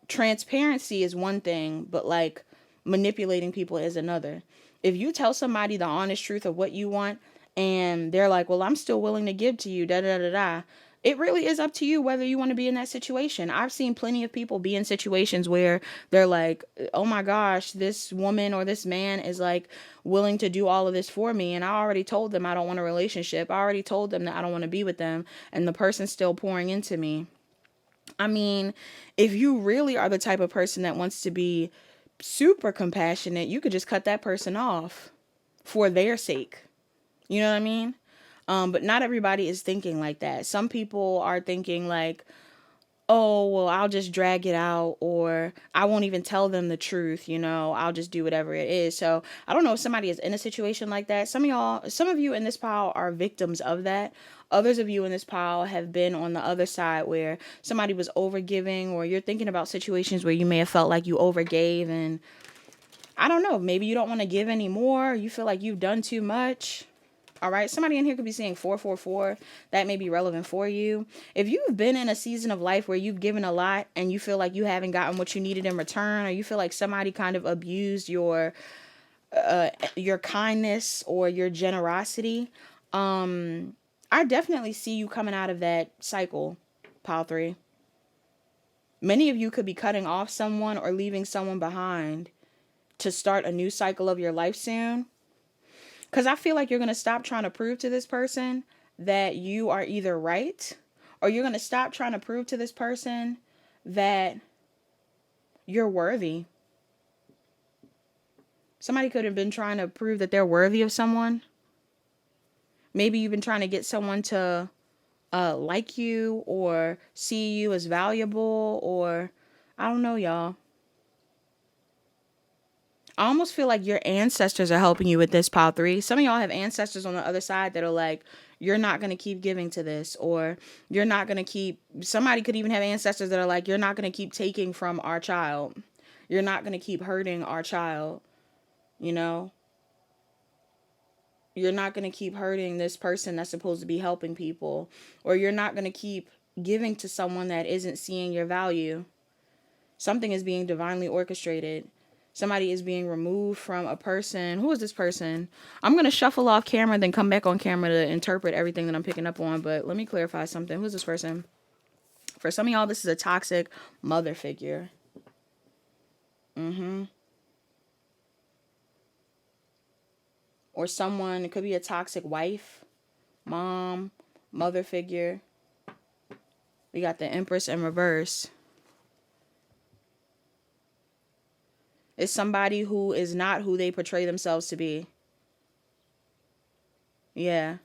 Transparency is one thing, but like manipulating people is another. If you tell somebody the honest truth of what you want and they're like, well, I'm still willing to give to you, da da da da, it really is up to you whether you want to be in that situation. I've seen plenty of people be in situations where they're like, oh my gosh, this woman or this man is like willing to do all of this for me. And I already told them I don't want a relationship. I already told them that I don't want to be with them. And the person's still pouring into me. I mean, if you really are the type of person that wants to be super compassionate, you could just cut that person off for their sake. You know what I mean? But not everybody is thinking like that. Some people are thinking like, oh, well, I'll just drag it out, or I won't even tell them the truth, I'll just do whatever it is. So I don't know if somebody is in a situation like that. Some of you in this pile are victims of that. Others of you in this pile have been on the other side where somebody was overgiving, or you're thinking about situations where you may have felt like you overgave, and I don't know, maybe you don't want to give anymore. You feel like you've done too much. All right. Somebody in here could be saying 444. That may be relevant for you. If you've been in a season of life where you've given a lot and you feel like you haven't gotten what you needed in return, or you feel like somebody kind of abused your kindness or your generosity, I definitely see you coming out of that cycle, pile 3. Many of you could be cutting off someone or leaving someone behind to start a new cycle of your life soon. Because I feel like you're going to stop trying to prove to this person that you are either right, or you're going to stop trying to prove to this person that you're worthy. Somebody could have been trying to prove that they're worthy of someone. Maybe you've been trying to get someone to like you or see you as valuable, or I don't know, y'all. I almost feel like your ancestors are helping you with this, pile 3. Some of y'all have ancestors on the other side that are like, you're not going to keep giving to this, or you're not going to keep, somebody could even have ancestors that are like, you're not going to keep taking from our child. You're not going to keep hurting our child. You're not going to keep hurting this person that's supposed to be helping people, or you're not going to keep giving to someone that isn't seeing your value. Something is being divinely orchestrated. Somebody is being removed from a person. Who is this person? I'm going to shuffle off camera, then come back on camera to interpret everything that I'm picking up on. But let me clarify something. Who is this person? For some of y'all, this is a toxic mother figure. Mm-hmm. Or someone, it could be a toxic wife, mom, mother figure. We got the Empress in reverse. It's somebody who is not who they portray themselves to be. Yeah.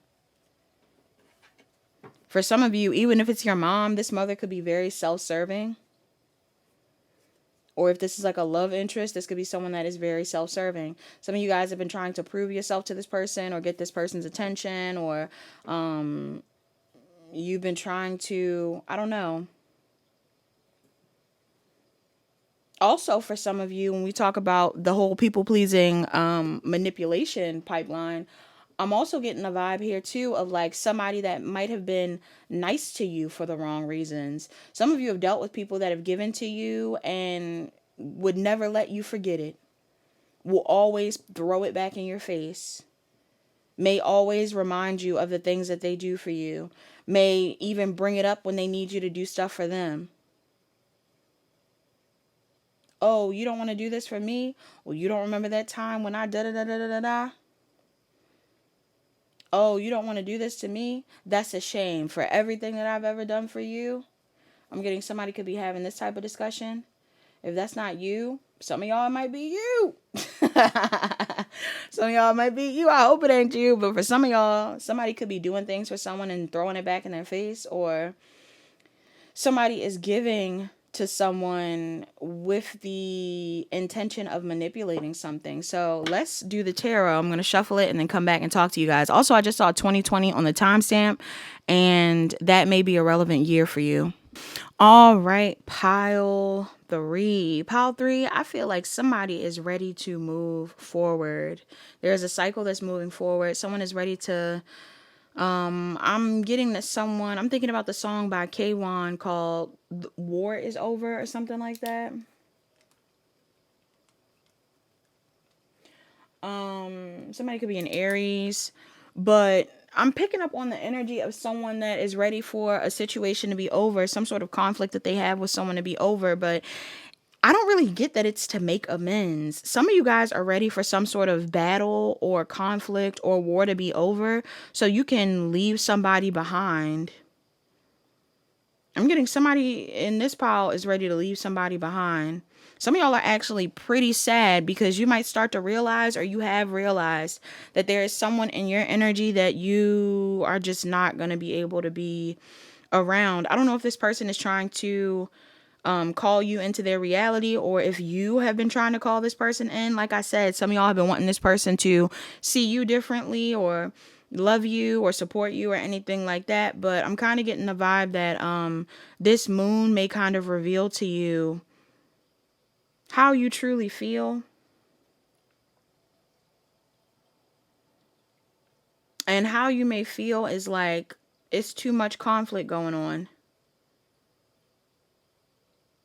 For some of you, even if it's your mom, this mother could be very self-serving. Or if this is like a love interest, this could be someone that is very self-serving. Some of you guys have been trying to prove yourself to this person or get this person's attention, or you've been trying to, I don't know. Also, for some of you, when we talk about the whole people-pleasing manipulation pipeline, I'm also getting a vibe here too of like somebody that might have been nice to you for the wrong reasons. Some of you have dealt with people that have given to you and would never let you forget it. Will always throw it back in your face. May always remind you of the things that they do for you. May even bring it up when they need you to do stuff for them. Oh, you don't want to do this for me? Well, you don't remember that time when I da da da da da da da? Oh, you don't want to do this to me? That's a shame. For everything that I've ever done for you, I'm getting somebody could be having this type of discussion. If that's not you, some of y'all might be you. Some of y'all might be you. I hope it ain't you. But for some of y'all, somebody could be doing things for someone and throwing it back in their face. Or somebody is giving to someone with the intention of manipulating something. So let's do the tarot. I'm going to shuffle it and then come back and talk to you guys. Also, I just saw 2020 on the timestamp, and that may be a relevant year for you. All right, pile 3. Pile 3, I feel like somebody is ready to move forward. There's a cycle that's moving forward. Someone is ready to I'm getting that someone, I'm thinking about the song by K1 called War is Over or something like that. Somebody could be an Aries, but I'm picking up on the energy of someone that is ready for a situation to be over, some sort of conflict that they have with someone to be over, but I don't really get that it's to make amends. Some of you guys are ready for some sort of battle or conflict or war to be over so you can leave somebody behind. I'm getting somebody in this pile is ready to leave somebody behind. Some of y'all are actually pretty sad because you might start to realize, or you have realized, that there is someone in your energy that you are just not going to be able to be around. I don't know if this person is trying to call you into their reality, or if you have been trying to call this person in. Like I said, some of y'all have been wanting this person to see you differently or love you or support you or anything like that. But I'm kind of getting the vibe that this moon may kind of reveal to you how you truly feel. And how you may feel is like it's too much conflict going on.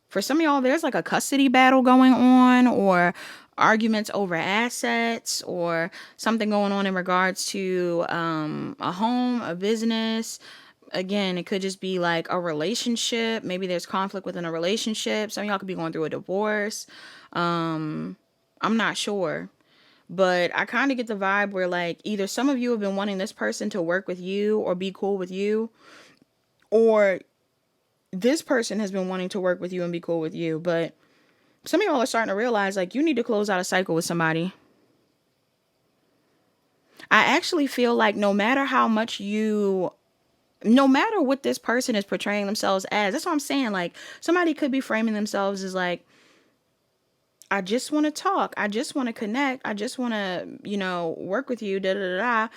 For some of y'all, there's like a custody battle going on, or arguments over assets, or something going on in regards to a home, a business. Again, it could just be like a relationship. Maybe there's conflict within a relationship. Some of y'all could be going through a divorce. I'm not sure. But I kind of get the vibe where like either some of you have been wanting this person to work with you or be cool with you, or this person has been wanting to work with you and be cool with you. But some of y'all are starting to realize like you need to close out a cycle with somebody. I actually feel like no matter what this person is portraying themselves as, that's what I'm saying. Like somebody could be framing themselves as like, I just want to talk. I just want to connect. I just want to, work with you. Da, da, da, da.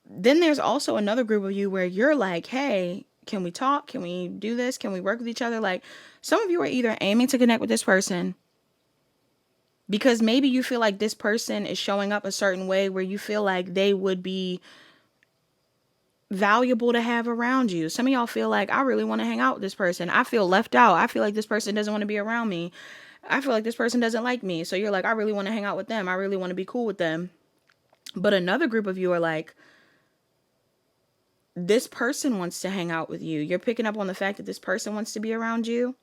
Then there's also another group of you where you're like, hey, can we talk? Can we do this? Can we work with each other? Like some of you are either aiming to connect with this person because maybe you feel like this person is showing up a certain way where you feel like they would be valuable to have around you. Some of y'all feel like, I really want to hang out with this person. I feel left out. I feel like this person doesn't want to be around me. I feel like this person doesn't like me. So you're like, I really want to hang out with them. I really want to be cool with them. But another group of you are like, this person wants to hang out with you. You're picking up on the fact that this person wants to be around you.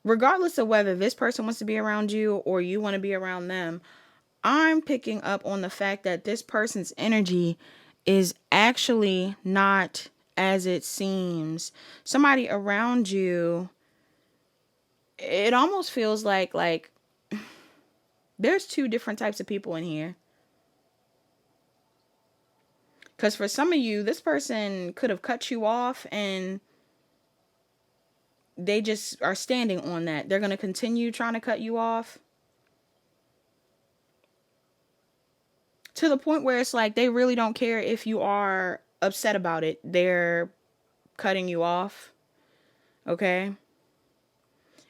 regardless of whether this person wants to be around you or you want to be around them, I'm picking up on the fact that this person's energy is actually not as it seems. Somebody around you, it almost feels like there's two different types of people in here. Because for some of you, this person could have cut you off and they just are standing on that. They're going to continue trying to cut you off to the point where it's like they really don't care if you are upset about it. They're cutting you off. Okay?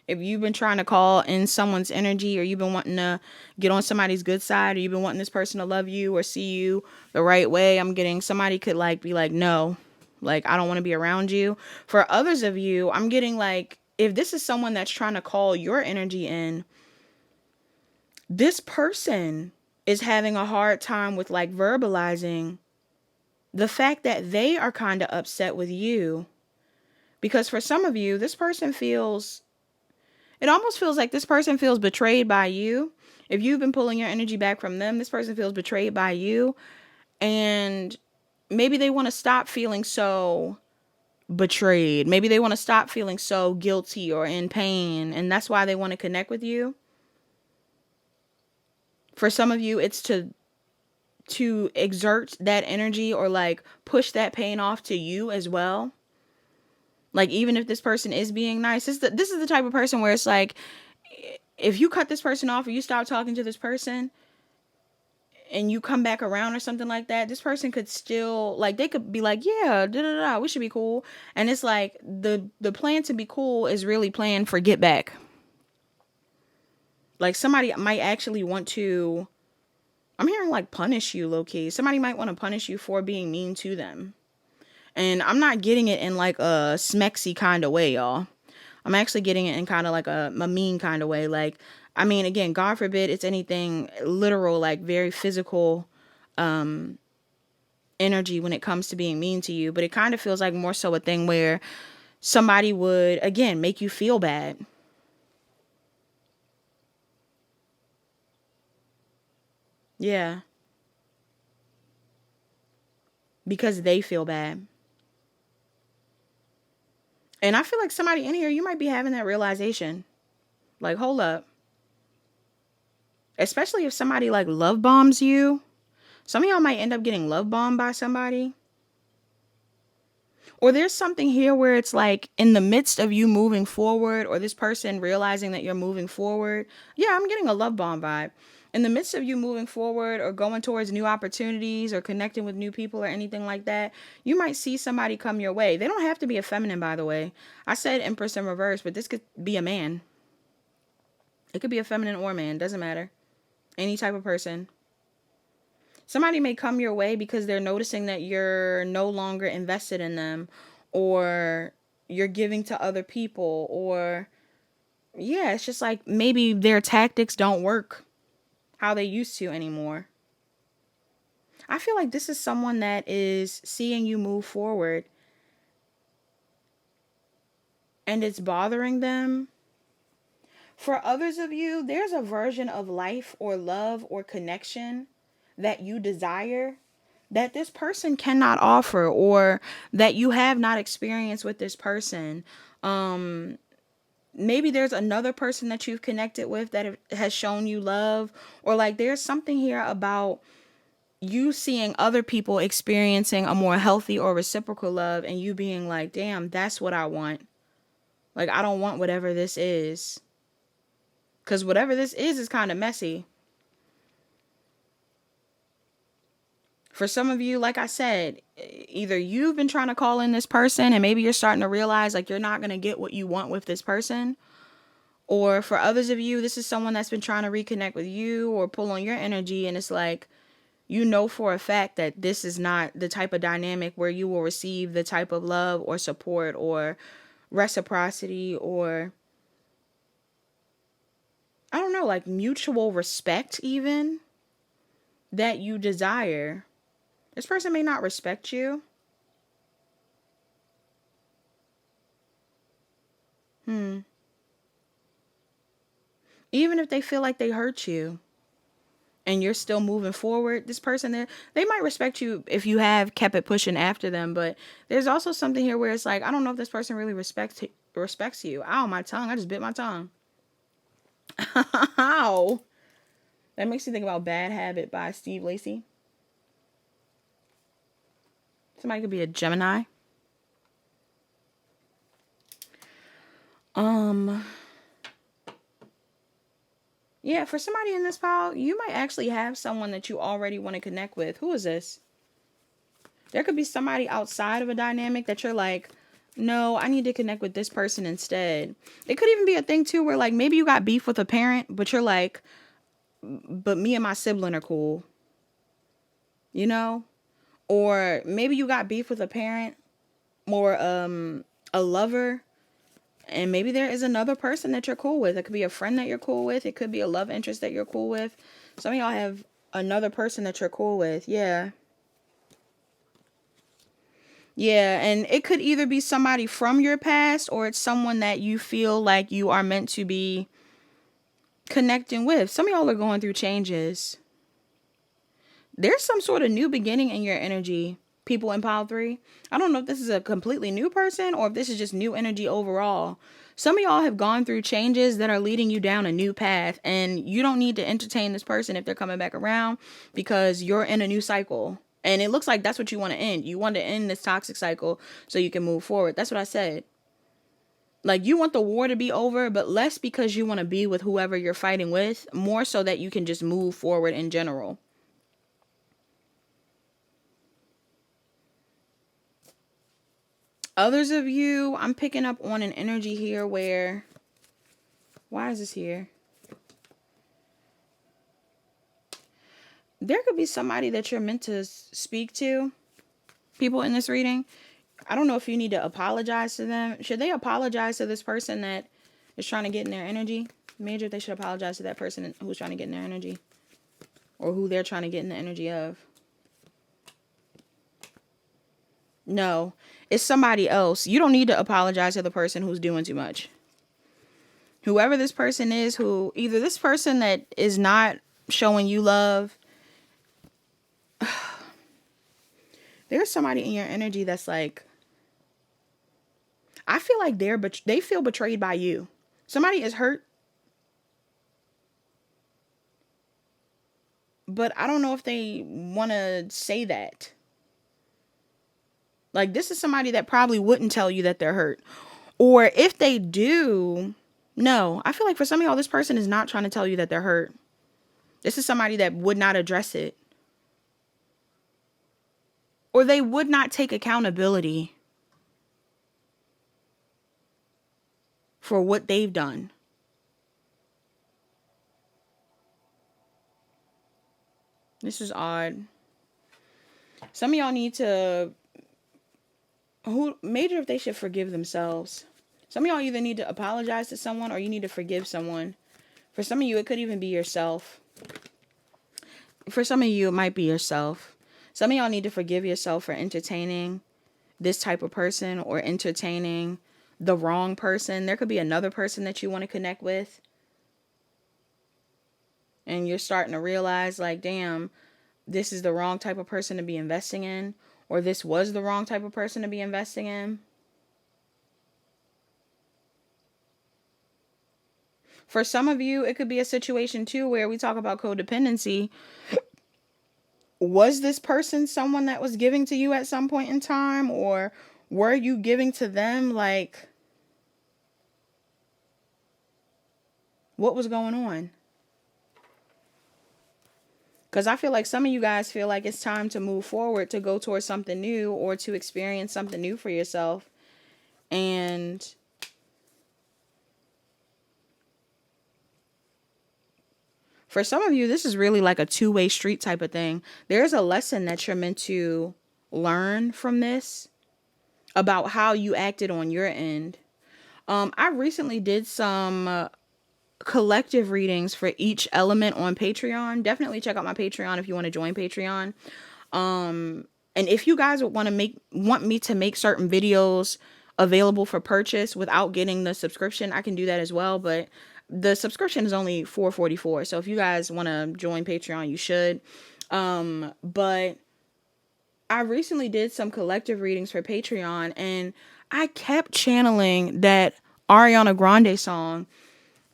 If you've been trying to call in someone's energy, or you've been wanting to get on somebody's good side, or you've been wanting this person to love you or see you the right way, I'm getting somebody could like be like, no, like, I don't want to be around you. For others of you, I'm getting like, if this is someone that's trying to call your energy in, this person is having a hard time with like verbalizing the fact that they are kind of upset with you. Because for some of you, this person feels, it almost feels like this person feels betrayed by you. If you've been pulling your energy back from them, this person feels betrayed by you. And maybe they want to stop feeling so betrayed. Maybe they want to stop feeling so guilty or in pain. And that's why they want to connect with you. For some of you, it's to exert that energy or like push that pain off to you as well. Like, even if this person is being nice, this is the type of person where it's like, if you cut this person off or you stop talking to this person and you come back around or something like that, this person could still, like, they could be like, yeah, we should be cool. And it's like the plan to be cool is really playing for get back. Like, somebody might actually want to, I'm hearing like punish you low key. Somebody might want to punish you for being mean to them. And I'm not getting it in like a smexy kind of way, y'all. I'm actually getting it in kind of like a mean kind of way. Like, I mean, again, God forbid it's anything literal, like very physical energy when it comes to being mean to you. But it kind of feels like more so a thing where somebody would, again, make you feel bad. Yeah. Because they feel bad. And I feel like somebody in here, you might be having that realization. Like, hold up. Especially if somebody like love bombs you. Some of y'all might end up getting love bombed by somebody. Or there's something here where it's like in the midst of you moving forward, or this person realizing that you're moving forward. Yeah, I'm getting a love bomb vibe. In the midst of you moving forward or going towards new opportunities or connecting with new people or anything like that, you might see somebody come your way. They don't have to be a feminine, by the way. I said Empress in reverse, but this could be a man. It could be a feminine or man. Doesn't matter. Any type of person. Somebody may come your way because they're noticing that you're no longer invested in them, or you're giving to other people, or yeah, it's just like maybe their tactics don't work how they used to anymore. I feel like this is someone that is seeing you move forward and it's bothering them. For others of you, there's a version of life or love or connection that you desire that this person cannot offer, or that you have not experienced with this person. Maybe there's another person that you've connected with that has shown you love, or like there's something here about you seeing other people experiencing a more healthy or reciprocal love and you being like, damn, that's what I want. Like, I don't want whatever this is. Because whatever this is kind of messy. For some of you, like I said, either you've been trying to call in this person and maybe you're starting to realize like you're not going to get what you want with this person. Or for others of you, this is someone that's been trying to reconnect with you or pull on your energy. And it's like, you know for a fact that this is not the type of dynamic where you will receive the type of love or support or reciprocity or, I don't know, like mutual respect even that you desire. This person may not respect you. Even if they feel like they hurt you and you're still moving forward, this person there, they might respect you if you have kept it pushing after them. But there's also something here where it's like, I don't know if this person really respects you. Ow, my tongue. I just bit my tongue. Ow. That makes you think about Bad Habit by Steve Lacy. Somebody could be a Gemini. Yeah, for somebody in this pile, you might actually have someone that you already want to connect with. Who is this? There could be somebody outside of a dynamic that you're like, no, I need to connect with this person instead. It could even be a thing too where like maybe you got beef with a parent, but you're like, but me and my sibling are cool. You know? Or maybe you got beef with a parent or a lover. And maybe there is another person that you're cool with. It could be a friend that you're cool with. It could be a love interest that you're cool with. Some of y'all have another person that you're cool with. Yeah. Yeah, and it could either be somebody from your past or it's someone that you feel like you are meant to be connecting with. Some of y'all are going through changes. There's some sort of new beginning in your energy, people in pile 3. I don't know if this is a completely new person or if this is just new energy overall. Some of y'all have gone through changes that are leading you down a new path, and you don't need to entertain this person if they're coming back around because you're in a new cycle. And it looks like that's what you want to end. You want to end this toxic cycle so you can move forward. That's what I said. Like, you want the war to be over, but less because you want to be with whoever you're fighting with, more so that you can just move forward in general. Others of you, I'm picking up on an energy here where, why is this here? There could be somebody that you're meant to speak to, people in this reading. I don't know if you need to apologize to them. Should they apologize to this person that is trying to get in their energy? Major, they should apologize to that person who's trying to get in their energy. Or who they're trying to get in the energy of. No, it's somebody else. You don't need to apologize to the person who's doing too much. Whoever this person is, who either this person that is not showing you love, there's somebody in your energy that's like, I feel like they feel betrayed by you. Somebody is hurt, but I don't know if they want to say that. Like, this is somebody that probably wouldn't tell you that they're hurt. Or if they do, no. I feel like for some of y'all, this person is not trying to tell you that they're hurt. This is somebody that would not address it. Or they would not take accountability for what they've done. This is odd. Some of y'all need to, major if they should forgive themselves. Some of y'all either need to apologize to someone or you need to forgive someone. For some of you, it could even be yourself. For some of you, it might be yourself. Some of y'all need to forgive yourself for entertaining this type of person or entertaining the wrong person. There could be another person that you want to connect with. And you're starting to realize, like, damn, this is the wrong type of person to be investing in. Or this was the wrong type of person to be investing in. For some of you, it could be a situation too where we talk about codependency. Was this person someone that was giving to you at some point in time? Or were you giving to them? Like, what was going on? Because I feel like some of you guys feel like it's time to move forward, to go towards something new or to experience something new for yourself. And for some of you, this is really like a two-way street type of thing. There's a lesson that you're meant to learn from this about how you acted on your end. I recently did some collective readings for each element on Patreon. Definitely check out my Patreon if you want to join Patreon. And if you guys would want me to make certain videos available for purchase without getting the subscription, I can do that as well. But the subscription is only $4.44. So if you guys want to join Patreon, you should. But I recently did some collective readings for Patreon, and I kept channeling that Ariana Grande song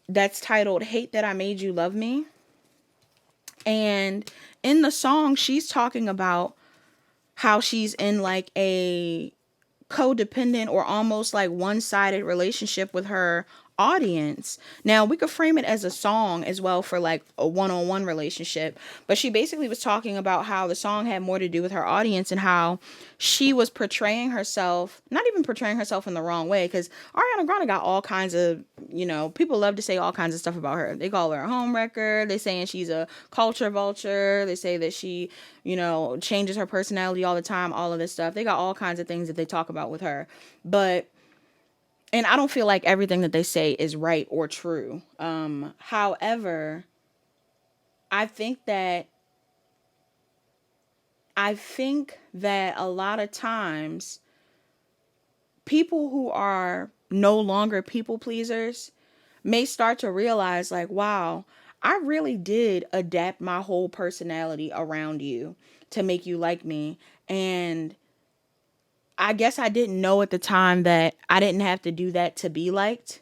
that's titled Hate That I Made You Love Me. And in the song, she's talking about how she's in like a codependent or almost like one-sided relationship with her audience. Now, we could frame it as a song as well for like a one-on-one relationship, but she basically was talking about how the song had more to do with her audience and how she was portraying herself, not even portraying herself in the wrong way, because Ariana Grande got all kinds of, people love to say all kinds of stuff about her. They call her a homewrecker. They saying she's a culture vulture. They say that she, changes her personality all the time, all of this stuff. They got all kinds of things that they talk about with her. And I don't feel like everything that they say is right or true. However, I think that a lot of times people who are no longer people pleasers may start to realize like, wow, I really did adapt my whole personality around you to make you like me. And I guess I didn't know at the time that I didn't have to do that to be liked,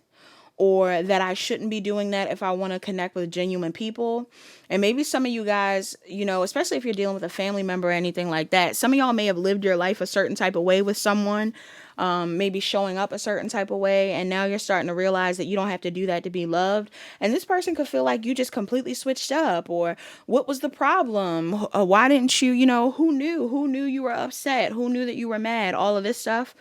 or that I shouldn't be doing that if I want to connect with genuine people. And maybe some of you guys, especially if you're dealing with a family member or anything like that, some of y'all may have lived your life a certain type of way with someone, maybe showing up a certain type of way, and now you're starting to realize that you don't have to do that to be loved. And this person could feel like you just completely switched up, or what was the problem? Why didn't you, who knew you were upset? Who knew that you were mad? All of this stuff.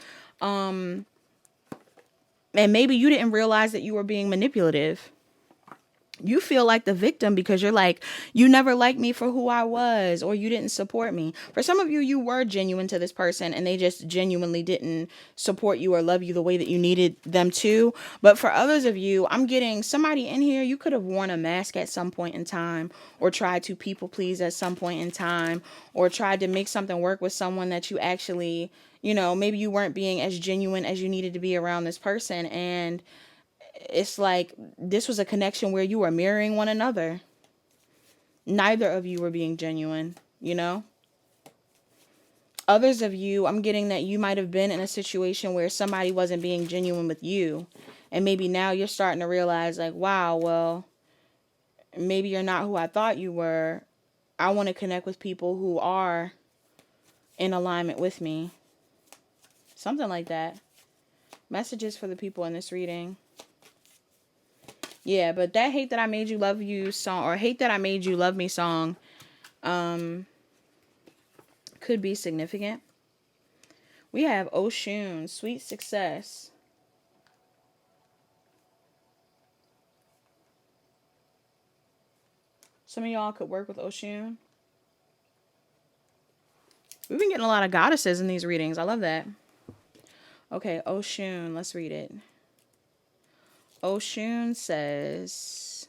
And maybe you didn't realize that you were being manipulative. You feel like the victim because you're like, you never liked me for who I was, or you didn't support me. For some of you, you were genuine to this person and they just genuinely didn't support you or love you the way that you needed them to. But for others of you, I'm getting somebody in here, you could have worn a mask at some point in time, or tried to people please at some point in time, or tried to make something work with someone that you actually, maybe you weren't being as genuine as you needed to be around this person. And it's like this was a connection where you were mirroring one another. Neither of you were being genuine, Others of you, I'm getting that you might have been in a situation where somebody wasn't being genuine with you. And maybe now you're starting to realize like, wow, well, maybe you're not who I thought you were. I want to connect with people who are in alignment with me. Something like that. Messages for the people in this reading. Yeah, but that Hate That I Made You Love You song, or Hate That I Made You Love Me song, could be significant. We have Oshun, Sweet Success. Some of y'all could work with Oshun. We've been getting a lot of goddesses in these readings. I love that. Okay, Oshun, let's read it. Oshun says,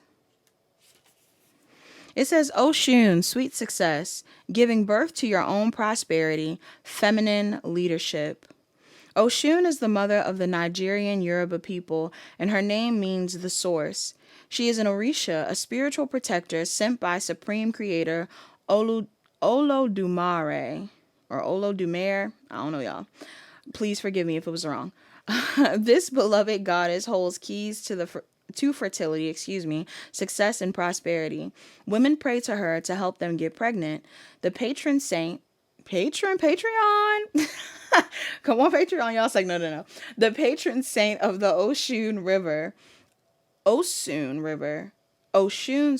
Oshun, sweet success, giving birth to your own prosperity, feminine leadership. Oshun is the mother of the Nigerian Yoruba people, and her name means the source. She is an Orisha, a spiritual protector sent by Supreme Creator Olodumare, or Olodumare. I don't know, y'all. Please forgive me if it was wrong. This beloved goddess holds keys to fertility, success and prosperity. Women pray to her to help them get pregnant. The patron saint, Patreon. Come on, Patreon. Y'all say no. The patron saint of the Oshun River, Oshun's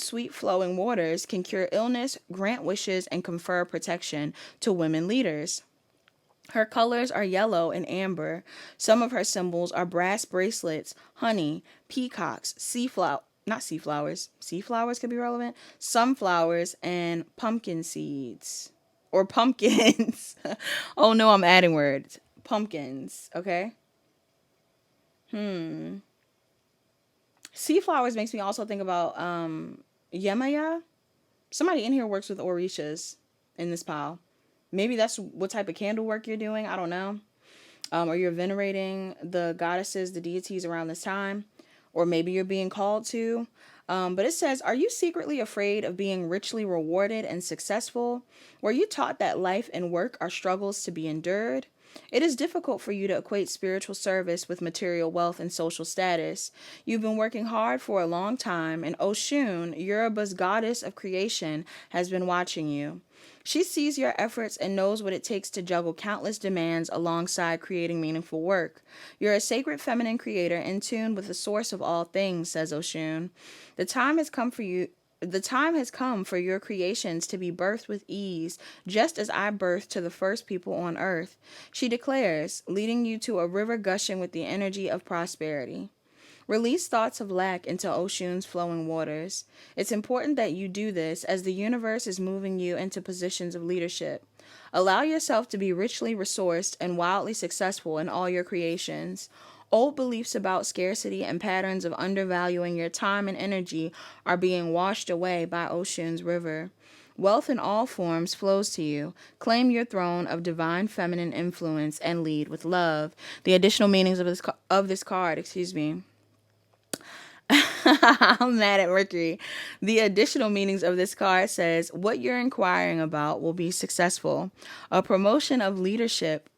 sweet flowing waters can cure illness, grant wishes, and confer protection to women leaders. Her colors are yellow and amber. Some of her symbols are brass bracelets, honey, peacocks, not sea flowers. Sea flowers could be relevant. Sunflowers and pumpkin seeds. Or pumpkins. Oh no, I'm adding words. Pumpkins, okay? Sea flowers makes me also think about Yemaya. Somebody in here works with Orishas in this pile. Maybe that's what type of candle work you're doing. I don't know. Or you're venerating the goddesses, the deities around this time, or maybe you're being called to. But it says, are you secretly afraid of being richly rewarded and successful? Were you taught that life and work are struggles to be endured? It is difficult for you to equate spiritual service with material wealth and social status. You've been working hard for a long time, and Oshun, Yoruba's goddess of creation, has been watching you. She sees your efforts and knows what it takes to juggle countless demands alongside creating meaningful work. You're a sacred feminine creator in tune with the source of all things, says Oshun. The time has come for you. The time has come for your creations to be birthed with ease, just as I birthed to the first people on earth, she declares, leading you to a river gushing with the energy of prosperity. Release thoughts of lack into Oshun's flowing waters. It's important that you do this as the universe is moving you into positions of leadership. Allow yourself to be richly resourced and wildly successful in all your creations. Old beliefs about scarcity and patterns of undervaluing your time and energy are being washed away by Oshun's river. Wealth in all forms flows to you. Claim your throne of divine feminine influence and lead with love. The additional meanings of this card, I'm mad at Mercury. The additional meanings of this card says, what you're inquiring about will be successful. A promotion of leadership,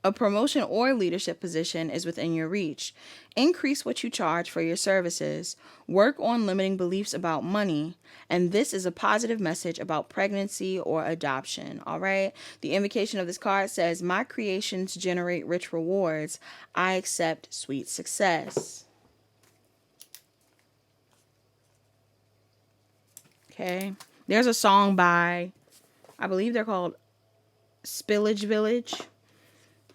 a promotion or leadership position is within your reach. Increase what you charge for your services. Work on limiting beliefs about money. And this is a positive message about pregnancy or adoption. All right. The invocation of this card says, my creations generate rich rewards. I accept sweet success. Okay. There's a song by, I believe they're called Spillage Village.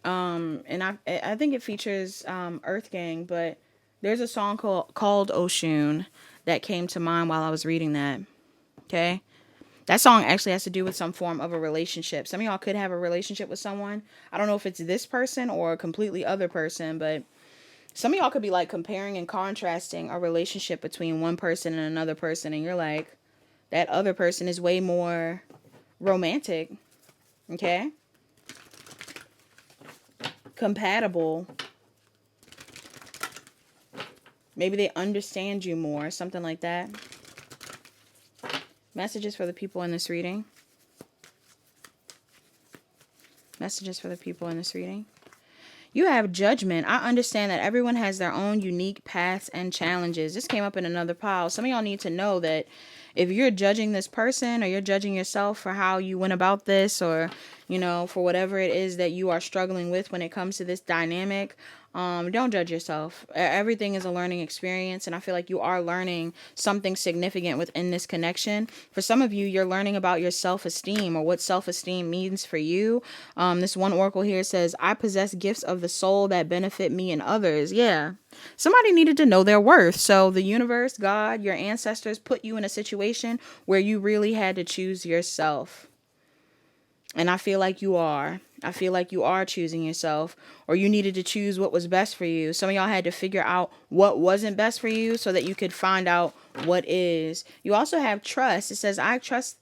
And I think it features Earth Gang, but there's a song called Oshun that came to mind while I was reading that. Okay. That song actually has to do with some form of a relationship. Some of y'all could have a relationship with someone. I don't know if it's this person or a completely other person, but some of y'all could be like comparing and contrasting a relationship between one person and another person, and you're like, that other person is way more romantic, okay? Compatible. Maybe they understand you more, something like that. Messages for the people in this reading. Messages for the people in this reading. You have judgment. I understand that everyone has their own unique paths and challenges. This came up in another pile. Some of y'all need to know that if you're judging this person or you're judging yourself for how you went about this, or, you know, for whatever it is that you are struggling with when it comes to this dynamic, don't judge yourself. Everything is a learning experience, and I feel like you are learning something significant within this connection. For some of you, you're learning about your self-esteem or what self-esteem means for you. This one oracle here says, I possess gifts of the soul that benefit me and others. Yeah. Somebody needed to know their worth. So the universe, God, your ancestors put you in a situation where you really had to choose yourself. And I feel like you are. I feel like you are choosing yourself, or you needed to choose what was best for you. Some of y'all had to figure out what wasn't best for you so that you could find out what is. You also have trust. It says, I trust.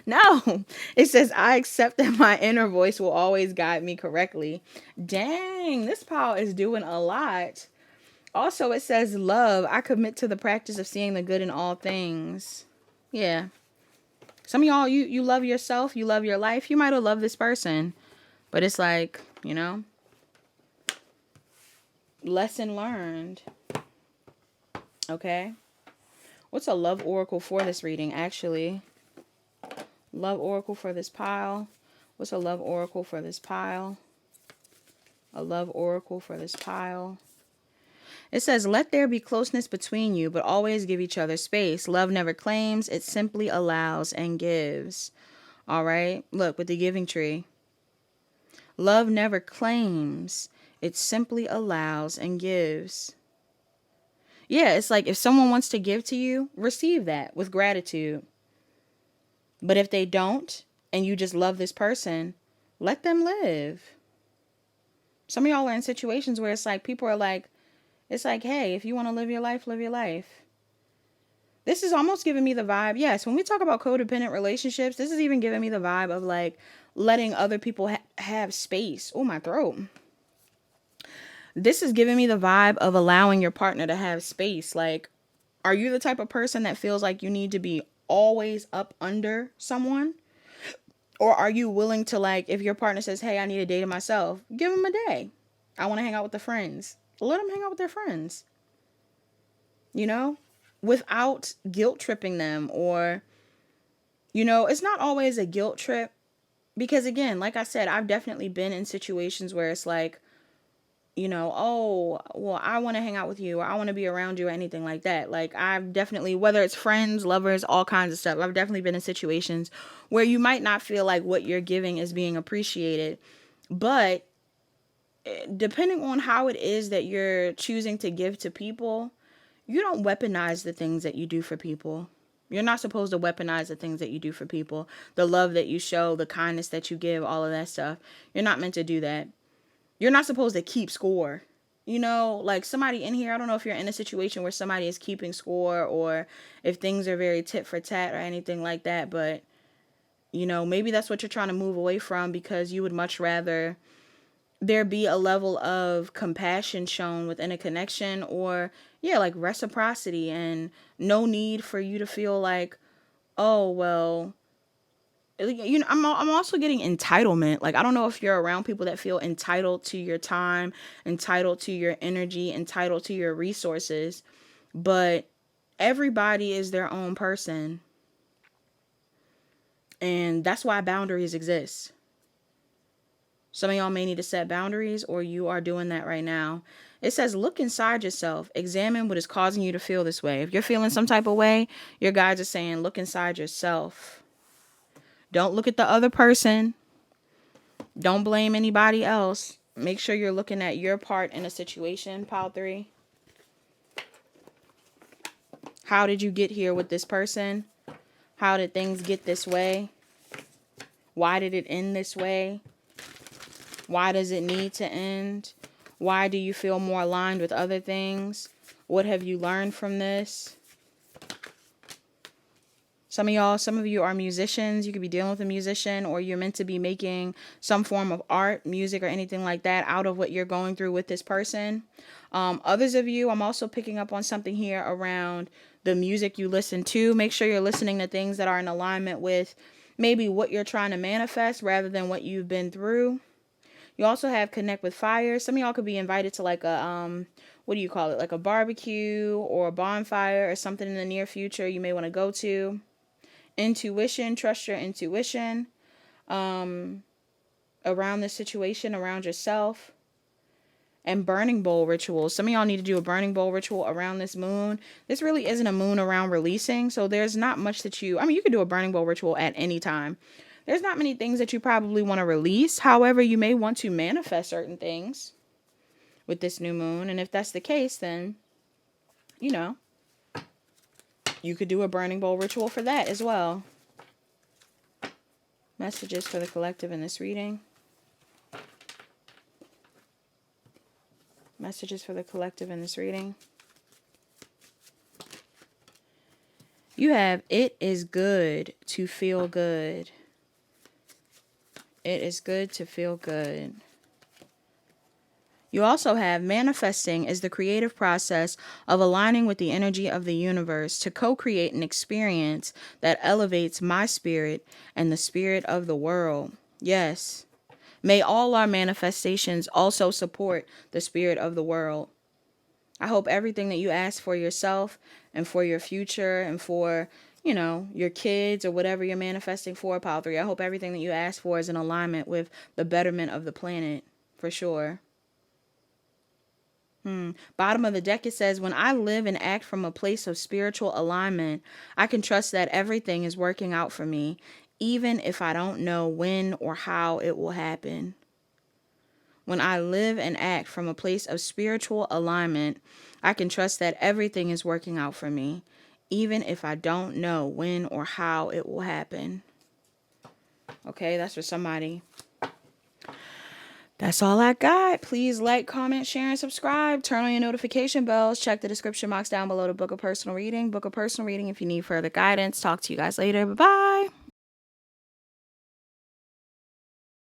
No, it says, I accept that my inner voice will always guide me correctly. Dang, this pile is doing a lot. Also, it says, love. I commit to the practice of seeing the good in all things. Yeah. Some of y'all, you love yourself, you love your life. You might have loved this person, but it's like, you know, lesson learned. Okay. What's a love oracle for this reading, actually? Love oracle for this pile. What's a love oracle for this pile? A love oracle for this pile. It says, let there be closeness between you, but always give each other space. Love never claims, it simply allows and gives. All right? Look, with the giving tree. Love never claims, it simply allows and gives. Yeah, it's like if someone wants to give to you, receive that with gratitude. But if they don't, and you just love this person, let them live. Some of y'all are in situations where it's like people are like, it's like, hey, if you want to live your life, live your life. This is almost giving me the vibe. Yes, when we talk about codependent relationships, this is even giving me the vibe of like letting other people have space. Oh, my throat. This is giving me the vibe of allowing your partner to have space. Like, are you the type of person that feels like you need to be always up under someone? Or are you willing to, like, if your partner says, hey, I need a day to myself, give them a day. I want to hang out with the friends. Let them hang out with their friends. You know? Without guilt tripping them, or, you know, it's not always a guilt trip. Because again, like I said, I've definitely been in situations where it's like, you know, oh, well, I want to hang out with you, or I want to be around you, or anything like that. Like, I've definitely, whether it's friends, lovers, all kinds of stuff, I've definitely been in situations where you might not feel like what you're giving is being appreciated. But depending on how it is that you're choosing to give to people, you don't weaponize the things that you do for people. You're not supposed to weaponize the things that you do for people. The love that you show, the kindness that you give, all of that stuff. You're not meant to do that. You're not supposed to keep score. You know, like somebody in here, I don't know if you're in a situation where somebody is keeping score, or if things are very tit for tat or anything like that. But, you know, maybe that's what you're trying to move away from, because you would much rather there be a level of compassion shown within a connection, or yeah, like reciprocity, and no need for you to feel like, oh, well, you know, I'm also getting entitlement. Like, I don't know if you're around people that feel entitled to your time, entitled to your energy, entitled to your resources, but everybody is their own person. And that's why boundaries exist. Some of y'all may need to set boundaries, or you are doing that right now. It says, look inside yourself. Examine what is causing you to feel this way. If you're feeling some type of way, your guides are saying, look inside yourself. Don't look at the other person. Don't blame anybody else. Make sure you're looking at your part in a situation, pile 3. How did you get here with this person? How did things get this way? Why did it end this way? Why does it need to end? Why do you feel more aligned with other things? What have you learned from this? Some of you are musicians. You could be dealing with a musician, or you're meant to be making some form of art, music, or anything like that out of what you're going through with this person. Others of you, I'm also picking up on something here around the music you listen to. Make sure you're listening to things that are in alignment with maybe what you're trying to manifest rather than what you've been through. You also have connect with fire. Some of y'all could be invited to like a, what do you call it? Like a barbecue or a bonfire or something in the near future you may want to go to. Intuition, trust your intuition around this situation, around yourself. And burning bowl rituals. Some of y'all need to do a burning bowl ritual around this moon. This really isn't a moon around releasing, so there's not much that you could do a burning bowl ritual at any time. There's not many things that you probably want to release. However, you may want to manifest certain things with this new moon. And if that's the case, then, you know, you could do a burning bowl ritual for that as well. Messages for the collective in this reading. Messages for the collective in this reading. You have, it is good to feel good. It is good to feel good. You also have manifesting is the creative process of aligning with the energy of the universe to co-create an experience that elevates my spirit and the spirit of the world. Yes. May all our manifestations also support the spirit of the world. I hope everything that you ask for yourself and for your future and for, you know, your kids or whatever you're manifesting for, pile 3. I hope everything that you ask for is in alignment with the betterment of the planet, for sure. Bottom of the deck, it says, when I live and act from a place of spiritual alignment, I can trust that everything is working out for me, even if I don't know when or how it will happen. When I live and act from a place of spiritual alignment, I can trust that everything is working out for me, even if I don't know when or how it will happen. Okay, that's for somebody. That's all I got. Please like, comment, share, and subscribe. Turn on your notification bells. Check the description box down below to book a personal reading. Book a personal reading if you need further guidance. Talk to you guys later. Bye-bye.